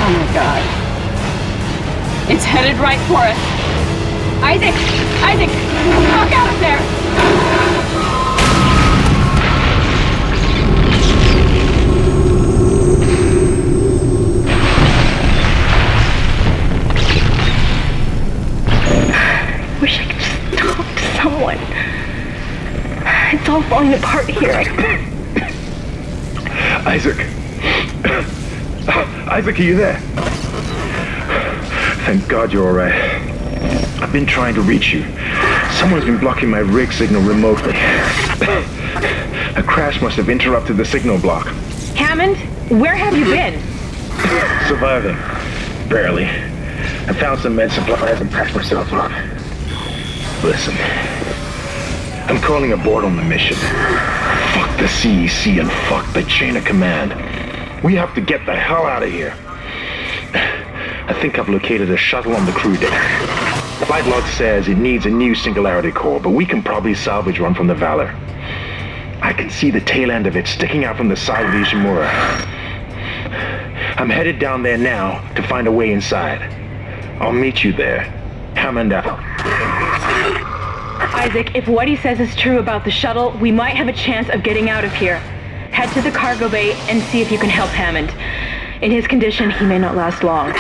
Oh my god. It's headed right for us. Isaac! Isaac! Walk out of there! Wish I could just talk to someone. It's all falling apart here. Isaac. Isaac, are you there? Thank God you're alright. I've been trying to reach you. Someone's been blocking my rig signal remotely. A crash must have interrupted the signal block. Hammond, where have you been? Surviving. Barely. I found some med supplies and patched myself up. Listen. I'm calling aboard on the mission. Fuck the CEC and fuck the chain of command. We have to get the hell out of here. I think I've located a shuttle on the crew deck. Flight log says it needs a new singularity core, but we can probably salvage one from the Valor. I can see the tail end of it sticking out from the side of the Ishimura. I'm headed down there now to find a way inside. I'll meet you there. Hammond out. Isaac, if what he says is true about the shuttle, we might have a chance of getting out of here. Head to the cargo bay and see if you can help Hammond. In his condition, he may not last long.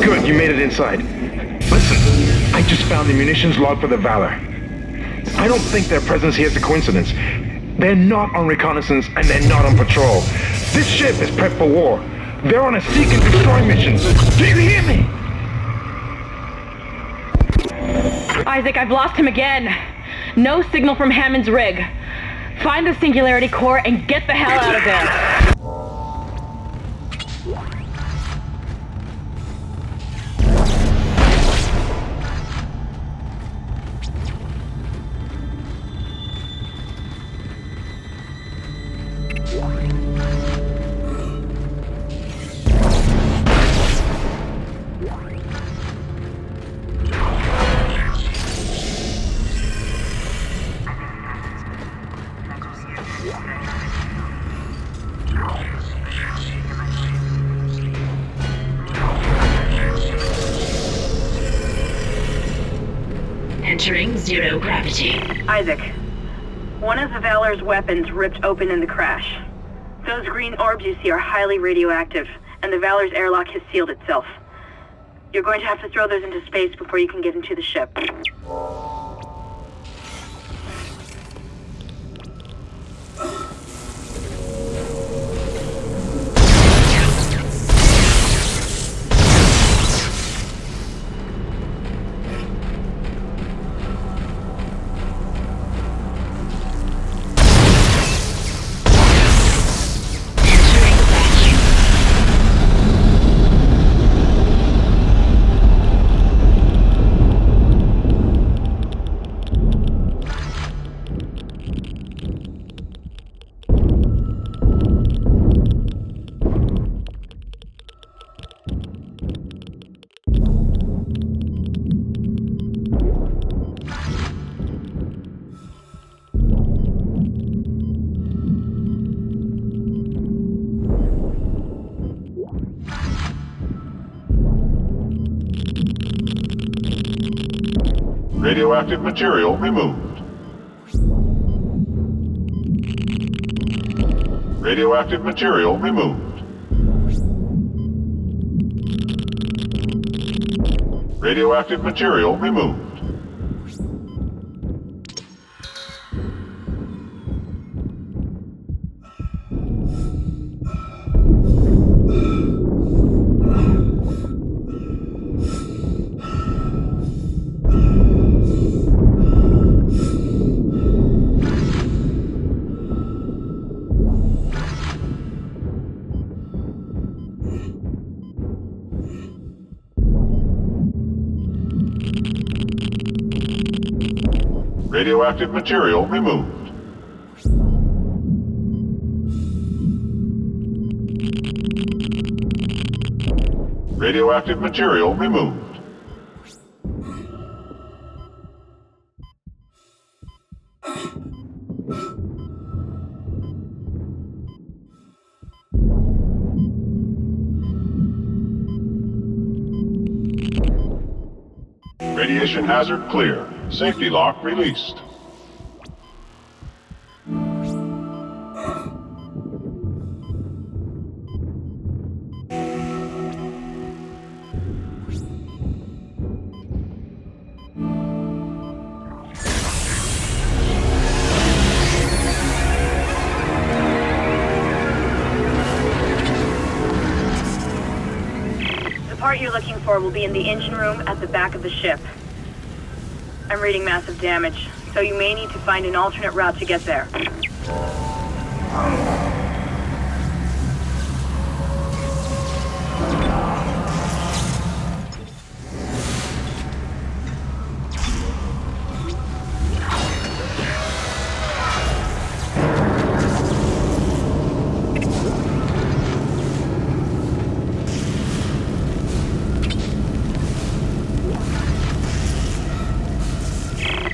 Good, you made it inside. Listen, I just found the munitions log for the Valor. I don't think their presence here is a coincidence. They're not on reconnaissance and they're not on patrol. This ship is prepped for war. They're on a seek and destroy mission. Do you hear me? Isaac, I've lost him again. No signal from Hammond's rig. Find the Singularity Core and get the hell out of there. Entering zero gravity. Isaac, one of the Valor's weapons ripped open in the crash. Those green orbs you see are highly radioactive, and the Valor's airlock has sealed itself. You're going to have to throw those into space before you can get into the ship. Radioactive material removed. Radioactive material removed. Radioactive material removed. Radioactive material removed. Radioactive material removed. Radiation hazard clear. Safety lock released. The part you're looking for will be in the engine room at the back of the ship. I'm reading massive damage, so you may need to find an alternate route to get there.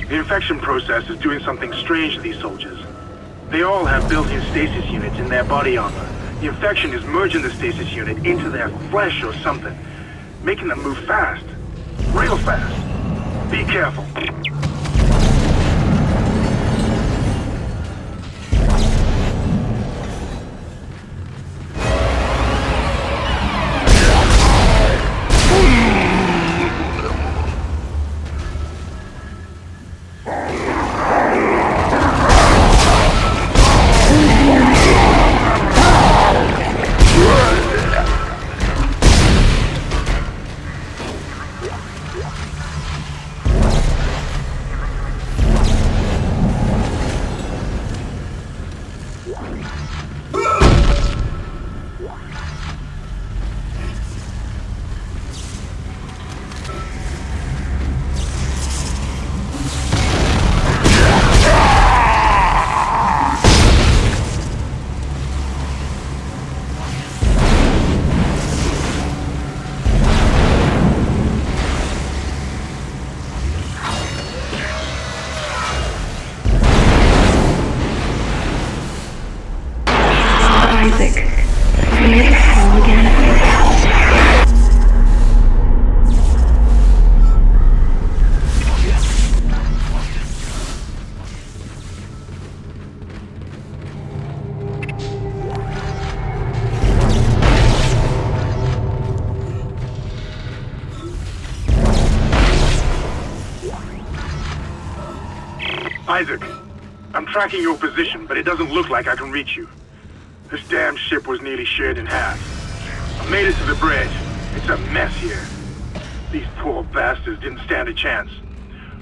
The infection process is doing something strange to these soldiers. They all have built-in stasis units in their body armor. The infection is merging the stasis unit into their flesh or something, making them move fast. Real fast. Be careful. Isaac, I'm tracking your position, but it doesn't look like I can reach you. This damn ship was nearly shared in half. I made it to the bridge. It's a mess here. These poor bastards didn't stand a chance.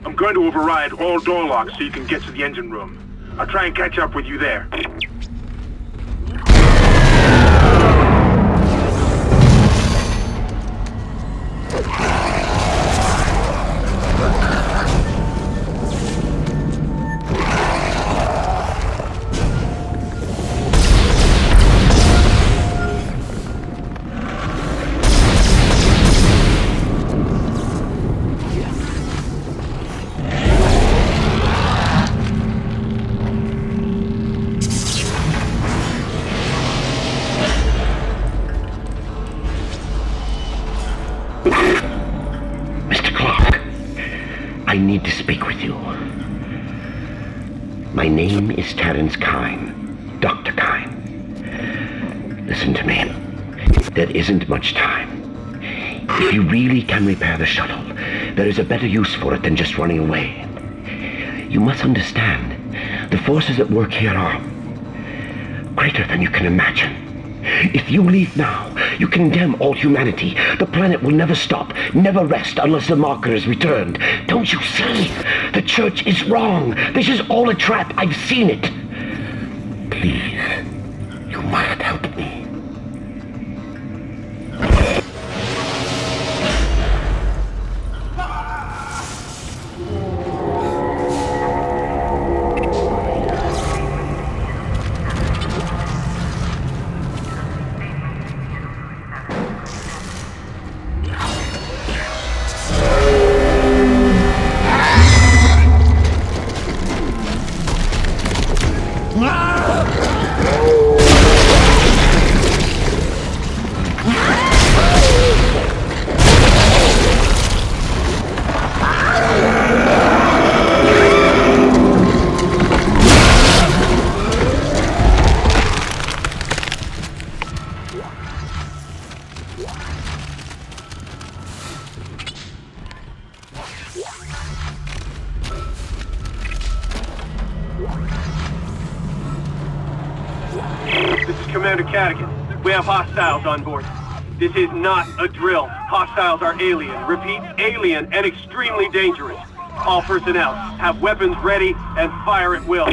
I'm going to override all door locks so you can get to the engine room. I'll try and catch up with you there. I need to speak with you. My name is Terrence Kine, Dr. Kine. Listen to me. There isn't much time. If you really can repair the shuttle, there is a better use for it than just running away. You must understand, the forces at work here are greater than you can imagine. If you leave now, you condemn all humanity. The planet will never stop, never rest unless the marker is returned. Don't you see? The church is wrong. This is all a trap. I've seen it. Please, you must help me. We have hostiles on board. This is not a drill. Hostiles are alien. Repeat, alien and extremely dangerous. All personnel, have weapons ready and fire at will.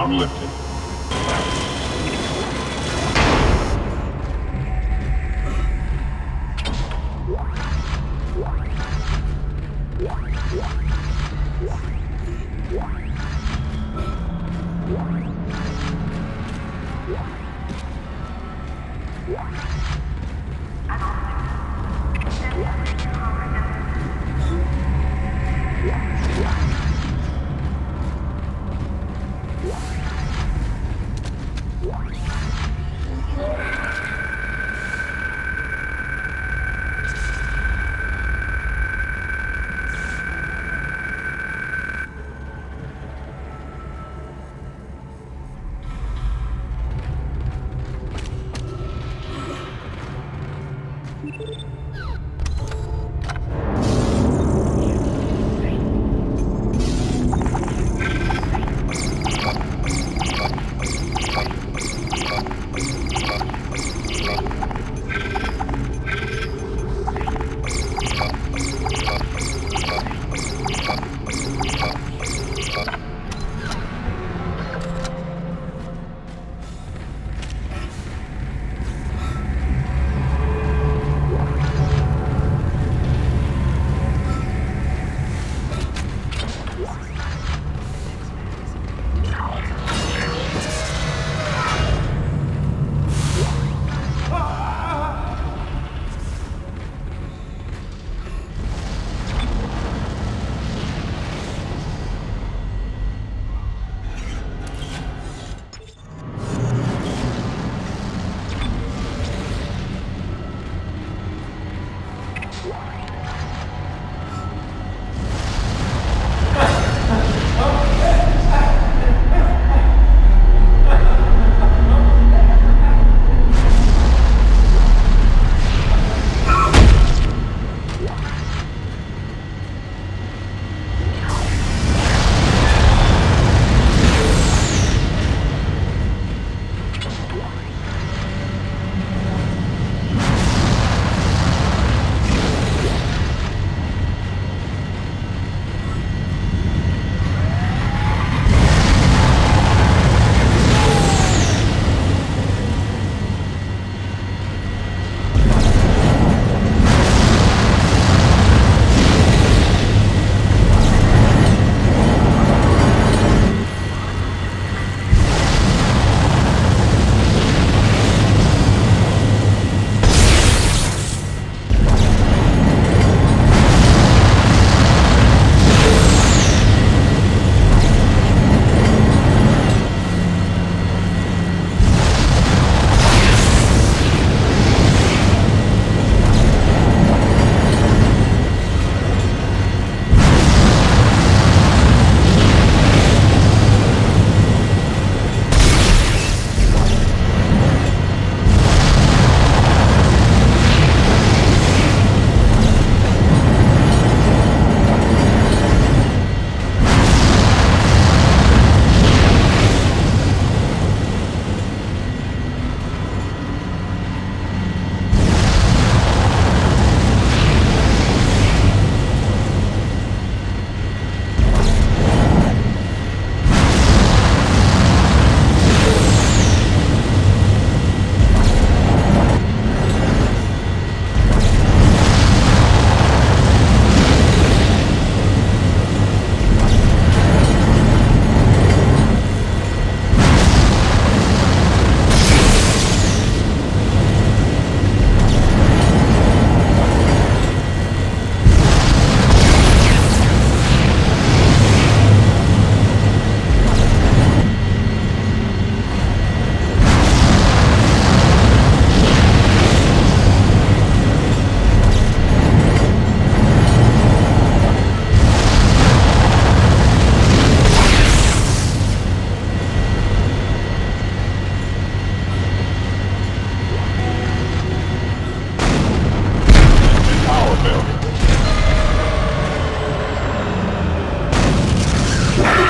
alarm lifted.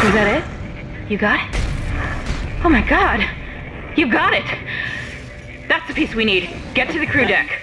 Is that it? You got it? Oh my god! You got it! That's the piece we need. Get to the crew deck.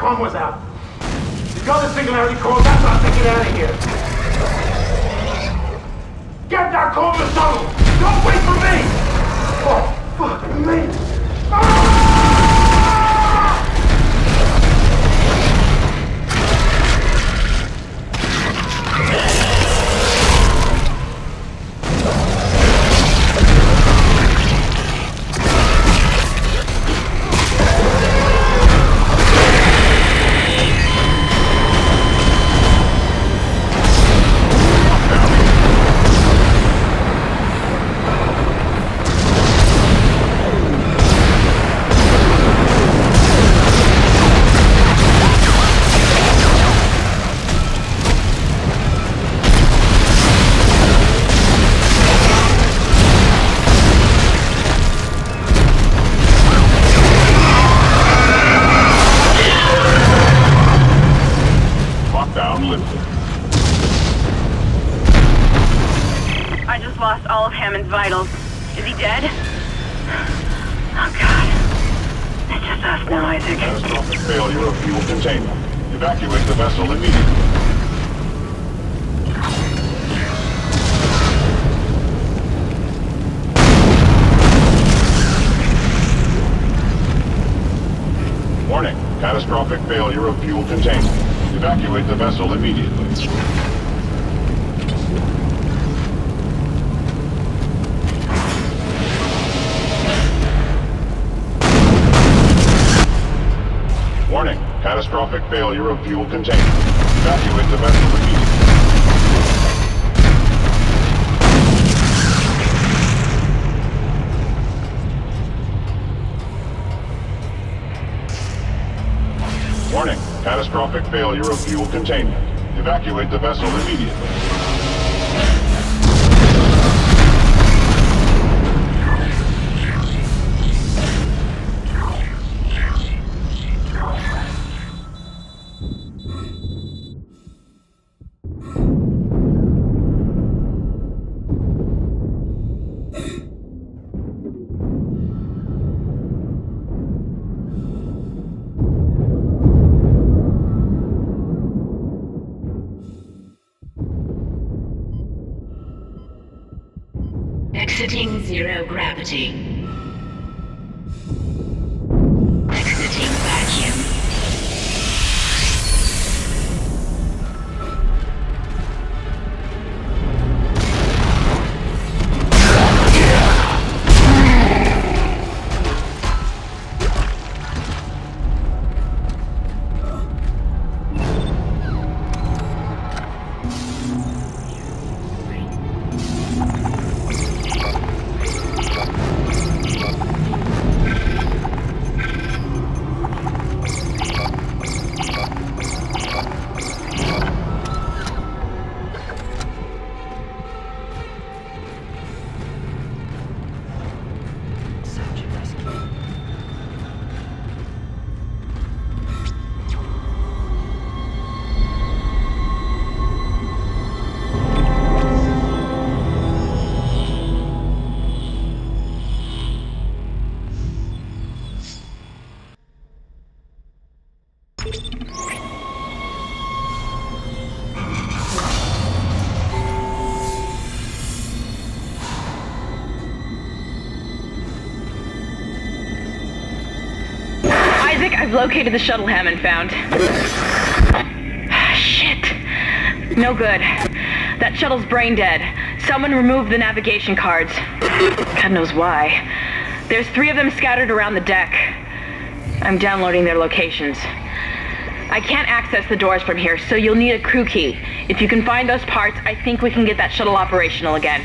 comm was out. You got the singularity core, that's not taking out of here. Get that core to the tunnel! Don't wait for me! Oh, fuck me! I just lost all of Hammond's vitals. Is he dead? Oh, God. It's just us now, Isaac. Catastrophic failure of fuel containment. Evacuate the vessel immediately. Warning. Catastrophic failure of fuel containment. Evacuate the vessel immediately. Warning. Catastrophic failure of fuel containment. Evacuate the vessel immediately. Warning. Catastrophic failure of fuel containment. Evacuate the vessel immediately. Exiting zero gravity. Exiting vacuum. I've located the shuttle Hammond found. Shit. No good. That shuttle's brain dead. Someone removed the navigation cards. God knows why. There's 3 of them scattered around the deck. I'm downloading their locations. I can't access the doors from here, so you'll need a crew key. If you can find those parts, I think we can get that shuttle operational again.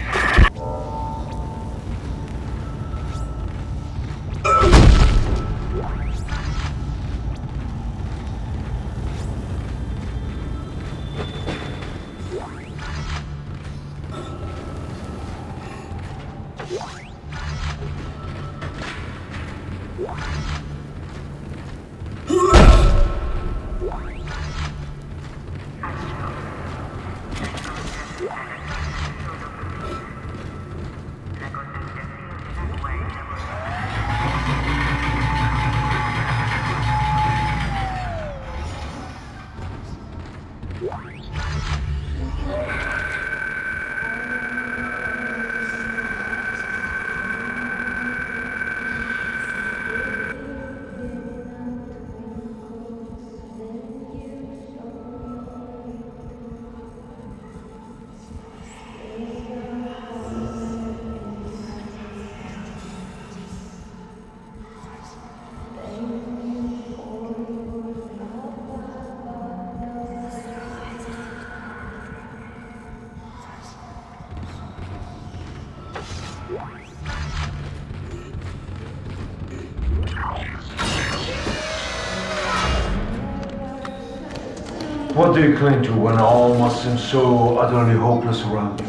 What do you cling to when all must seem so utterly hopeless around you?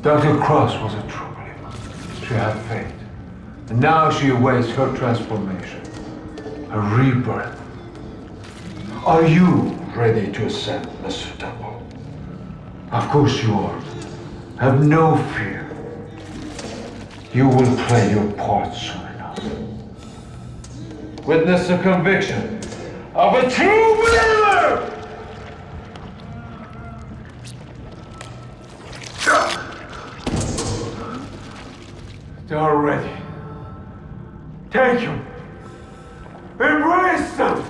Dr. Cross was a true believer. She had faith. And now she awaits her transformation, her rebirth. Are you ready to ascend, Mr. Temple? Of course you are. Have no fear. You will play your part soon enough. Witness the conviction of a true believer! They are ready. Take them. Embrace them.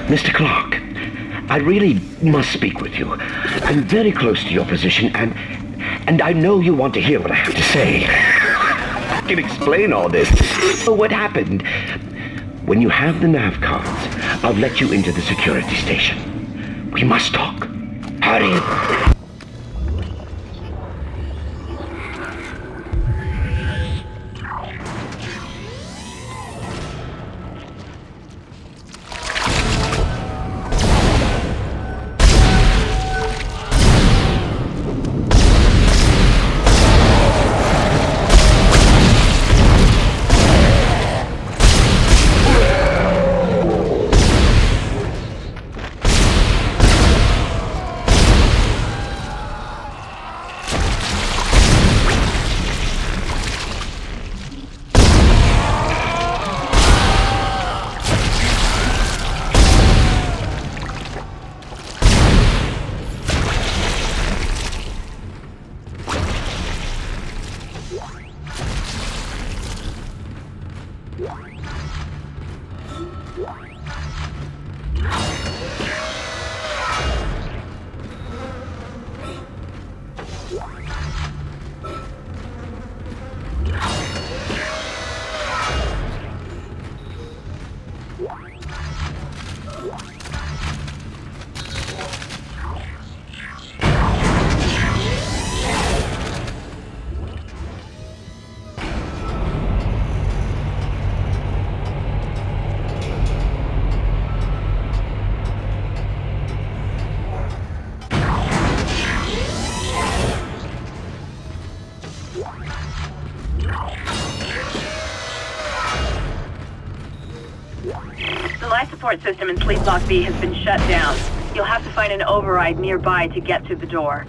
Mr. Clark, I really must speak with you. I'm very close to your position, and I know you want to hear what I have to say. I can explain all this. So what happened? When you have the nav cards, I'll let you into the security station. We must talk. Hurry. transport system in Fleet Block B has been shut down. You'll have to find an override nearby to get to the door.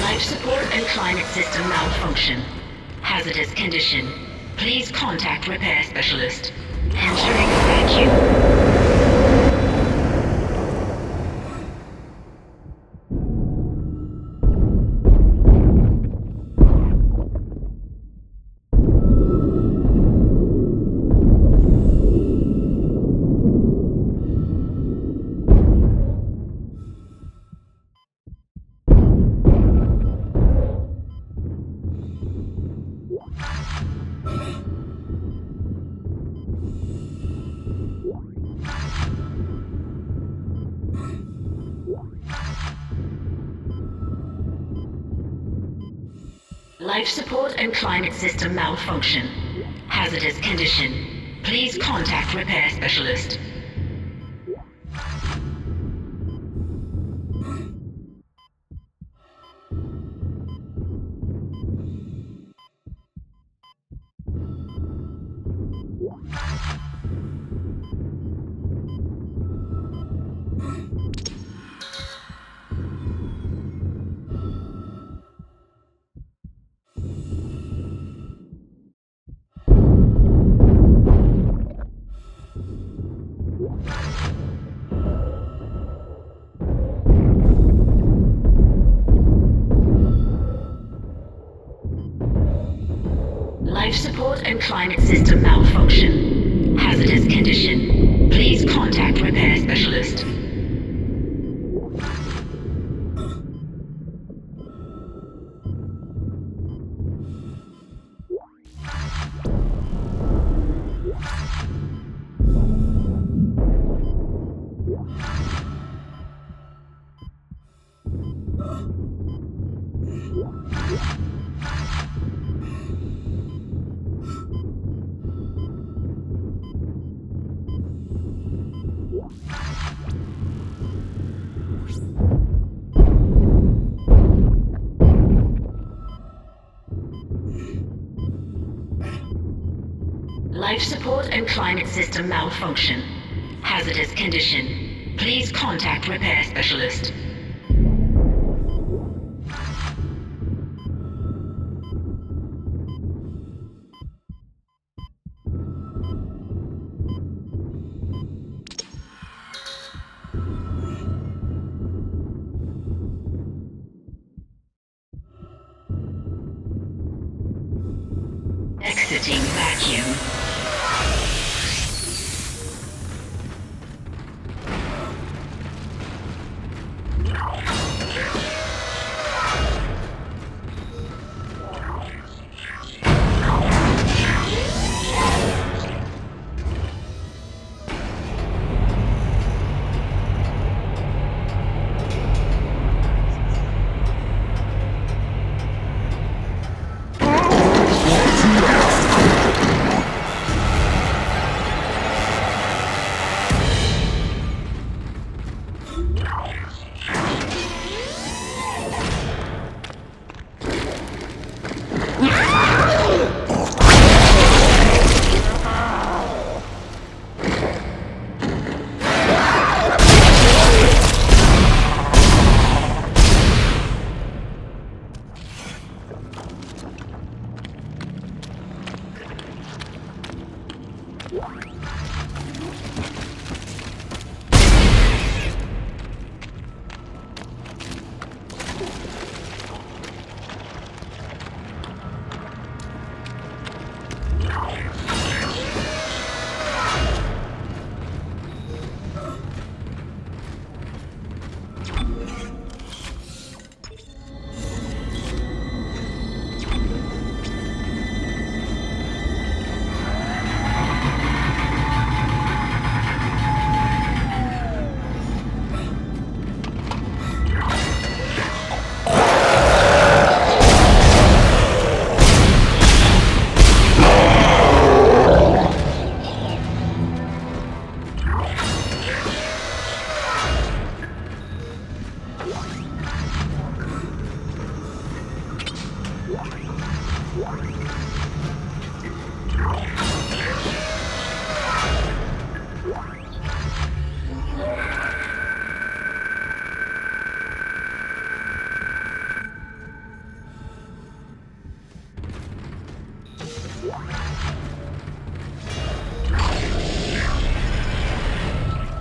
Life support and climate system malfunction. Hazardous condition. Please contact repair specialist. Entering vacuum. Life support and climate system malfunction. Hazardous condition. Please contact repair specialist. Life support and climate system malfunction. Hazardous condition. Please contact repair specialist. Life support and climate system malfunction. Hazardous condition. Please contact repair specialist. Exiting vacuum.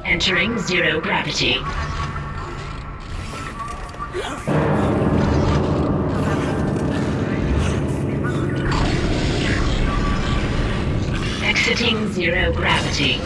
Entering zero gravity. Exiting zero gravity.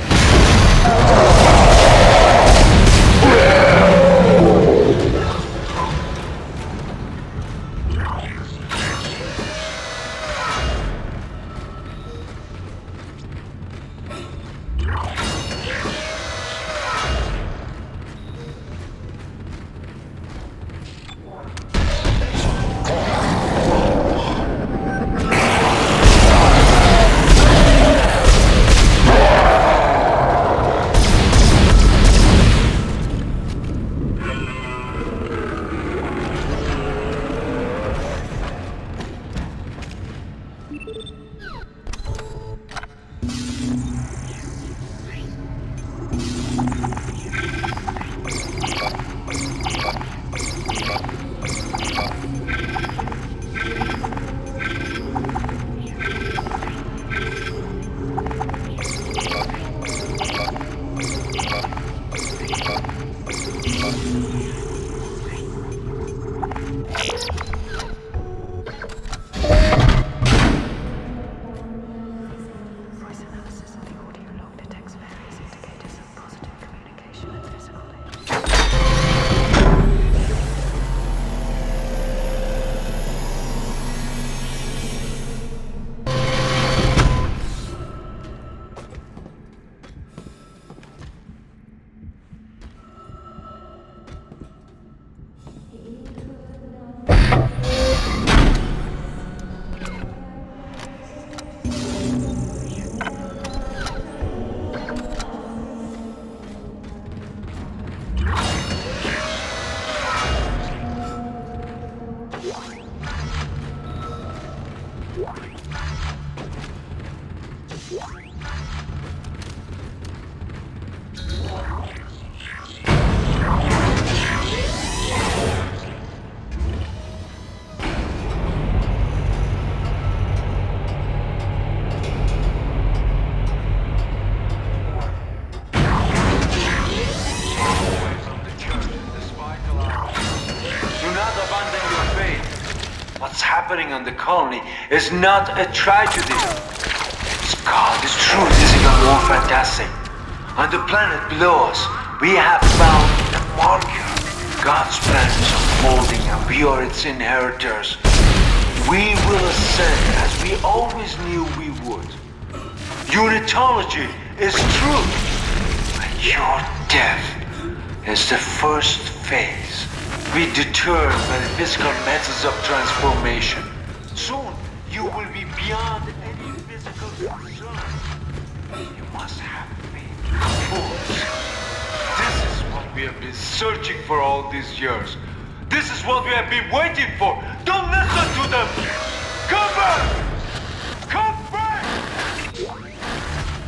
On the colony is not a tragedy. God, this truth is even more fantastic. On the planet below us, we have found a marker. God's plan is unfolding and we are its inheritors. We will ascend as we always knew we would. Unitology is truth. And your death is the first phase. We deterred by the physical methods of transformation. Soon, you will be beyond any physical concern. You must have me. Fools. This is what we have been searching for all these years. This is what we have been waiting for. Don't listen to them! Come back! Come back!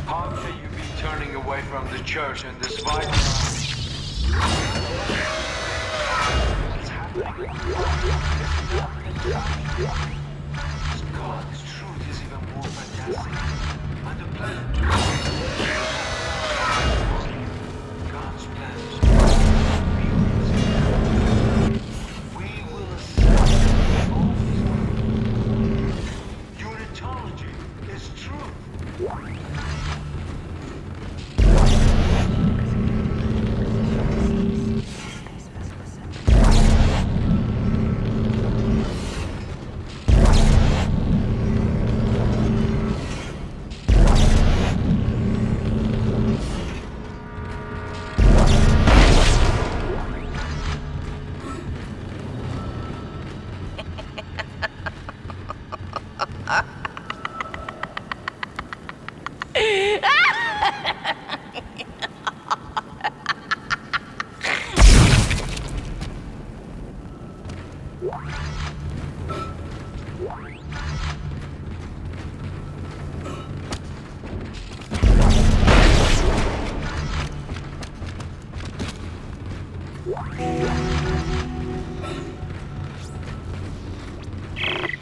How can you be turning away from the church and this vital? God's truth is even more fantastic. On the planet.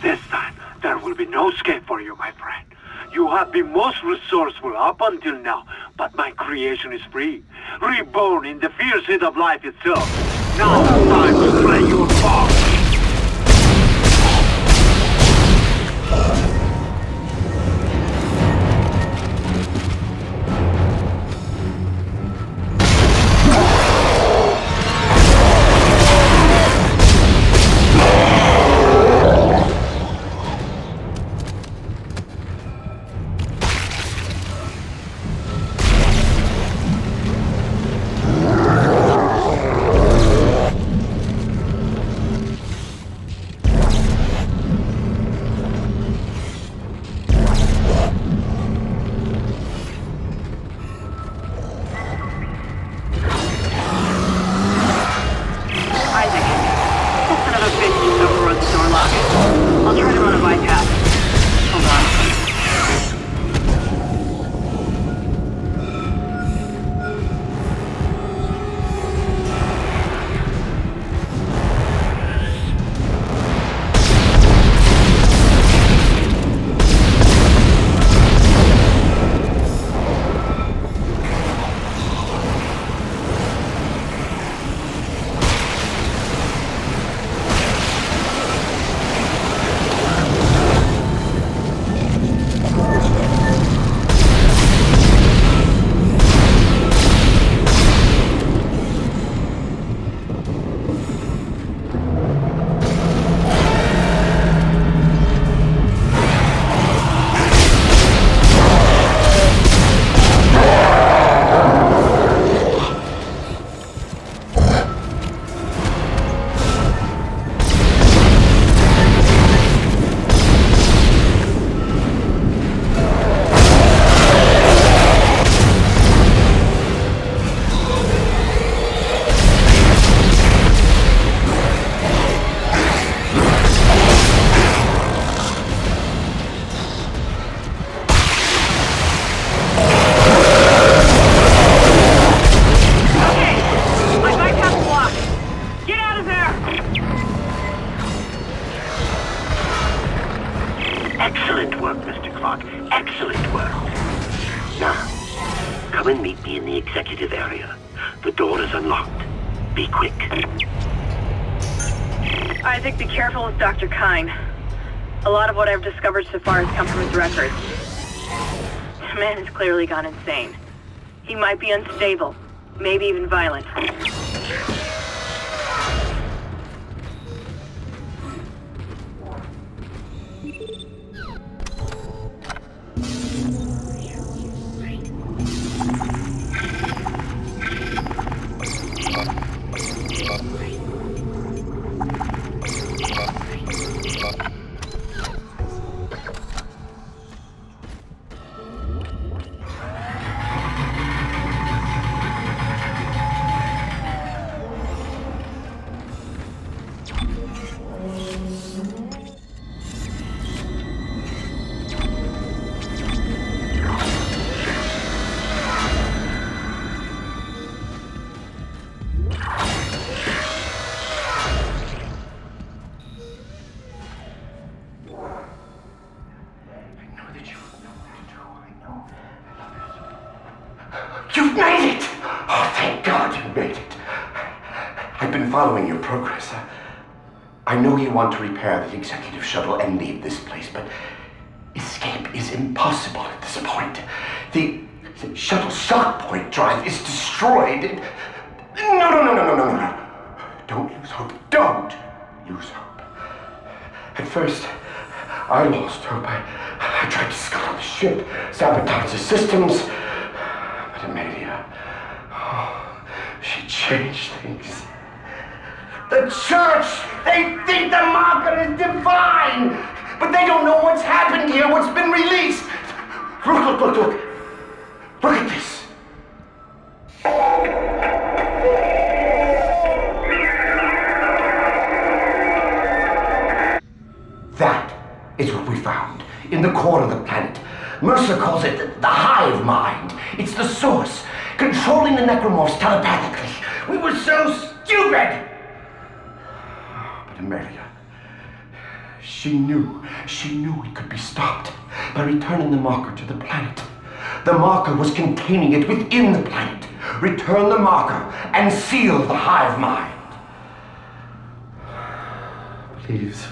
This time, there will be no escape for you, my friend. You have been most resourceful up until now, but my creation is free, reborn in the fierce heat of life itself. Now it's time to play your part. Excellent work, Mr. Clark. Excellent work. Now, come and meet me in the executive area. The door is unlocked. Be quick. Isaac, be careful with Dr. Kine. A lot of what I've discovered so far has come from his records. The man has clearly gone insane. He might be unstable, maybe even violent. You've made it! Oh, thank God you made it. I've been following your progress. I know you want to repair the executive shuttle and leave this place, but escape is impossible at this this point. The shuttle shock point drive is destroyed. No. Don't lose hope. Don't lose hope. At first, I lost hope. I tried to scuttle the ship, sabotage the systems. But Amelia, she changed things. The church, they think the marker is divine, but they don't know what's happened here, what's been released. Look. Look at this. That is what we found in the core of the planet. Mercer calls it the hive mind. It's the source, controlling the necromorphs telepathically. We were so stupid! But Amelia, she knew it could be stopped by returning the marker to the planet. The marker was containing it within the planet. Return the marker and seal the hive mind. Please.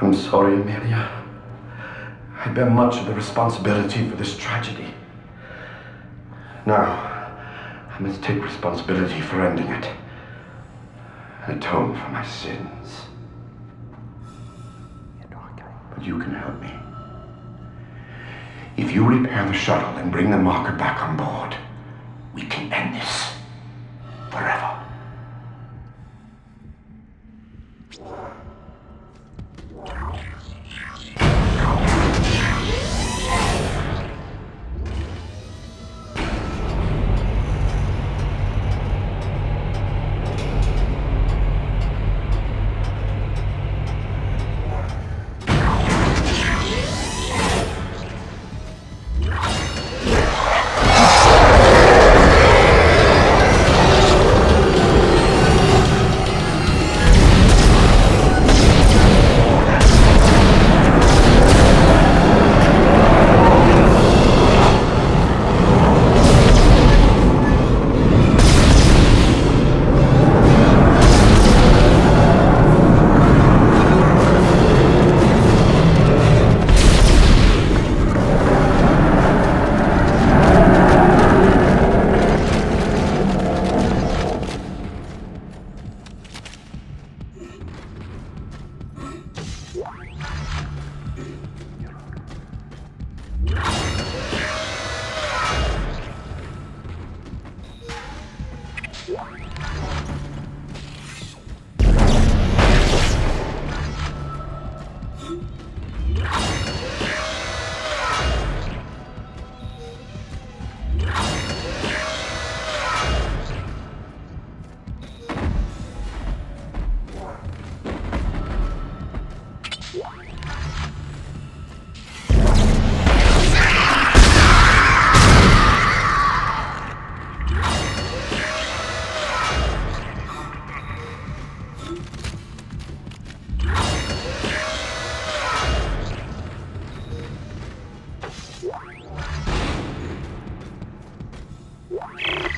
I'm sorry, Amelia. I bear much of the responsibility for this tragedy. Now, I must take responsibility for ending it. Atone for my sins. But you can help me. If you repair the shuttle and bring the marker back on board, we can end this forever.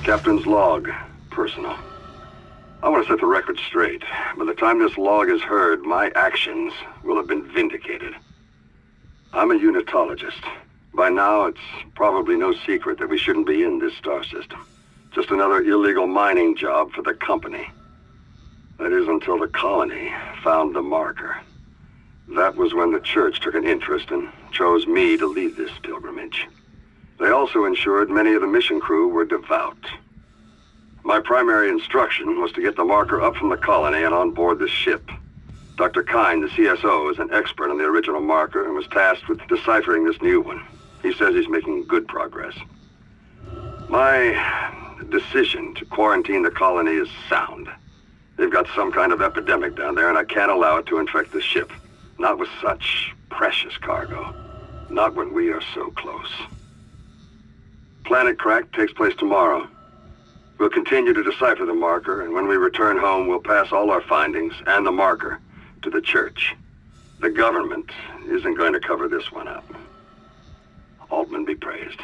Captain's log, personal. I want to set the record straight. By the time this log is heard, my actions will have been vindicated. I'm a unitologist. By now, it's probably no secret that we shouldn't be in this star system. Just another illegal mining job for the company. That is until the colony found the marker. That was when the church took an interest and chose me to lead this pilgrimage. They also ensured many of the mission crew were devout. My primary instruction was to get the marker up from the colony and on board the ship. Dr. Kine, the CSO, is an expert on the original marker and was tasked with deciphering this new one. He says he's making good progress. My decision to quarantine the colony is sound. They've got some kind of epidemic down there, and I can't allow it to infect the ship. Not with such precious cargo. Not when we are so close. Planet Crack takes place tomorrow. We'll continue to decipher the marker, and when we return home, we'll pass all our findings and the marker to the church. The government isn't going to cover this one up. Altman be praised.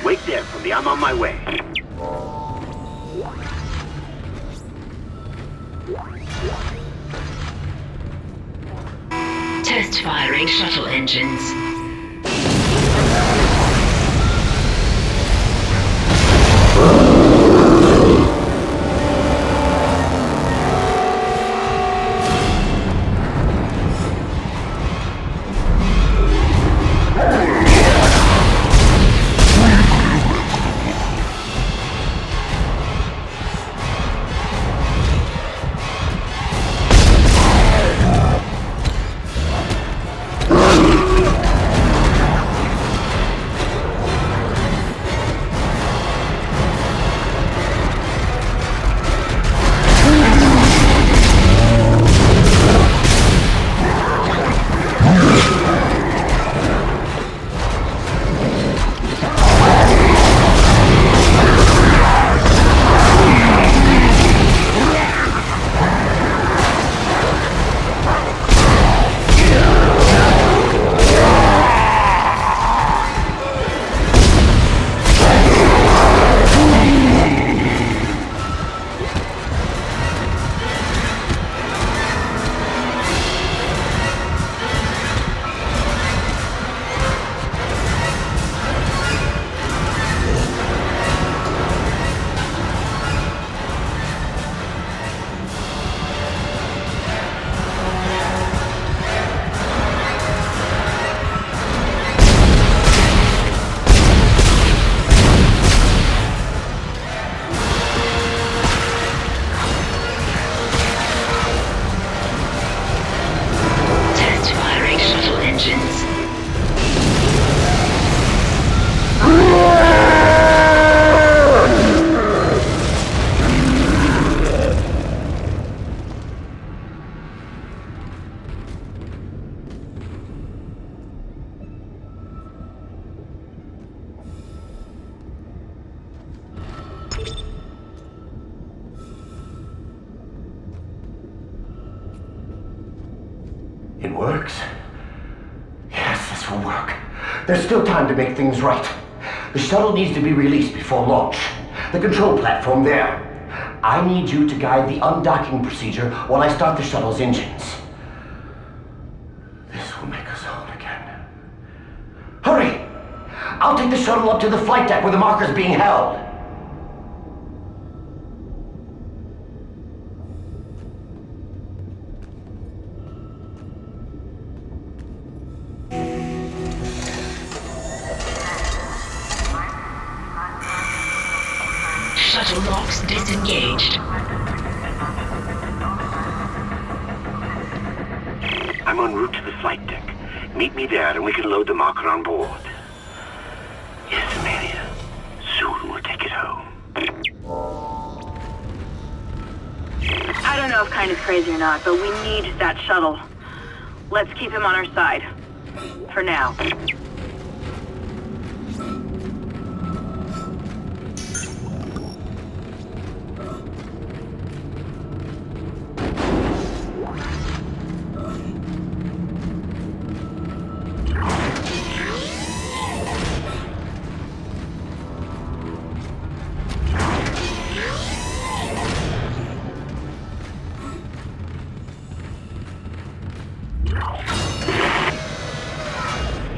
Wait there for me. I'm on my way. Test firing shuttle engines. It works? Yes, this will work. There's still time to make things right. The shuttle needs to be released before launch. The control platform there. I need you to guide the undocking procedure while I start the shuttle's engines. This will make us whole again. Hurry! I'll take the shuttle up to the flight deck where the marker's being held. Shuttle locks disengaged. I'm en route to the flight deck. Meet me there and we can load the marker on board. Yes, Amelia. Soon we'll take it home. I don't know if Kine is crazy or not, but we need that shuttle. Let's keep him on our side. For now.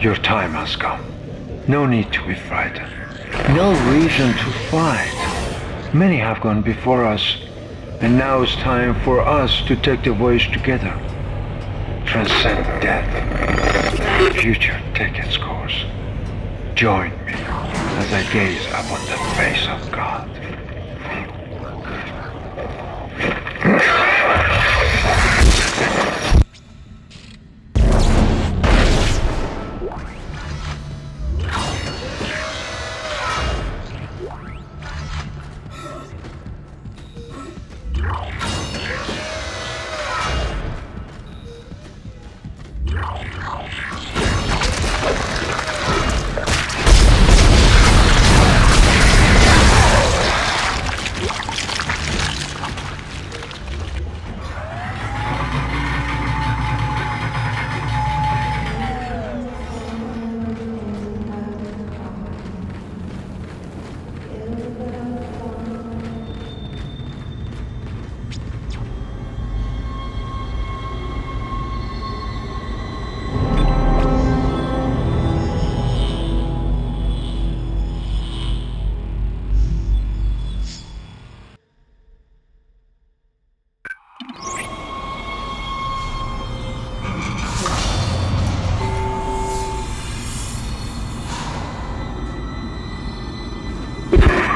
Your time has come. No need to be frightened. No reason to fight. Many have gone before us, and now it's time for us to take the voyage together. Transcend death. Future take its course. Join me as I gaze upon the face of God.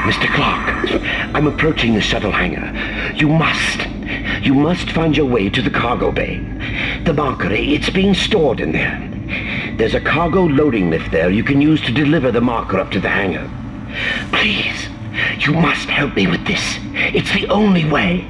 Mr. Clark, I'm approaching the shuttle hangar. You must find your way to the cargo bay. The marker, it's being stored in there. There's a cargo loading lift there you can use to deliver the marker up to the hangar. Please, you must help me with this. It's the only way.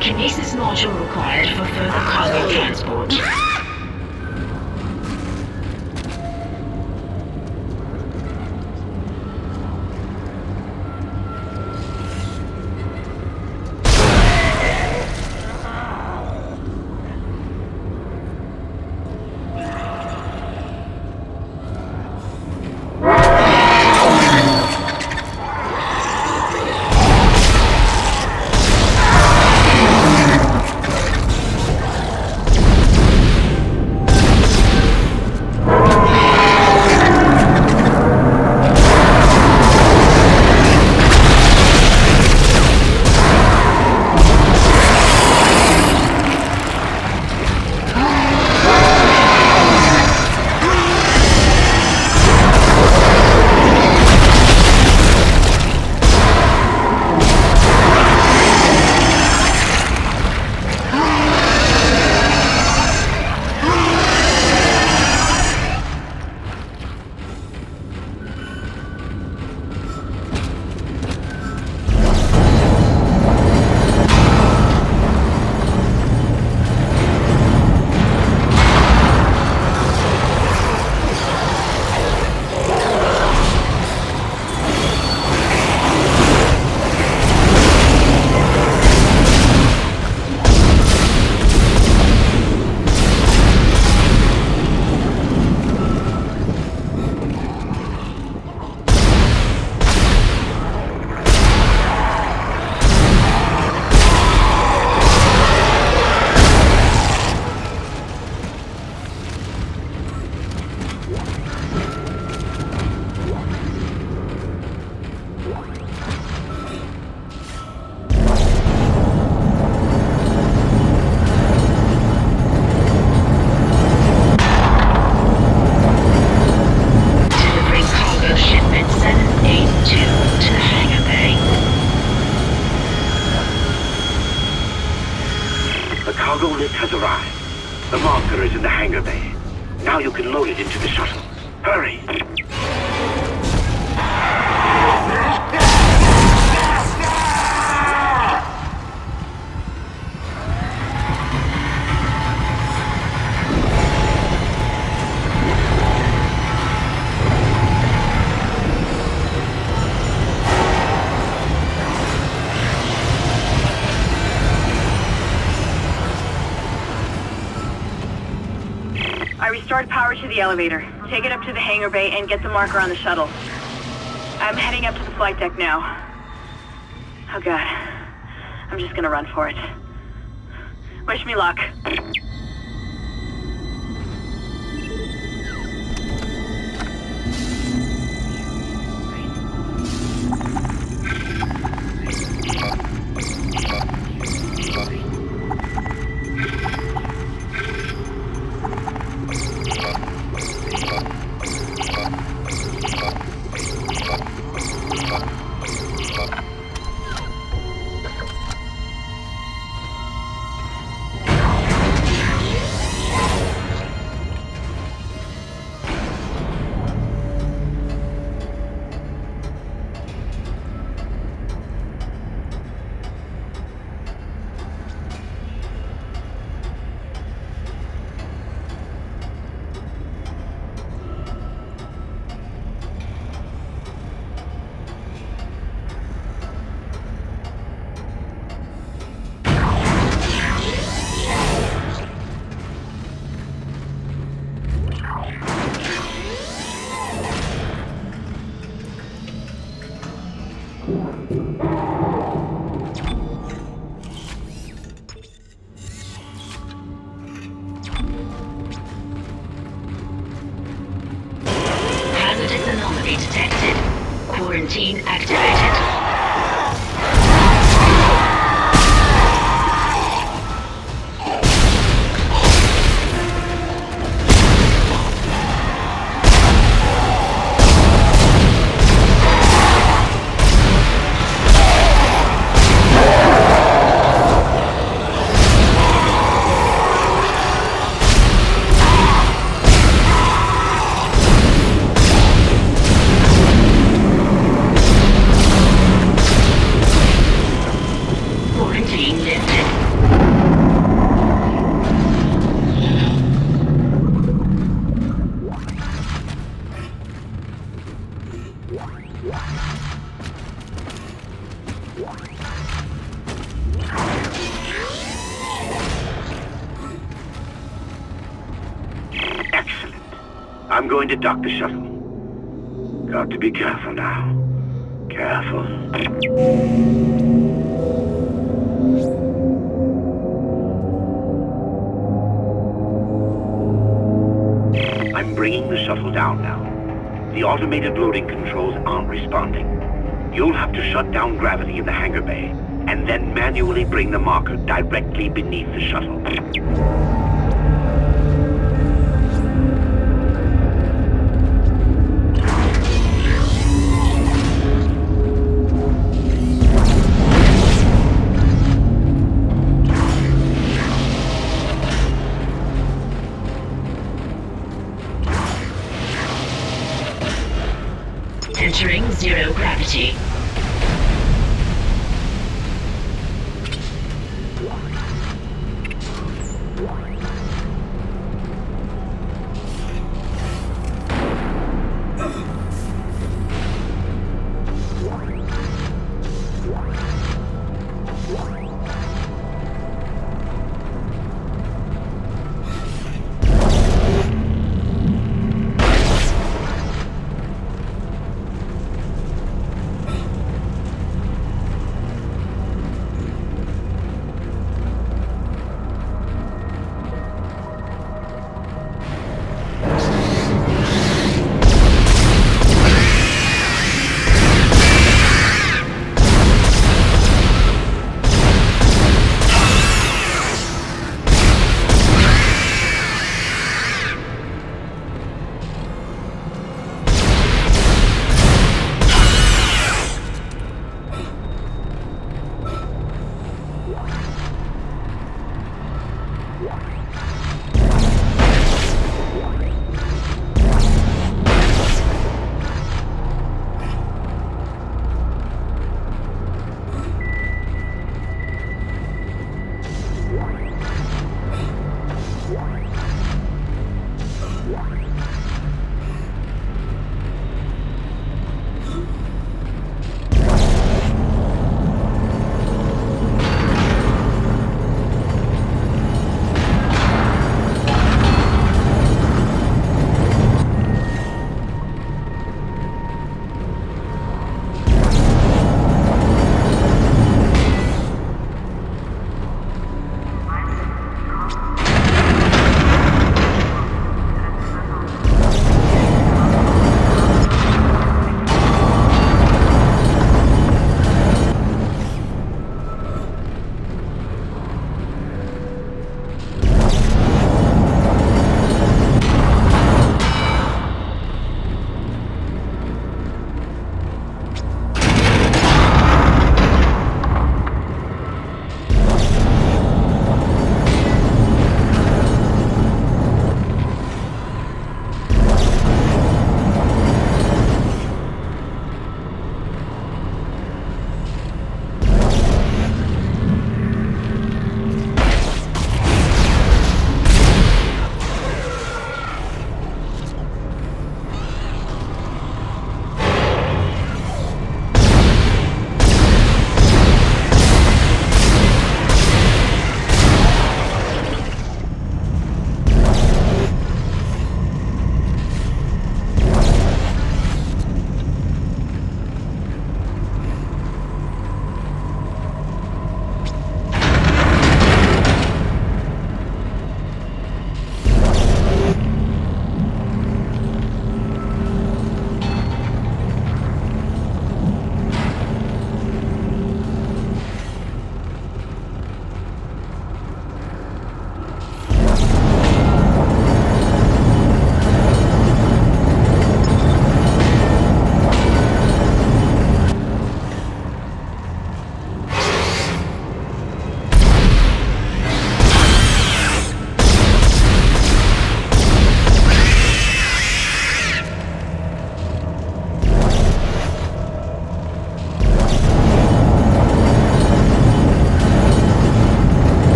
Kinesis module fuel required for further cargo transport. Restart power to the elevator. Take it up to the hangar bay and get the marker on the shuttle. I'm heading up to the flight deck now. Oh god. I'm just gonna run for it. Wish me luck. Anomaly detected. Quarantine activated. I'm going to dock the shuttle. Got to be careful now. Careful. I'm bringing the shuttle down now. The automated loading controls aren't responding. You'll have to shut down gravity in the hangar bay, and then manually bring the marker directly beneath the shuttle. Entering zero gravity.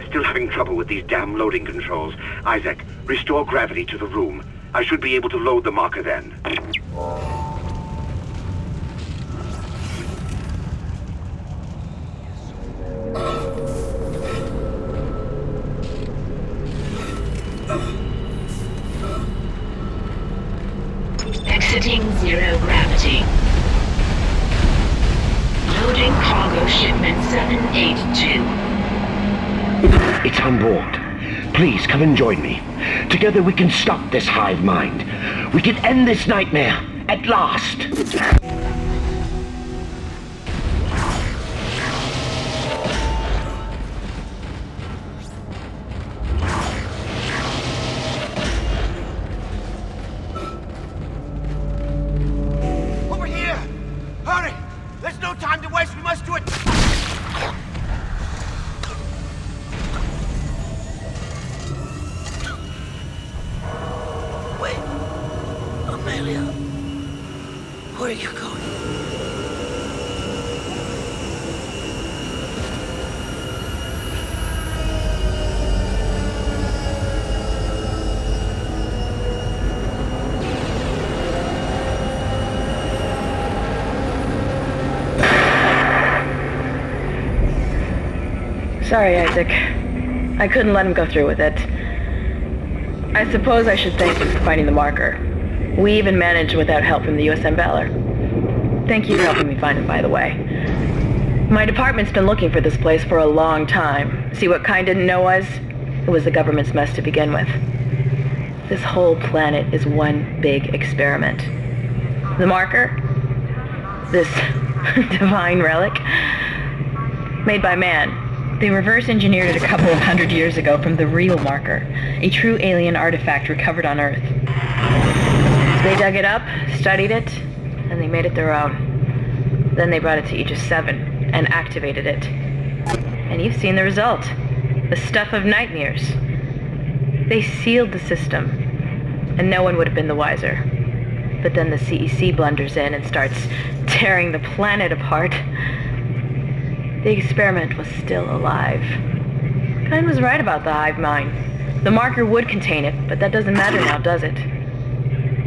Still having trouble with these damn loading controls. Isaac, restore gravity to the room. I should be able to load the marker then. Exiting zero gravity. Loading cargo shipment 782. It's on board. Please come and join me. Together we can stop this hive mind. We can end this nightmare at last. Over here! Hurry! There's no time to waste. We must do it. Wait. Amelia. Where are you going? Sorry, Isaac. I couldn't let him go through with it. I suppose I should thank you for finding the marker. We even managed without help from the USM Valor. Thank you for helping me find it, by the way. My department's been looking for this place for a long time. See what Kind didn't know was? It was the government's mess to begin with. This whole planet is one big experiment. The marker? This divine relic? Made by man. They reverse engineered it a couple of 100 years ago from the real marker, a true alien artifact recovered on Earth. They dug it up, studied it, and they made it their own. Then they brought it to Aegis 7 and activated it. And you've seen the result. The stuff of nightmares. They sealed the system, and no one would have been the wiser. But then the CEC blunders in and starts tearing the planet apart. The experiment was still alive. Kind was right about the hive mind. The marker would contain it, but that doesn't matter now, does it?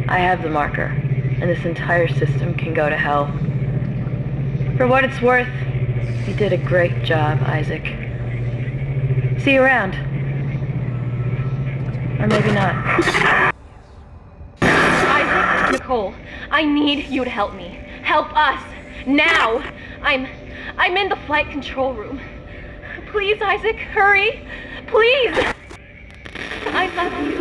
I have the marker, and this entire system can go to hell. For what it's worth, you did a great job, Isaac. See you around. Or maybe not. Isaac, Nicole, I need you to help me. Help us. Now. I'm in the flight control room. Please, Isaac, hurry. Please. I love you.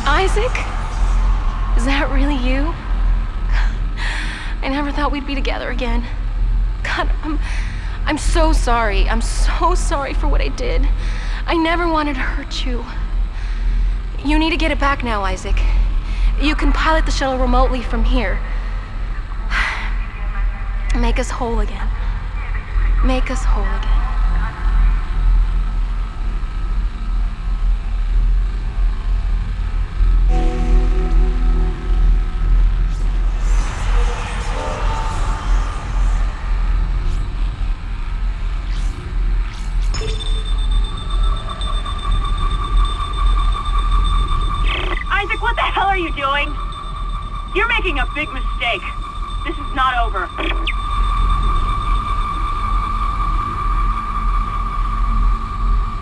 Isaac? Is that really you? I never thought we'd be together again. God, I'm so sorry. I'm so sorry for what I did. I never wanted to hurt you. You need to get it back now, Isaac. You can pilot the shuttle remotely from here. Make us whole again. Make us whole again.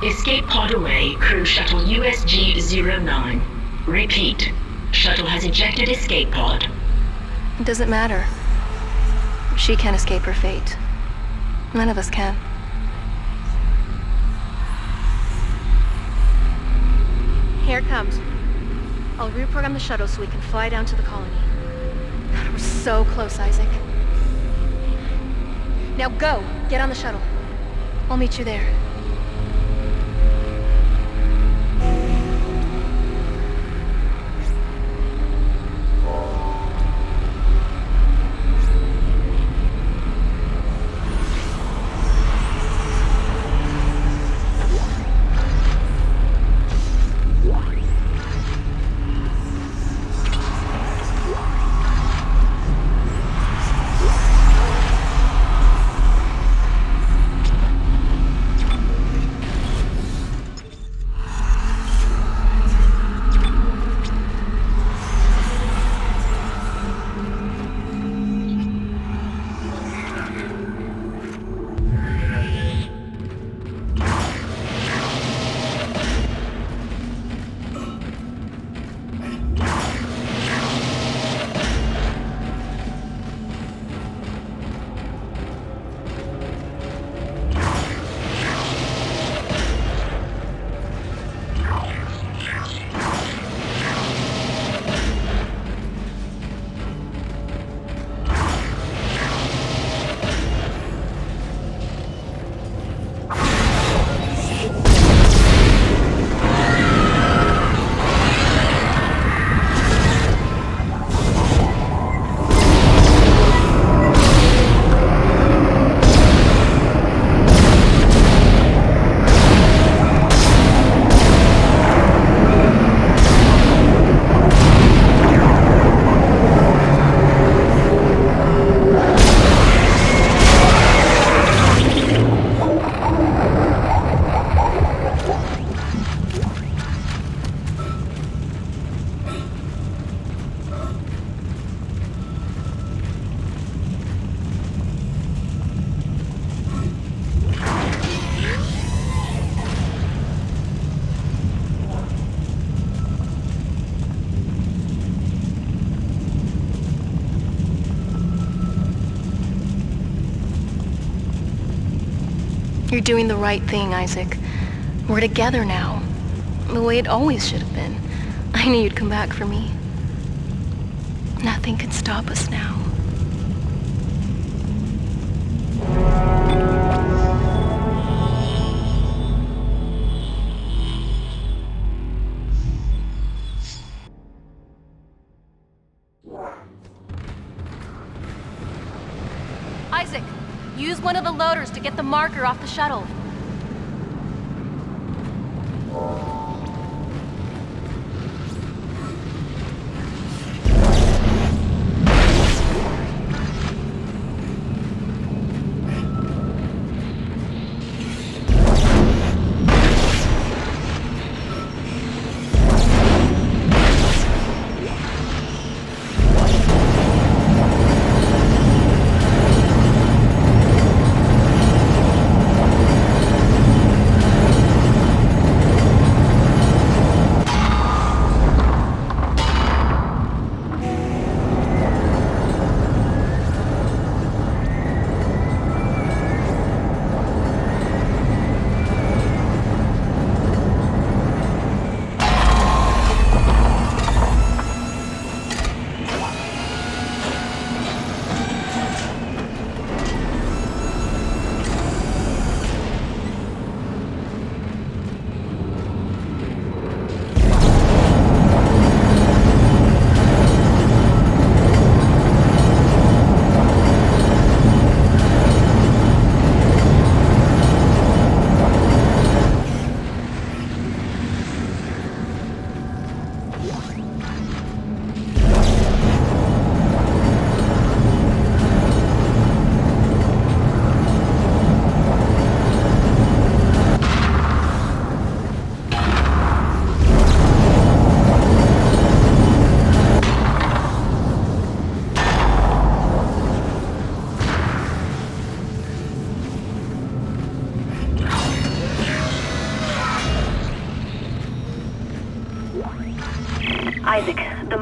Escape pod away, crew shuttle USG-09. Repeat. Shuttle has ejected escape pod. It doesn't matter. She can't escape her fate. None of us can. Here it comes. I'll reprogram the shuttle so we can fly down to the colony. God, we're so close, Isaac. Now go! Get on the shuttle. I'll meet you there. You're doing the right thing, Isaac. We're together now. The way it always should have been. I knew you'd come back for me. Nothing can stop us now. Isaac, use one of the loaders to get the marker off the shuttle.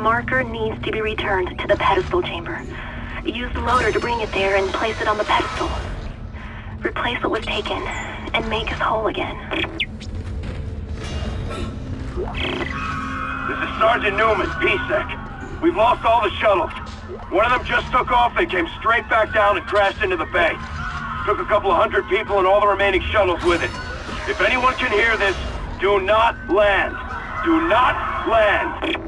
marker needs to be returned to the pedestal chamber. Use the loader to bring it there and place it on the pedestal. Replace what was taken, and make us whole again. This is Sergeant Newman, PSEC. We've lost all the shuttles. One of them just took off and came straight back down and crashed into the bay. Took a couple of hundred people and all the remaining shuttles with it. If anyone can hear this, do not land. Do not land.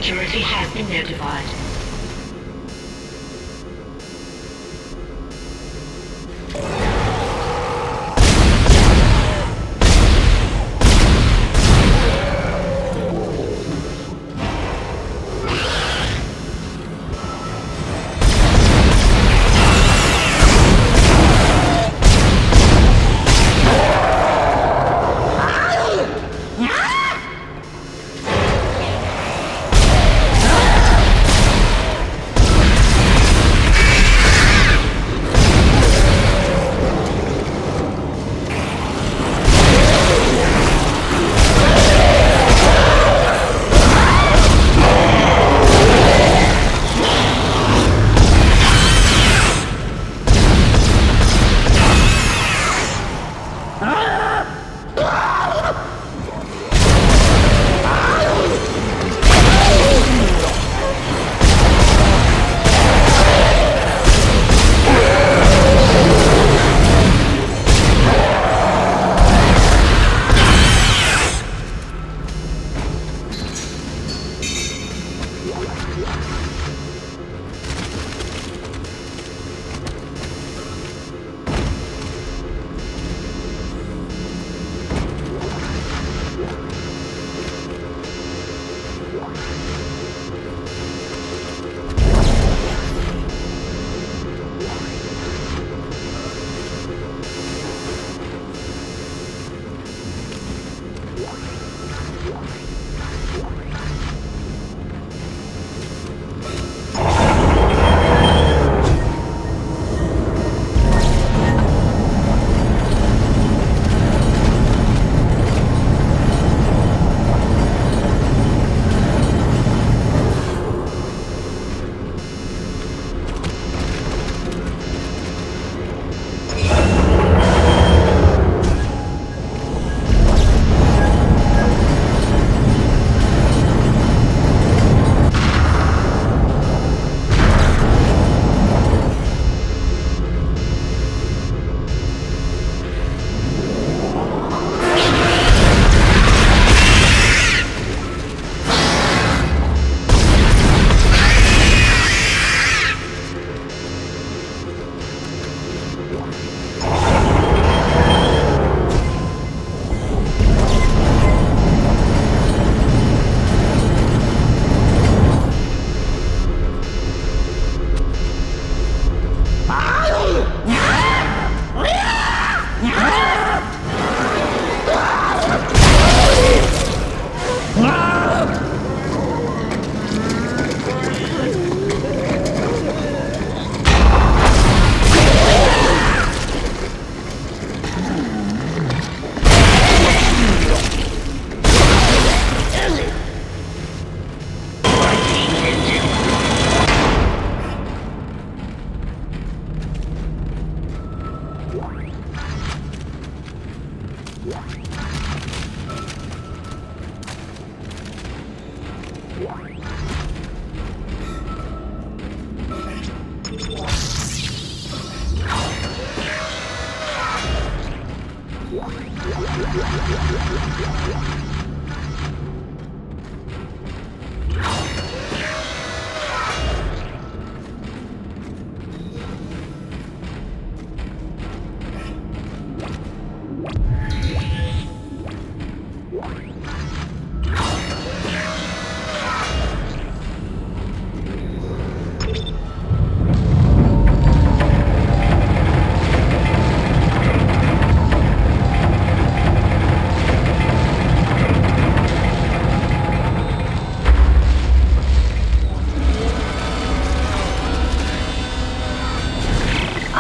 Security has been notified.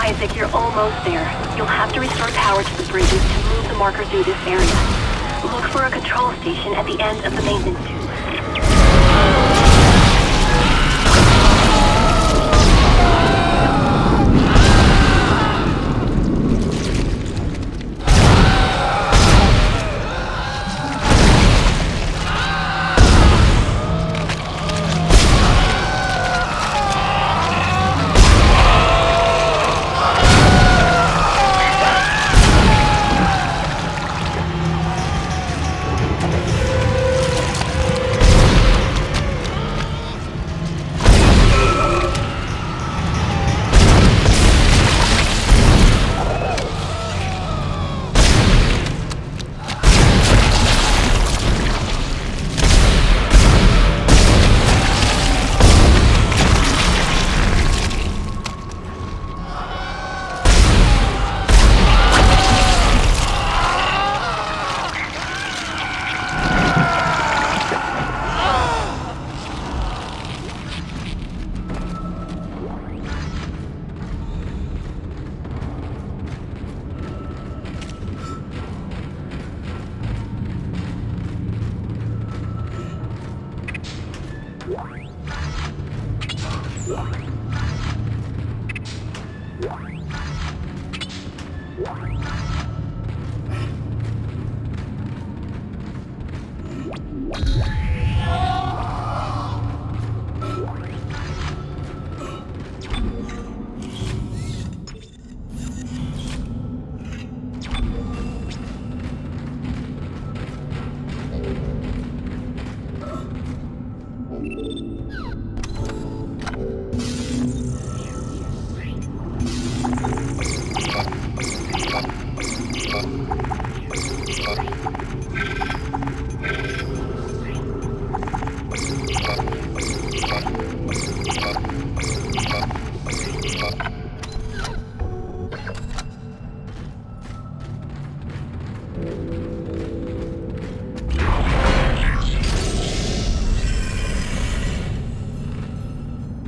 Isaac, you're almost there. You'll have to restore power to the bridges to move the marker through this area. Look for a control station at the end of the maintenance tube.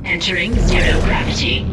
Entering zero gravity.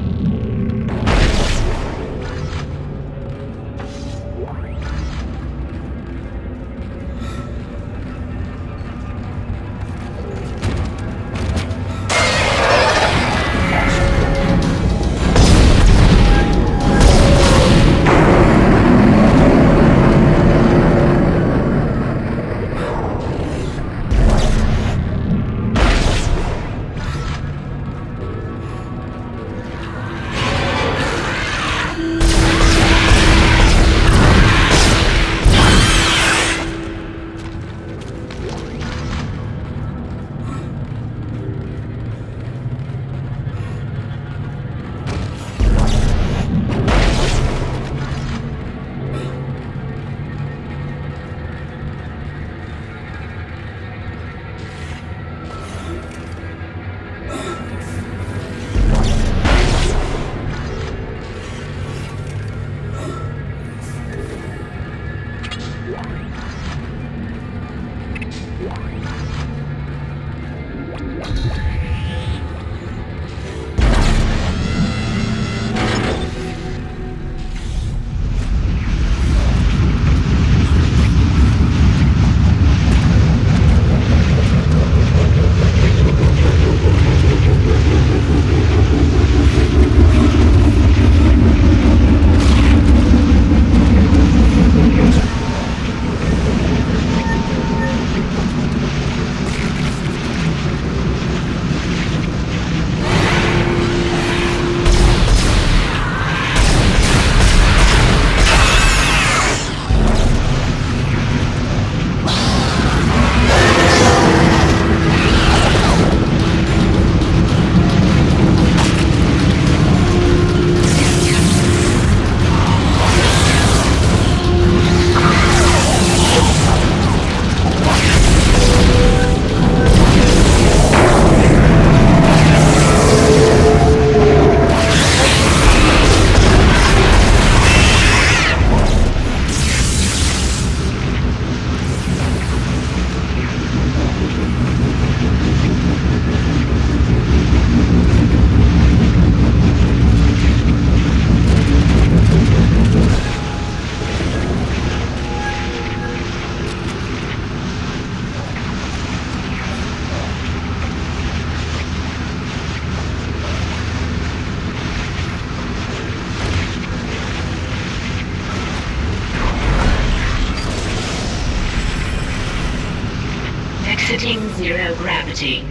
zero gravity.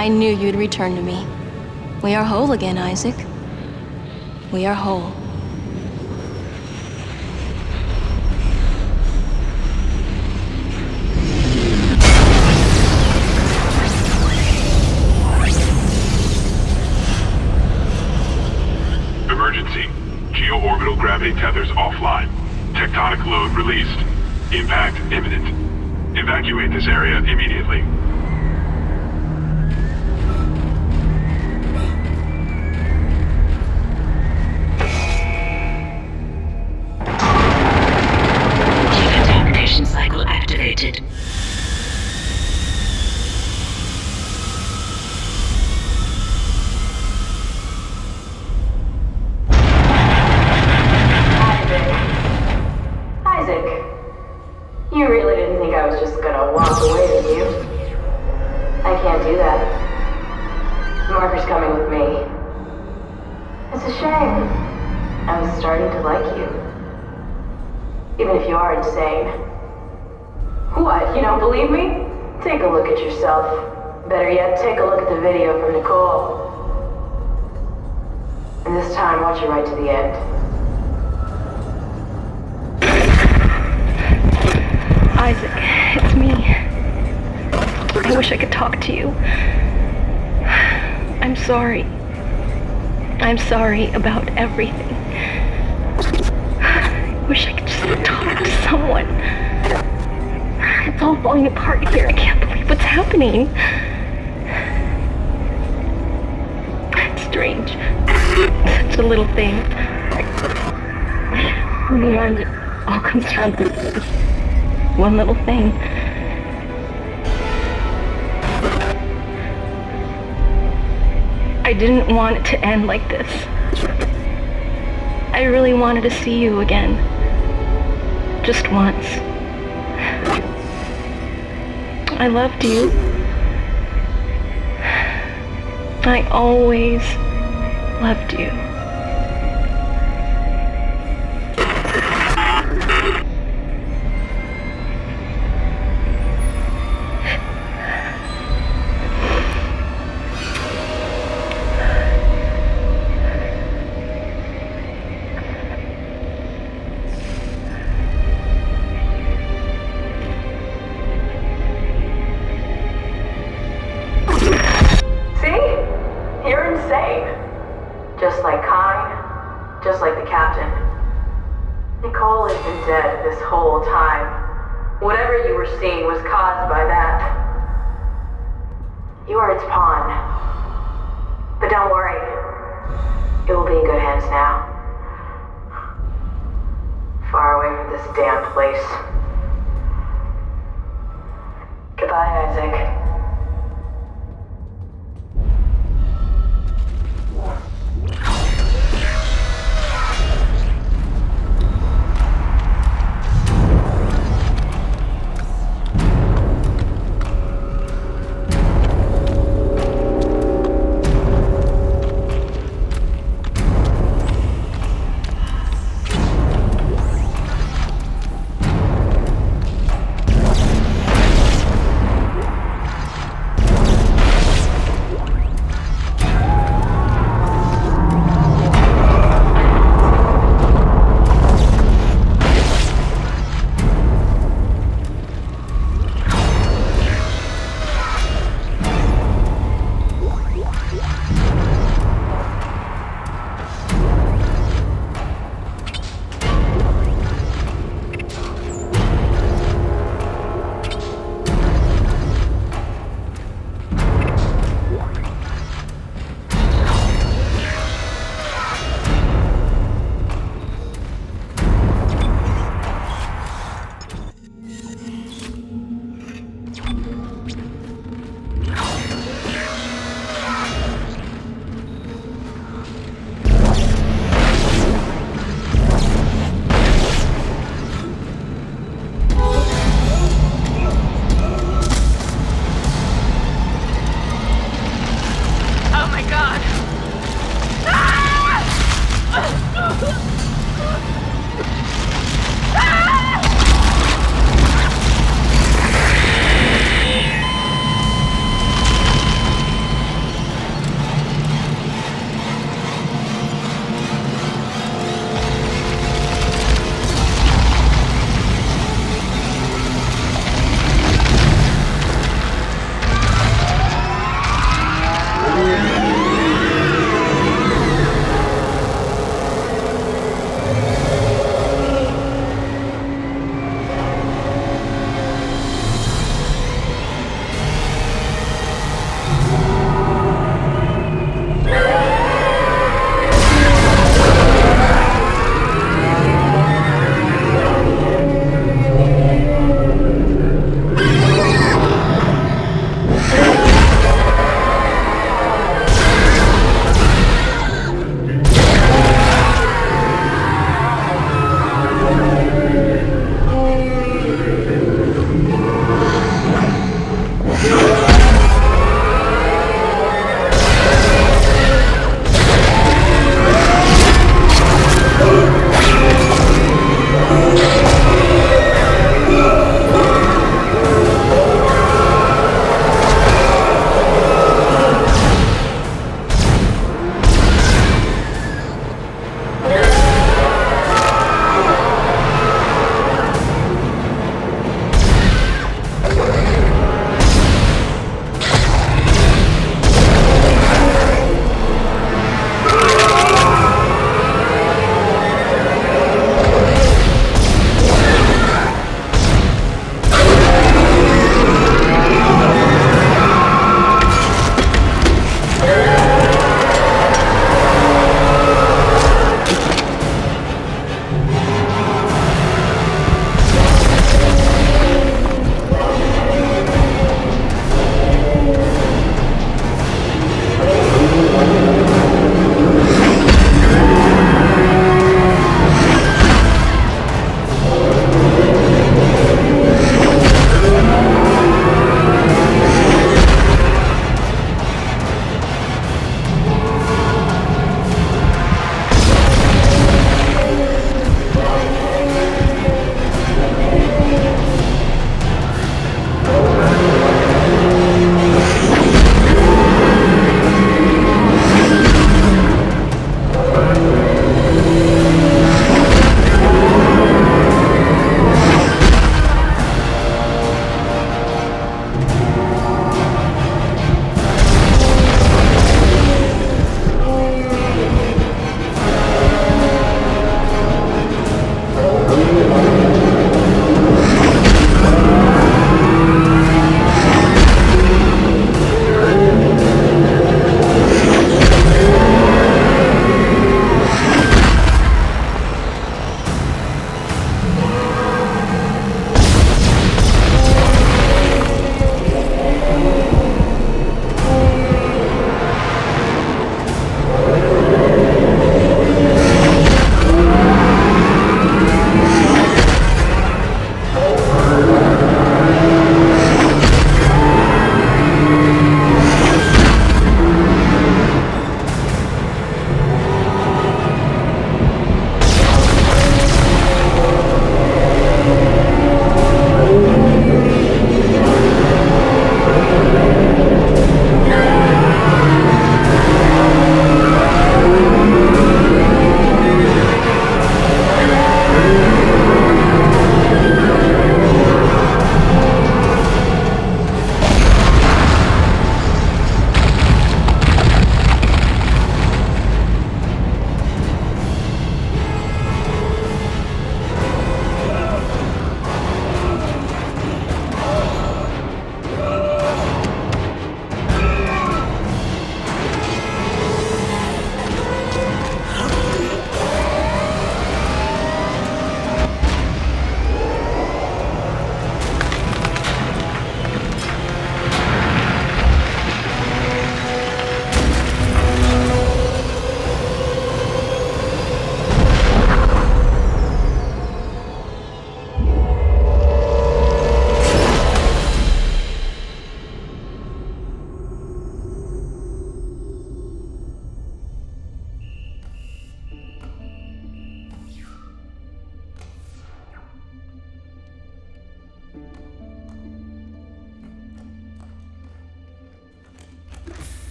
I knew you'd return to me. We are whole again, Isaac. We are whole. Emergency. Geo-orbital gravity tethers offline. Tectonic load released. Impact imminent. Evacuate this area immediately. Decontamination cycle activated. Isaac, you really didn't think I was just gonna walk away with you? I can't do that. Marker's coming with me. It's a shame. I was starting to like you. Even if you are insane. What, you don't believe me? Take a look at yourself. Better yet, take a look at the video from Nicole. And this time, watch it right to the end. Isaac, it's me. I wish I could talk to you. I'm sorry. I'm sorry about everything. I wish I could just talk to someone. It's all falling apart here. I can't believe what's happening. It's strange. Such a little thing. In the end, it all comes down to this one little thing. I didn't want it to end like this. I really wanted to see you again. Just once. I loved you. I always loved you. Just like Kine, just like the captain. Nicole has been dead this whole time. Whatever you were seeing was caused by that. You are its pawn. But don't worry. It will be in good hands now. Far away from this damn place. Goodbye, Isaac.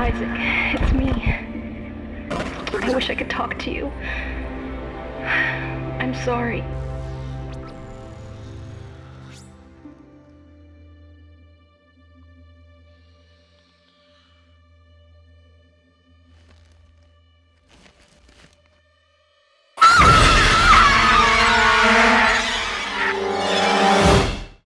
Isaac, it's me. I wish I could talk to you. I'm sorry.